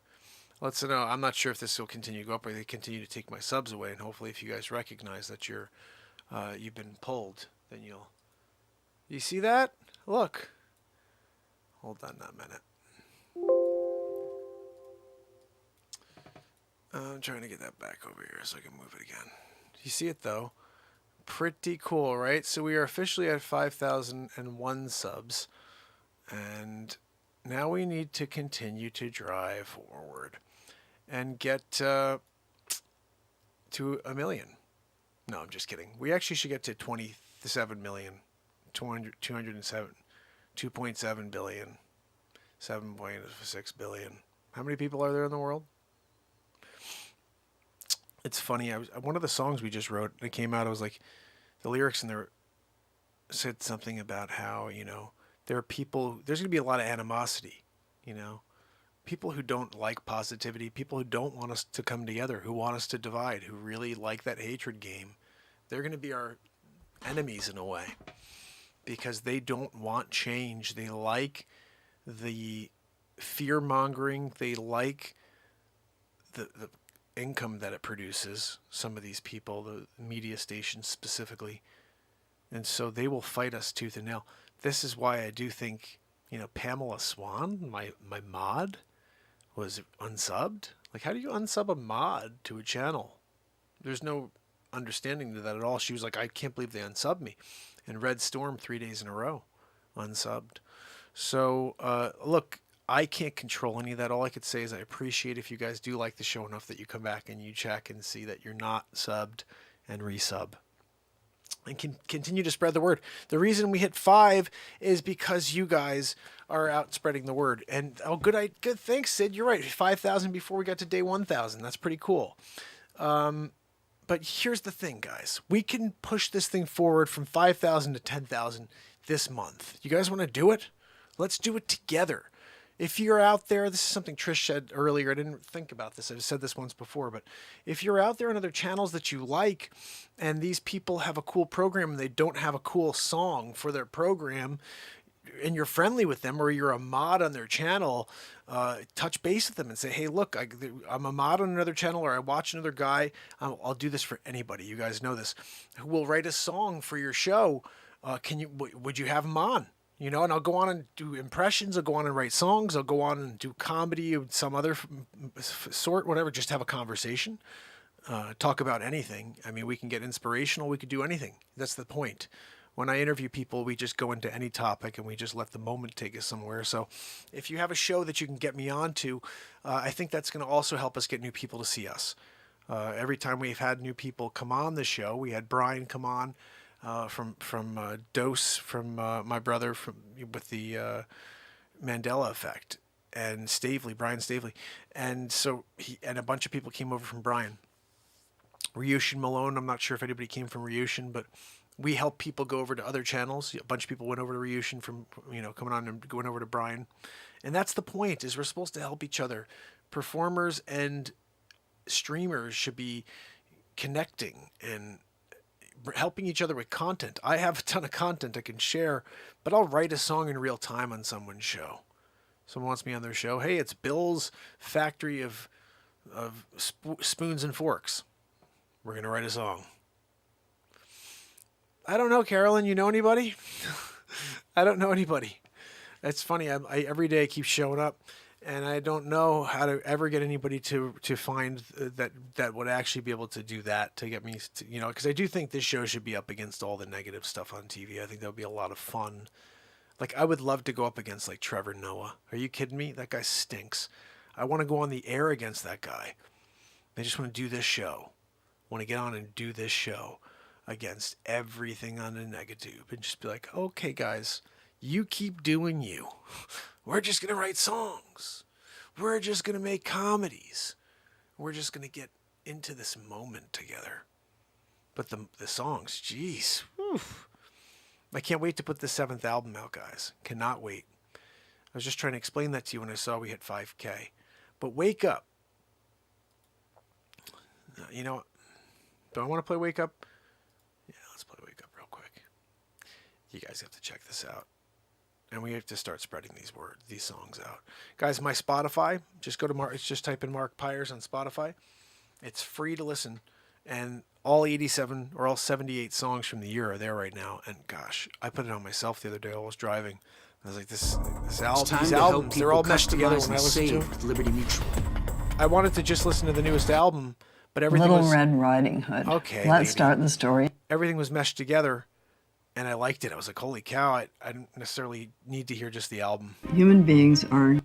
S2: Let's know. I'm not sure if this will continue to go up or they continue to take my subs away. And hopefully if you guys recognize that you've been pulled, then you see that? Look. Hold on a minute. I'm trying to get that back over here so I can move it again. You see it though? Pretty cool, right? So we are officially at 5,001 subs. And now we need to continue to drive forward and get to 1 million. No, I'm just kidding. We actually should get to 27 million, 207. 2.7 billion, 7.6 billion. How many people are there in the world? It's funny. One of the songs we just wrote, it came out, it was like, the lyrics in there said something about how, there are people, there's going to be a lot of animosity, people who don't like positivity, people who don't want us to come together, who want us to divide, who really like that hatred game. They're going to be our enemies in a way. Because they don't want change. They like the fear mongering. They like the income that it produces. Some of these people, the media stations specifically, and so they will fight us tooth and nail. This is why I do think, Pamela Swan, my mod, was unsubbed. Like, how do you unsub a mod to a channel? There's no understanding to that at all. She was like, I can't believe they unsubbed me. And Red Storm 3 days in a row unsubbed. So look, I can't control any of that. All I could say is I appreciate if you guys do like the show enough that you come back and you check and see that you're not subbed and resub. And can continue to spread the word. The reason we hit 5 is because you guys are out spreading the word. And good. Thanks, Sid. You're right. 5,000 before we got to day 1,000. That's pretty cool. But here's the thing, guys. We can push this thing forward from 5,000 to 10,000 this month. You guys want to do it? Let's do it together. If you're out there, this is something Trish said earlier. I didn't think about this. I've said this once before, but if you're out there on other channels that you like, and these people have a cool program and they don't have a cool song for their program, and you're friendly with them, or you're a mod on their channel, touch base with them and say, hey, look, I'm a mod on another channel, or I watch another guy. I'll do this for anybody. You guys know this. Who will write a song for your show? Would you have them on? And I'll go on and do impressions. I'll go on and write songs. I'll go on and do comedy of some other sort, whatever. Just have a conversation. Talk about anything. I mean, we can get inspirational. We could do anything. That's the point. When I interview people, we just go into any topic and we just let the moment take us somewhere. So if you have a show that you can get me onto, I think that's going to also help us get new people to see us. Every time we've had new people come on the show, we had Brian come on. From Dose, from my brother, with the Mandela Effect, and Brian Stavely, and so and a bunch of people came over from Brian. Ryushin Malone, I'm not sure if anybody came from Ryushin, but we helped people go over to other channels. A bunch of people went over to Ryushin from coming on and going over to Brian, and that's the point. Is we're supposed to help each other. Performers and streamers should be connecting and helping each other with content. I have a ton of content I can share, but I'll write a song in real time on someone's show. Someone wants me on their show. Hey, it's Bill's Factory of Spoons and Forks. We're going to write a song. I don't know, Carolyn. You know anybody? I don't know anybody. It's funny. I every day I keep showing up, and I don't know how to ever get anybody to find that would actually be able to do that, to get me to, because I do think this show should be up against all the negative stuff on TV. I think that would be a lot of fun. Like, I would love to go up against, like, Trevor Noah. Are you kidding me? That guy stinks. I want to go on the air against that guy. I just want to do this show. I want to get on and do this show against everything on the Negatube and just be like, okay, guys, you keep doing you. We're just going to write songs. We're just going to make comedies. We're just going to get into this moment together. But the songs, geez. Whew. I can't wait to put the 7th album out, guys. Cannot wait. I was just trying to explain that to you when I saw we hit 5K. But Wake Up. Do I want to play Wake Up? Yeah, let's play Wake Up real quick. You guys have to check this out. And we have to start spreading these songs out. Guys, my Spotify, just go to just type in Mark Pires on Spotify. It's free to listen. And all 87 or all 78 songs from the year are there right now. And gosh, I put it on myself the other day while I was driving. I was like, these albums, they're all meshed together when I listen to them.
S3: Liberty Mutual.
S2: I wanted to just listen to the newest album, but everything
S13: Little Red Riding Hood.
S2: Okay.
S13: Let's start the story.
S2: Everything was meshed together. And I liked it. I was like, holy cow, I didn't necessarily need to hear just the album.
S13: Human beings are...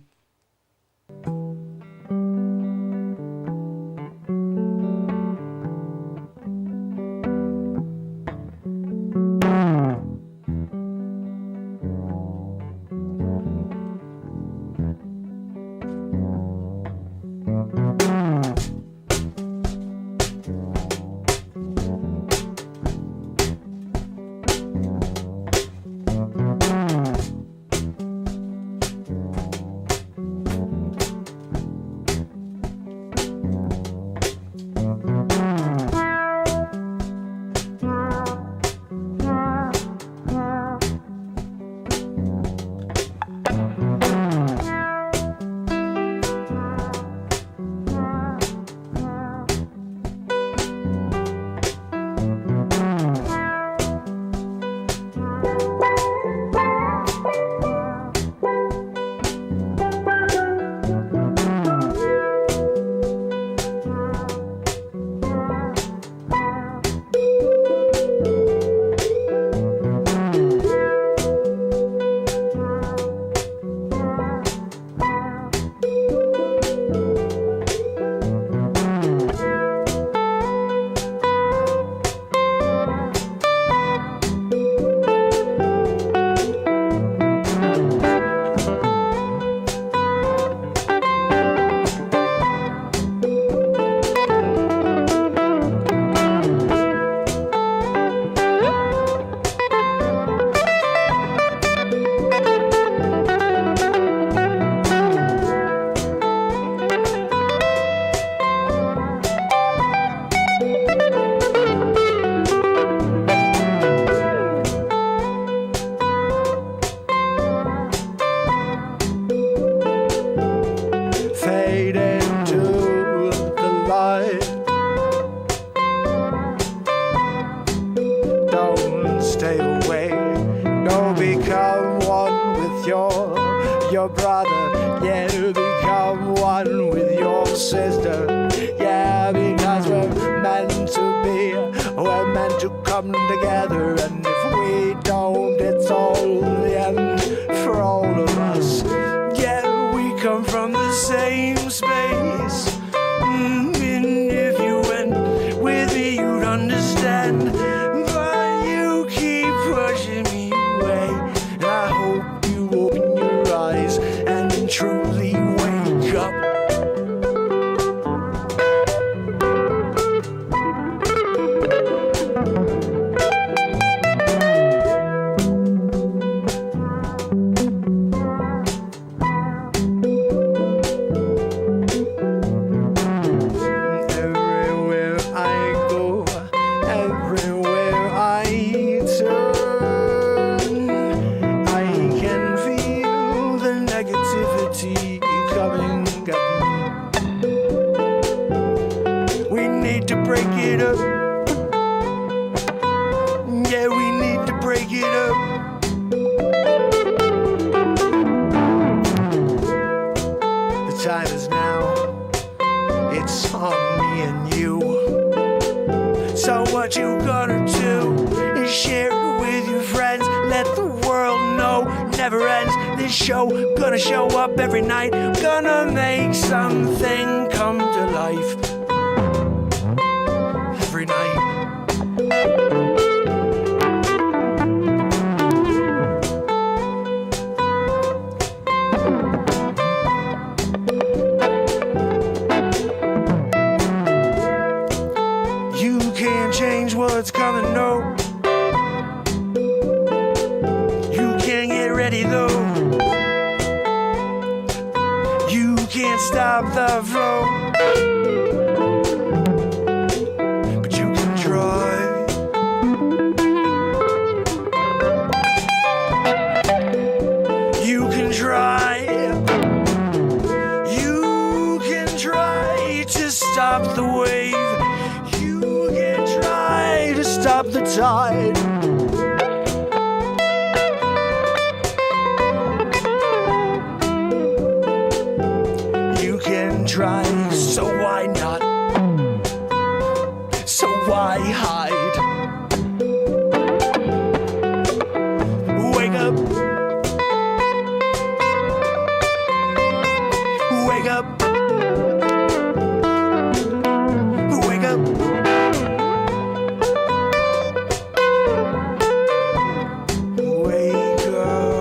S1: together. Yeah, to become one with your sister. Yeah, because we're meant to be. We're meant to come together. And if we don't, it's all the end for all of us. Yeah, we come from the same space. And if you went with me, you'd understand. But you keep pushing me away. And I hope you open your eyes and truly wake up. Show, gonna show up every night, gonna make something come to life every night. You can't change what's coming, no. You can't get ready though. Can't stop the flow, but you can try. You can try. You can try to stop the wave. You can try to stop the tide. Try, so why not? So why hide? Wake up. Wake up. Wake up. Wake up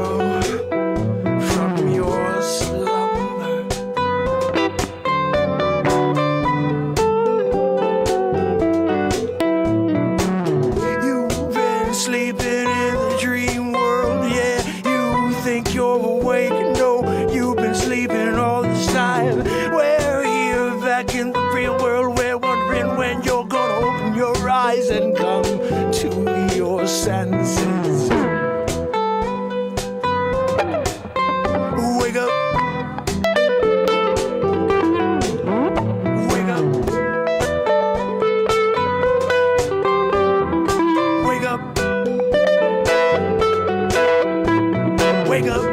S1: from your slumber. And come to your senses. Wake up. Wake up. Wake up. Wake up.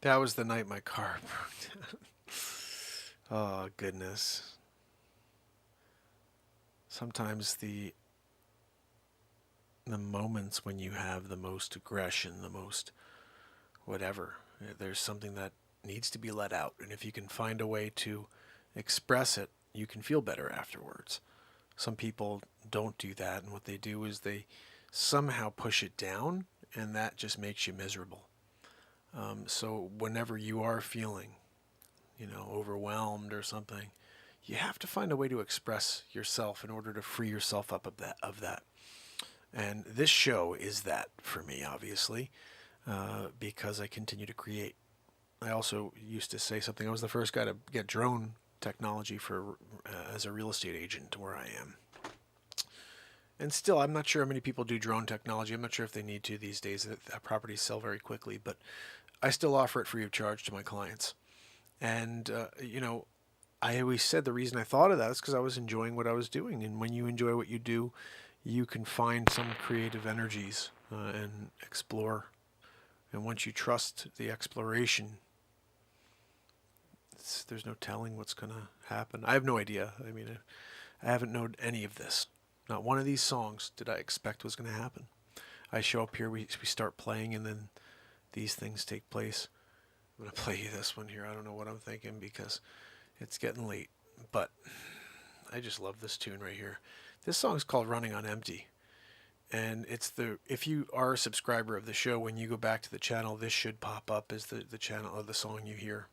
S2: That was the night my car broke down. Oh, goodness. Sometimes the moments when you have the most aggression, the most whatever, There's something that needs to be let out. And if you can find a way to express it, you can feel better afterwards. Some people don't do that, and what they do is they somehow push it down, and that just makes you miserable. So whenever you are feeling, overwhelmed or something, you have to find a way to express yourself in order to free yourself up of that. And this show is that for me, obviously, because I continue to create. I also used to say something. I was the first guy to get drone technology as a real estate agent where I am. And still, I'm not sure how many people do drone technology. I'm not sure if they need to these days. That properties sell very quickly, but I still offer it free of charge to my clients. And, I always said the reason I thought of that is because I was enjoying what I was doing. And when you enjoy what you do, you can find some creative energies and explore. And once you trust the exploration, there's no telling what's going to happen. I have no idea. I mean, I haven't known any of this. Not one of these songs did I expect was going to happen. I show up here, we start playing, and then these things take place. I'm going to play you this one here. I don't know what I'm thinking because it's getting late, but I just love this tune right here. This song is called Running on Empty. And if you are a subscriber of the show, when you go back to the channel, this should pop up as the channel of the song you hear.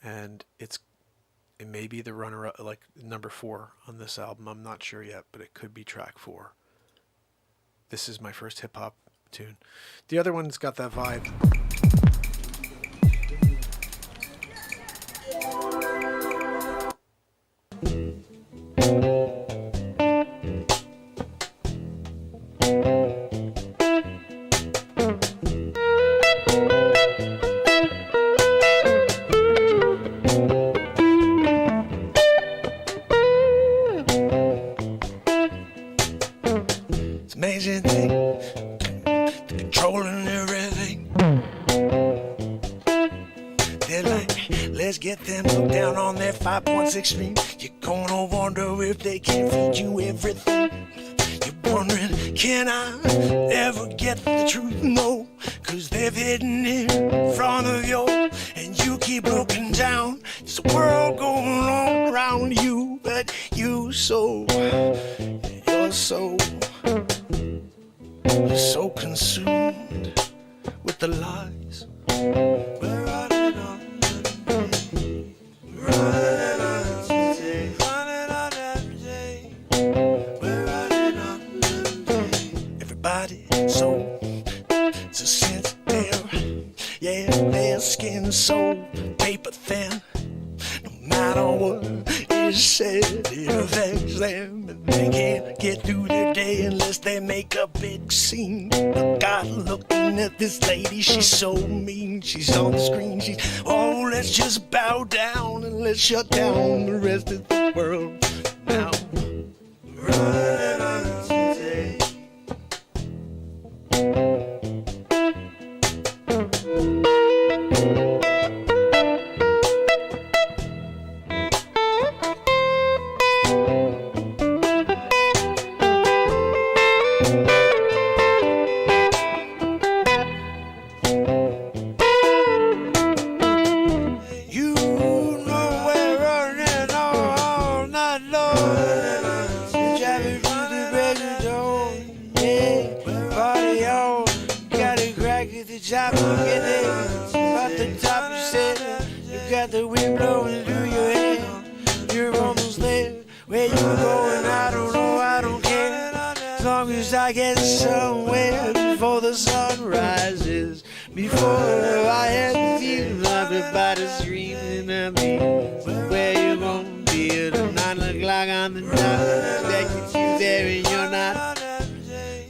S2: And it may be the runner-up, like number 4 on this album. I'm not sure yet, but it could be track 4. This is my first hip-hop tune. The other one's got that vibe.
S1: Amazing thing, controlling everything. They're like, let's get them hooked down on their 5.6 stream. You're gonna wonder if they can feed you everything. You're wondering, can I ever get the truth? No, cause they've hidden it in front of you, and you keep looking down. There's a world going on around you, but you're so consumed with the lies. We're running on empty, running on empty, running on empty. We're running on empty. Everybody so sensitive, yeah, their skin so paper thin. No matter what is said, it affects them, and they can't get through their day unless they make a big scene. But God, looking at this lady, she's so mean. She's on the screen, oh, let's just bow down and let's shut down the rest of the world now. Running on today. I get somewhere before the sun rises. Before I had the feeling everybody's screaming at me. Where you gonna be at 9 o'clock on the dot? Expecting you there and you're not.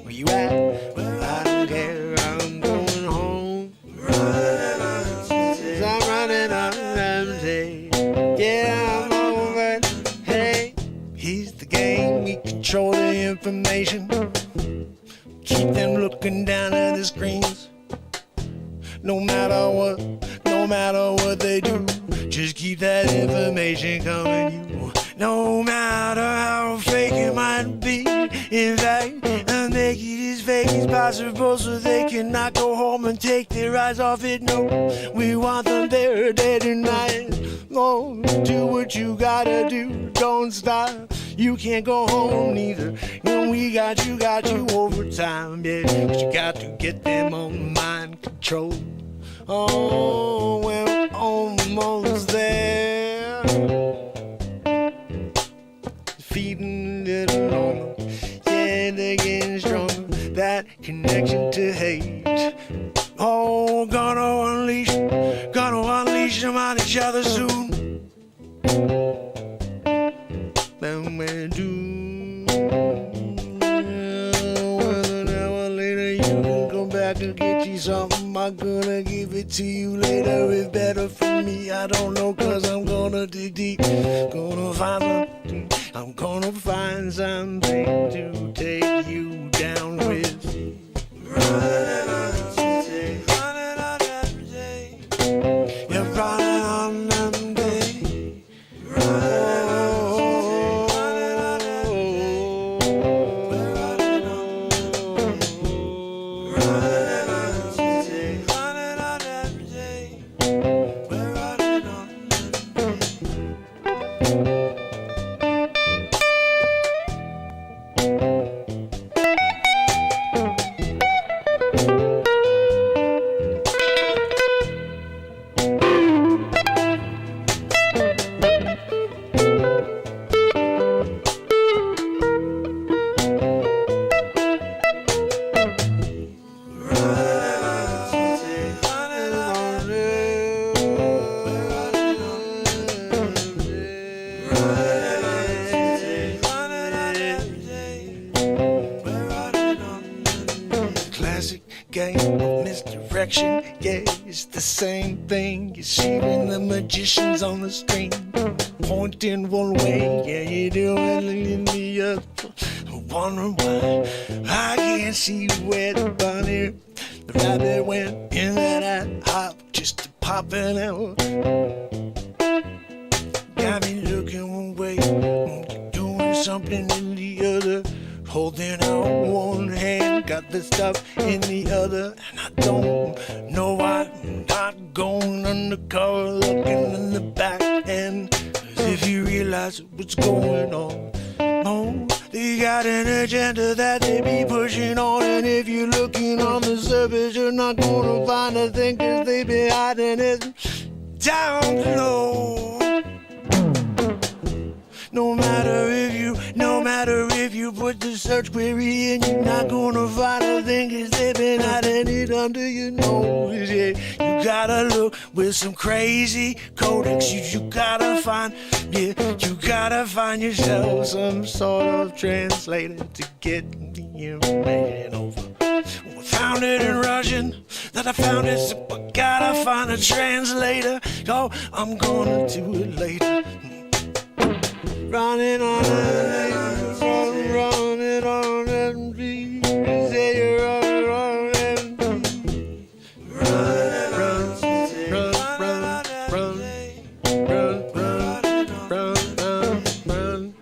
S1: Where you at? I don't care, I'm going home. Cause I'm running on empty. Yeah, I'm over. Hey, he's the game, we control the information. Keep them looking down at the screens. No matter what they do, just keep that information coming. You, no matter how fake it might be, In fact, make it as vague as possible so they cannot go home and take their eyes off it. No, we want them there day and night. Oh, do what you gotta do, don't stop. You can't go home neither. And we got you overtime, yeah. But you got to get them on mind control. Oh, we're almost there. Feeding a little longer, yeah, they're getting stronger. That connection to hate. Oh, gonna unleash them on each other soon. Then we do. Well, an hour later, you can come back and get you something. I'm gonna give it to you later. It's better for me. I don't know, cause I'm gonna dig deep. Gonna find something. I'm gonna find something to take you down with. Running on every day. You're running on every day. Running on every day. We're running on every day. Misdirection, yeah, it's the same thing you see when the magician's on the screen, pointing one way, yeah, you do it in the other, wondering why I can't see where the bunny, the rabbit went in that hop just to pop it out. Got me looking one way, doing something in the other. Holding out one hand, got the stuff in the other, and I don't know why I'm not going undercover, looking in the back end, as if you realize what's going on. Oh, they got an agenda that they be pushing on, and if you're looking on the surface, you're not gonna find a thing, cause they be hiding it down low. No matter if you put the search query in, you're not gonna find a thing, cause they've been hiding it under your nose, yeah. You gotta look with some crazy codex, you gotta find, yeah, you gotta find yourself some sort of translator to get the information over. I found it in Russian, that I found it, so I gotta find a translator. Oh, I'm gonna do it later. Running on empty, running on empty. Say you're running on empty. Run, run, run, run, run, run, run, run.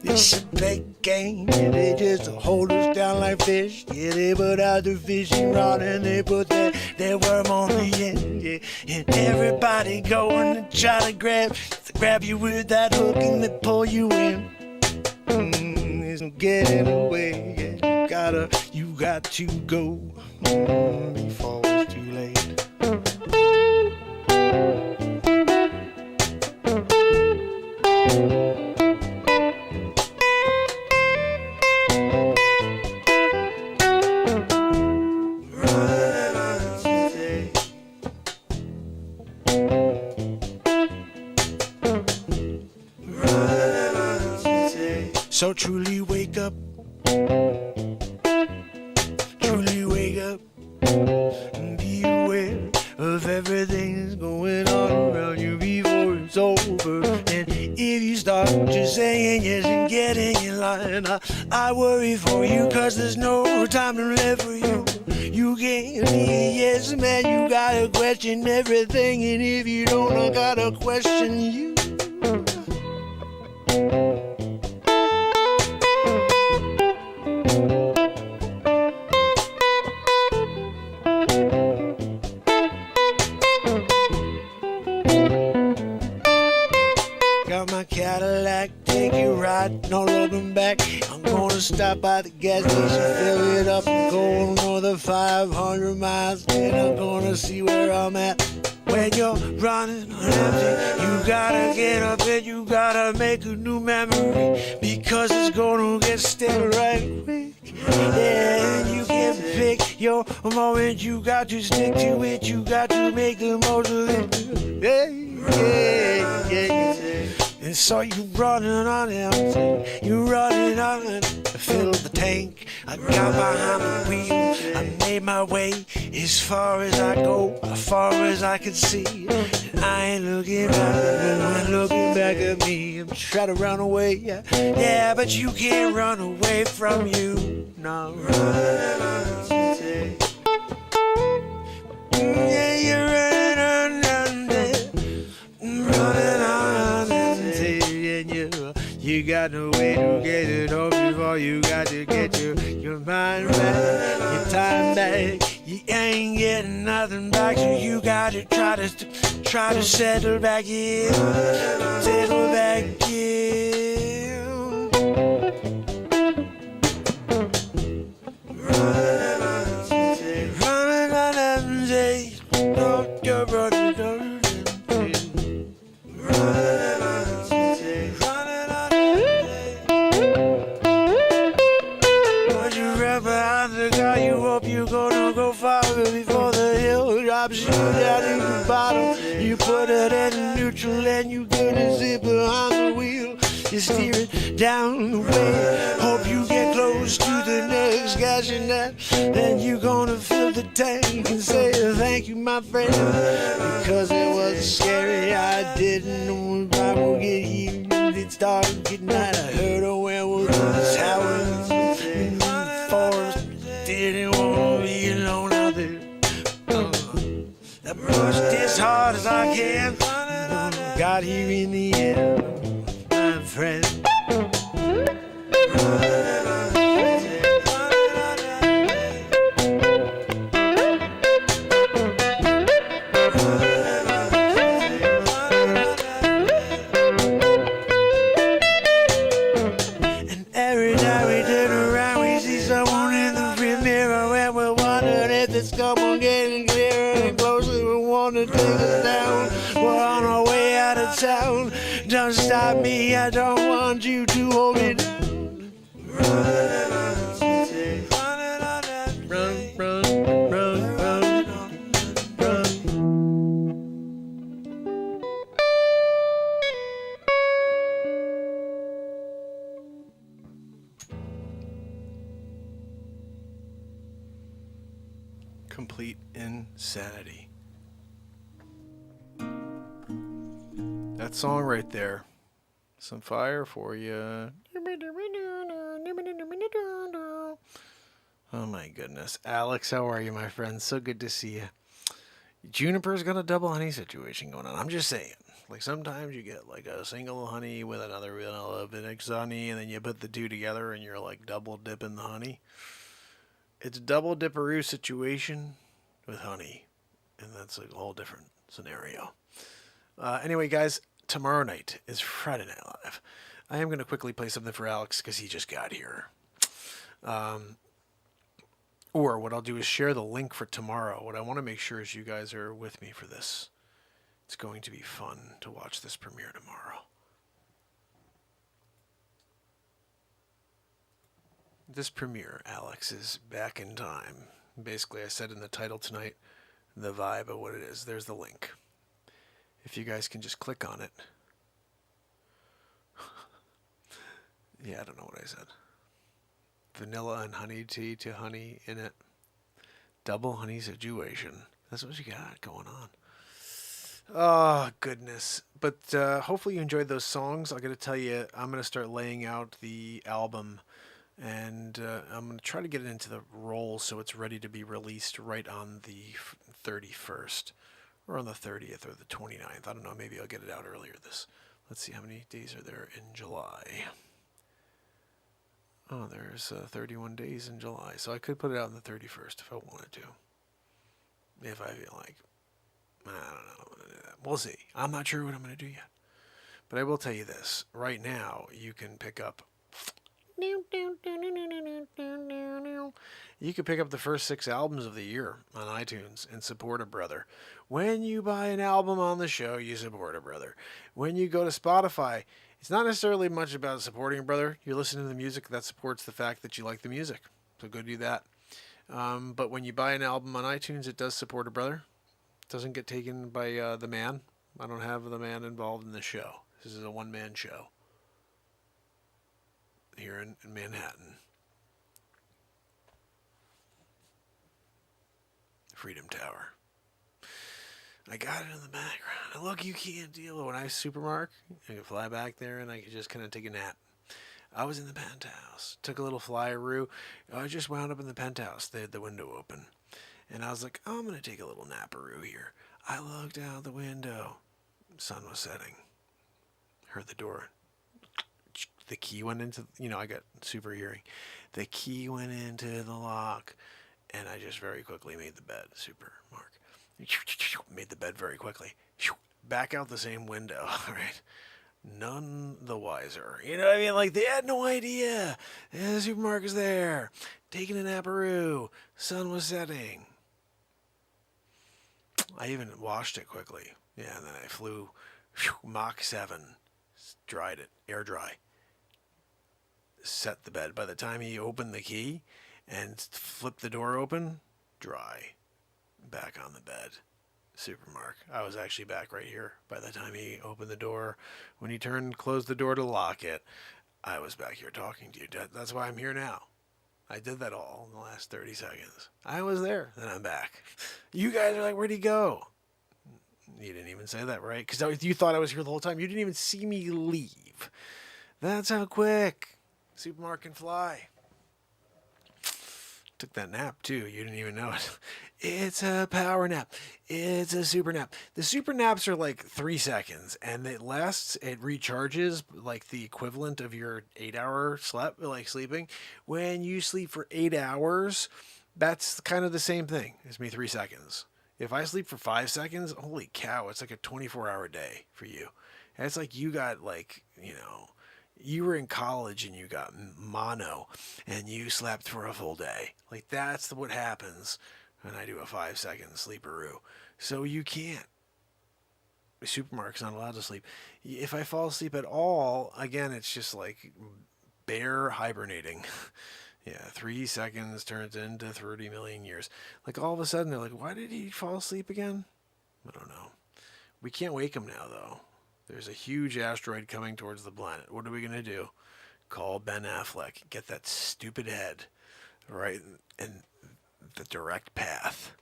S1: It's a big game, yeah, they just hold us down like fish. Yeah, they put out the fishing rod and they put their worm on the end. Yeah, and everybody going to try to grab you with that hook and they pull you in. There's no getting away. Yeah, you got to go before it's too late. So truly wake up, and be aware of everything that's going on before it's over. And if you start just saying yes and getting in
S2: line. I worry for you, cause there's no time left for you. You can't be a yes man, you gotta question everything, and if you don't, I gotta question you. Got my Cadillac, take you riding, no looking back. I'm gonna stop by the gas station, fill it up, and go another 500 miles. Then I'm gonna see where I'm at. When you're running on empty, you gotta get up and you gotta make a new memory, because it's gonna get stale right quick. Yeah, and you can pick your moment, you got to stick to it, you got to make the most of it. Yeah. And so you running on empty, you running on empty. I filled the tank, I got behind the wheel, I made my way as far as I go, as far as I can see. And I ain't looking back, no one looking back at me. I'm trying to run away, yeah, but you can't run away from you. No, yeah, you're running on empty, running on empty, and you got no way to get it home before you got to get your mind back, your time back. You ain't getting nothing back, so you got to try to settle back in, settle back in. Running on empty, you hope you're gonna go far before the hill drops you down to the bottom. You put it in neutral and you gonna sit behind the wheel. You steer it down the way. Hope you get close to the next gas and then you gonna fill the tank and say thank you, my friend, because it was scary. I didn't know if I would get here. It started getting night. I heard a werewolf howling in the forest. Didn't want to be alone out there. I pushed as hard as I can. Got here in the end, my friend. And every time we turn around, we see someone in the rear mirror, and we're wondering if this couple getting clearer and closer. We want to take us down. We're on our way out of town. Don't stop me, I don't want you to hold me down. Run. Complete insanity. That song right there. Some fire for you. Oh my goodness. Alex, how are you, my friend? So good to see you. Juniper's got a double honey situation going on. I'm just saying. Like sometimes you get like a single honey with another vanilla mixed honey, and then you put the two together and you're like double dipping the honey. It's a double dipperoo situation with honey, and that's like a whole different scenario. Anyway, guys, tomorrow night is Friday Night Live. I am going to quickly play something for Alex because he just got here. Or what I'll do is share the link for tomorrow. What I want to make sure is you guys are with me for this. It's going to be fun to watch this premiere tomorrow. This premiere, Alex, is back in time. Basically, I said in the title tonight, the vibe of what it is. There's the link. If you guys can just click on it. Yeah, I don't know what I said. Vanilla and honey tea to honey in it. Double honey situation. That's what you got going on. Oh, goodness. But hopefully you enjoyed those songs. I got to tell you, I'm going to start laying out the album, and I'm going to try to get it into the roll so it's ready to be released right on the 31st, or on the 30th, or the 29th. I don't know. Maybe I'll get it out earlier Let's see, how many days are there in July? Oh, there's 31 days in July. So I could put it out on the 31st if I wanted to. If I feel like. I don't know. I'm gonna do that. We'll see. I'm not sure what I'm going to do yet. But I will tell you this. Right now, you can pick up... You can pick up the first 6 albums of the year on iTunes and support a brother. When you buy an album on the show, you support a brother. When you go to Spotify, it's not necessarily much about supporting a brother. You're listening to the music that supports the fact that you like the music. So go do that. But when you buy an album on iTunes, it does support a brother. It doesn't get taken by the man. I don't have the man involved in the show. This is a one-man show here in Manhattan. Freedom Tower. I got it in the background. And look, you can't deal with when I supermark. I could fly back there and I could just kind of take a nap. I was in the penthouse. Took a little flyaroo. I just wound up in the penthouse. They had the window open. And I was like, oh, I'm going to take a little naparoo here. I looked out the window. Sun was setting. Heard the door. The key went into, I got super hearing. The key went into the lock. And I just very quickly made the bed. Super, Mark. Made the bed very quickly. Back out the same window. All right. None the wiser. You know what I mean? Like, they had no idea. The supermarket was there. Taking a naparoo. Sun was setting. I even washed it quickly. Yeah, and then I flew Mach 7. Dried it. Air dry. Set the bed. By the time he opened the key and flipped the door open, dry. Back on the bed. Supermark. I was actually back right here. By the time he opened the door, when he closed the door to lock it, I was back here talking to you. That's why I'm here now. I did that all in the last 30 seconds. I was there, then I'm back. You guys are like, where'd he go? You didn't even say that, right? Because you thought I was here the whole time. You didn't even see me leave. That's how quick Supermarket can fly. Took that nap too. You didn't even know it. It's a power nap. It's a super nap. The super naps are like 3 seconds, and it recharges like the equivalent of your 8-hour sleeping. When you sleep for 8 hours, that's kind of the same thing as me 3 seconds. If I sleep for 5 seconds, holy cow, it's like a 24-hour day for you. And it's like you got you were in college and you got mono and you slept for a full day. Like, that's what happens when I do a 5-second sleeperoo. So you can't. The supermarket's not allowed to sleep. If I fall asleep at all, again, it's just like bear hibernating. Yeah, 3 seconds turns into 30 million years. Like, all of a sudden, they're like, why did he fall asleep again? I don't know. We can't wake him now, though. There's a huge asteroid coming towards the planet. What are we going to do? Call Ben Affleck. Get that stupid head right in the direct path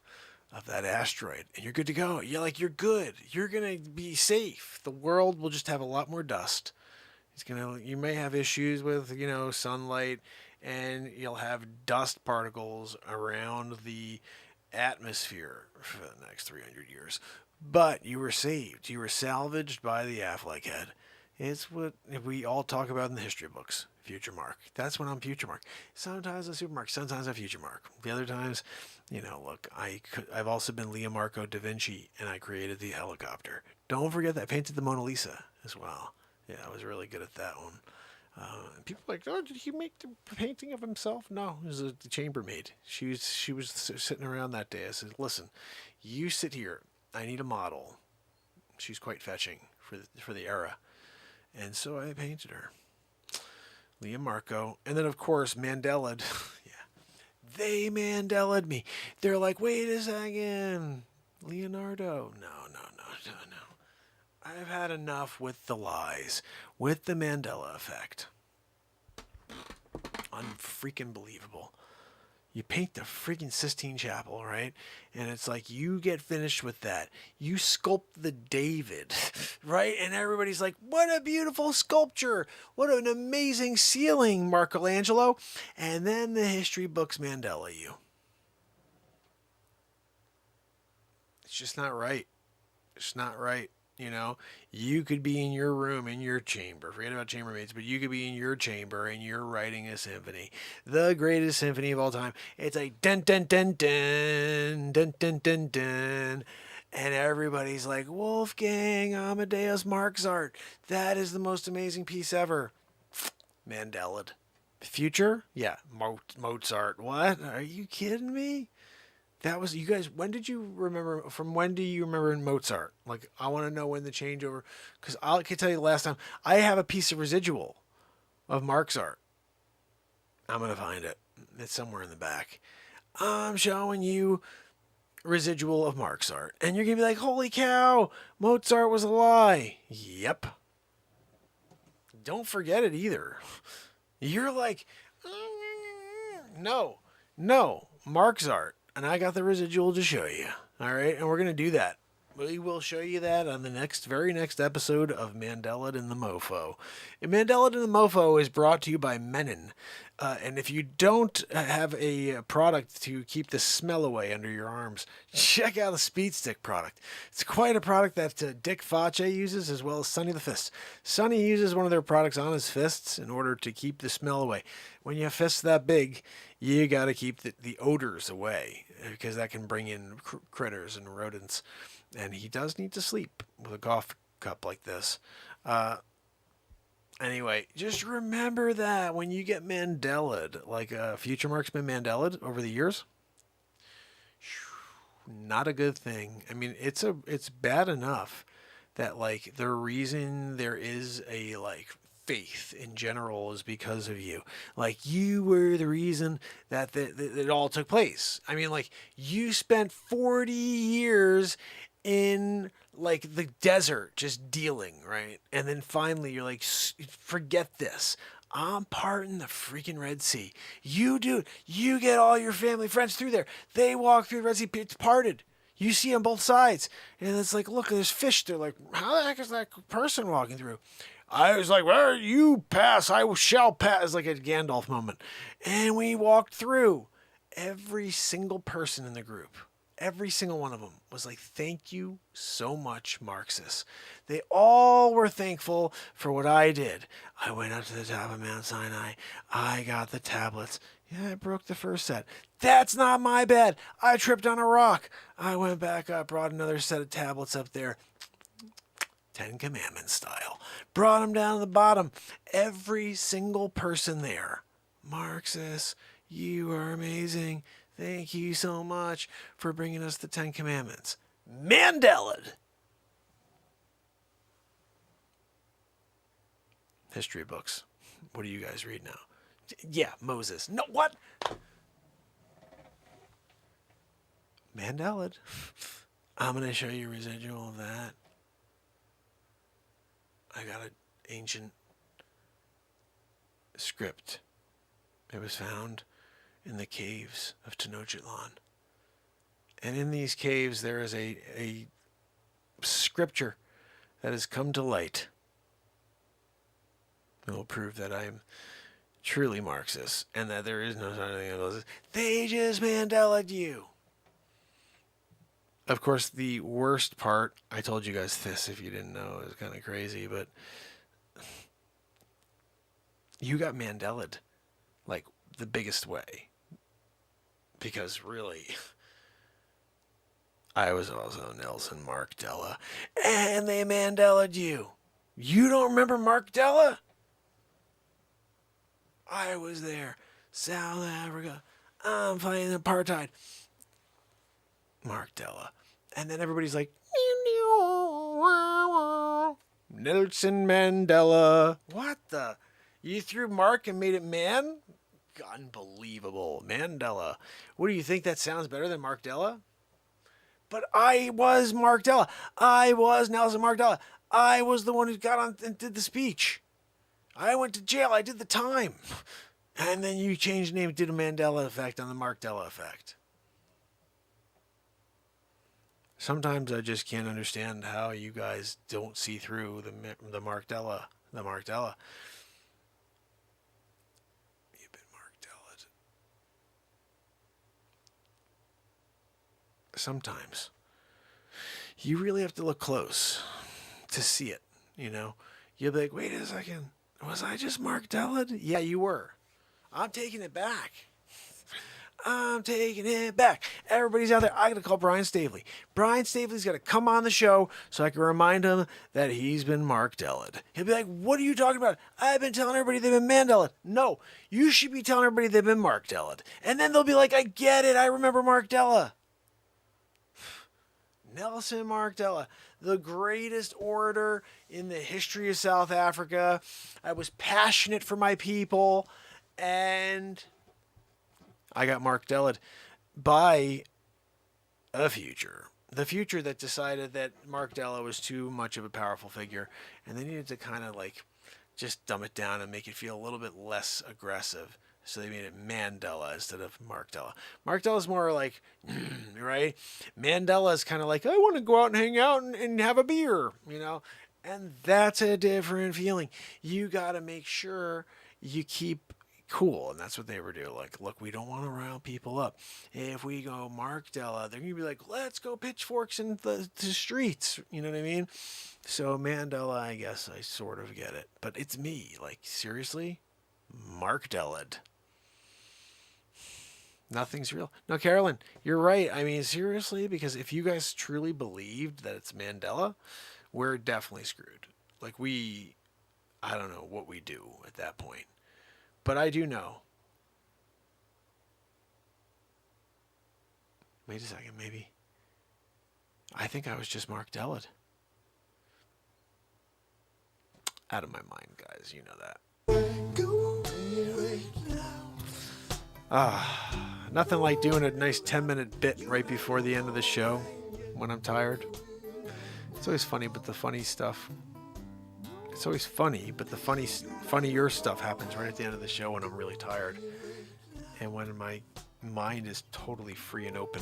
S2: of that asteroid. And you're good to go. You're good. You're going to be safe. The world will just have a lot more dust. You may have issues with, sunlight, and you'll have dust particles around the atmosphere for the next 300 years. But you were saved. You were salvaged by the Affleck head. It's what we all talk about in the history books. Future Mark. That's when I'm Future Mark. Sometimes a Super Mark. Sometimes a Future Mark. The other times, look, I've also been Leonardo da Vinci, and I created the helicopter. Don't forget that. I painted the Mona Lisa as well. Yeah, I was really good at that one. And people are like, oh, did he make the painting of himself? No, it was a chambermaid. She was sitting around that day. I said, listen, you sit here. I need a model. She's quite fetching for the era. And so I painted her. Leah Marco. And then, of course, Mandela. Yeah. They Mandela'd me. They're like, wait a second. Leonardo. No. I've had enough with the lies. With the Mandela effect. Unfreaking believable. You paint the freaking Sistine Chapel, right? And it's like, you get finished with that. You sculpt the David, right? And everybody's like, what a beautiful sculpture. What an amazing ceiling, Michelangelo. And then the history books Mandela you. It's just not right. It's not right. You know, you could be in your room, in your chamber, forget about chambermaids, but you could be in your chamber and you're writing a symphony, the greatest symphony of all time. It's like dun dun dun dun dun dun dun dun, and everybody's like, Wolfgang Amadeus Mozart, that is the most amazing piece ever. Mandela. Future? Yeah, Mozart. What? Are you kidding me? That was, you guys, when do you remember Mozart? Like, I want to know when the changeover, because I can tell you the last time, I have a piece of residual of Mark's art. I'm going to find it. It's somewhere in the back. I'm showing you residual of Mark's art. And you're going to be like, holy cow, Mozart was a lie. Yep. Don't forget it either. You're like, no, Mark's art. And I got the residual to show you. All right. And we're going to do that. We will show you that on the very next episode of Mandela and the Mofo. And Mandela and the Mofo is brought to you by Menon. And if you don't have a product to keep the smell away under your arms, check out the Speed Stick product. It's quite a product that Dick Facce uses, as well as Sonny the Fist. Sonny uses one of their products on his fists in order to keep the smell away. When you have fists that big, you got to keep the odors away, because that can bring in critters and rodents. And he does need to sleep with a golf cup like this. Anyway, just remember that when you get Mandela'd, like Future Mark's been Mandela'd over the years, not a good thing. I mean, it's bad enough that, like, the reason there is a, like, faith in general is because of you. Like, you were the reason that it all took place. I mean, like, you spent 40 years in, like, the desert just dealing, right? And then finally you're like, forget this. I'm parting the freaking Red Sea. You do. You get all your family, friends through there. They walk through the Red Sea. It's parted. You see on both sides. And it's like, look, there's fish. They're like, how the heck is that person walking through? I was like, where you pass, I shall pass. It's like a Gandalf moment. And we walked through. Every single person in the group, every single one of them was like, thank you so much, Marxists. They all were thankful for what I did. I went up to the top of Mount Sinai. I got the tablets. Yeah, I broke the first set. That's not my bad. I tripped on a rock. I went back up, brought another set of tablets up there. 10 Commandments style. Brought them down to the bottom. Every single person there. Marxists, you are amazing. Thank you so much for bringing us the 10 Commandments. Mandela. History books. What do you guys read now? Yeah, Moses. No, what? Mandela. I'm going to show you a residual of that. I got an ancient script. It was found in the caves of Tenochtitlan. And in these caves there is a scripture that has come to light. It will prove that I am truly Marxist and that there is no such thing as Moses. They just Mandela'd you. Of course, the worst part, I told you guys this if you didn't know, it was kind of crazy, but you got Mandela'd like the biggest way. Because really, I was also Nelson Mandela, and they Mandela'd you. You don't remember Mandela? I was there. South Africa. I'm fighting apartheid. Mandela. And then everybody's like, Nelson Mandela. What the? You threw Mark and made it man? Unbelievable. Mandela. What do you think, that sounds better than Mandela? But I was Mandela. I was Nelson Mandela. I was the one who got on and did the speech. I went to jail. I did the time. And then you change the name to the Mandela effect on the Mark Della effect. Sometimes I just can't understand how you guys don't see through the Mark Della. The Mark Della. You've been Mark Della'd. Sometimes you really have to look close to see it, you know? You'll be like, wait a second, was I just Mark Della'd? Yeah, you were. I'm taking it back. I'm taking it back. Everybody's out there. I got to call Brian Staveley. Brian Staveley's got to come on the show so I can remind him that he's been Mark Della'd. He'll be like, what are you talking about? I've been telling everybody they've been Mandela. No, you should be telling everybody they've been Mark Della'd. And then they'll be like, I get it. I remember Mark Della. Nelson Mandela, the greatest orator in the history of South Africa. I was passionate for my people, and I got Mark Della'd by a future. The future that decided that Mark Della was too much of a powerful figure, and they needed to kind of like just dumb it down and make it feel a little bit less aggressive. So they made it Mandela instead of Mark Della. Mark Della's more like, right? Mandela is kind of like, I want to go out and hang out and have a beer, you know? And that's a different feeling. You got to make sure you keep cool. And that's what they were doing. Like, look, we don't want to rile people up. If we go Mark Della, they're going to be like, let's go pitchforks in the streets. You know what I mean? So Mandela, I guess I sort of get it. But it's me. Like, seriously? Mark Della'd. Nothing's real. No, Carolyn, you're right. I mean, seriously, because if you guys truly believed that it's Mandela, we're definitely screwed. Like I don't know what we do at that point. But I do know. Wait a second, maybe. I think I was just Mark Della'd. Out of my mind, guys. You know that. Nothing like doing a nice 10-minute bit right before the end of the show when I'm tired. It's always funny, but the funny stuff... It's always funny, but the funnier stuff happens right at the end of the show when I'm really tired. And when my mind is totally free and open.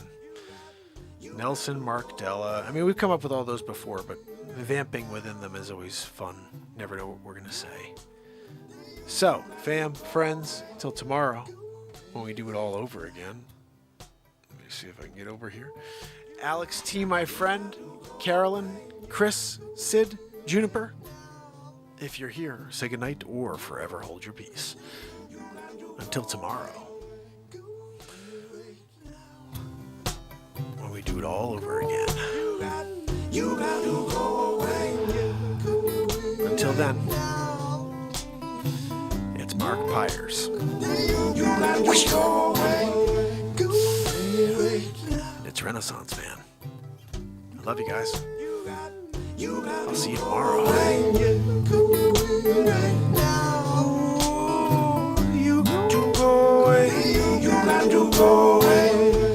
S2: Nelson Mandela. I mean, we've come up with all those before, but vamping within them is always fun. Never know what we're going to say. So, fam, friends, till tomorrow, when we do it all over again. Let me see if I can get over here. Alex T, my friend, Carolyn, Chris, Sid, Juniper. If you're here, say goodnight or forever hold your peace. Until tomorrow, when we do it all over again. Until then, it's Mark Pires. It's Renaissance Man. I love you guys. I'll see you tomorrow.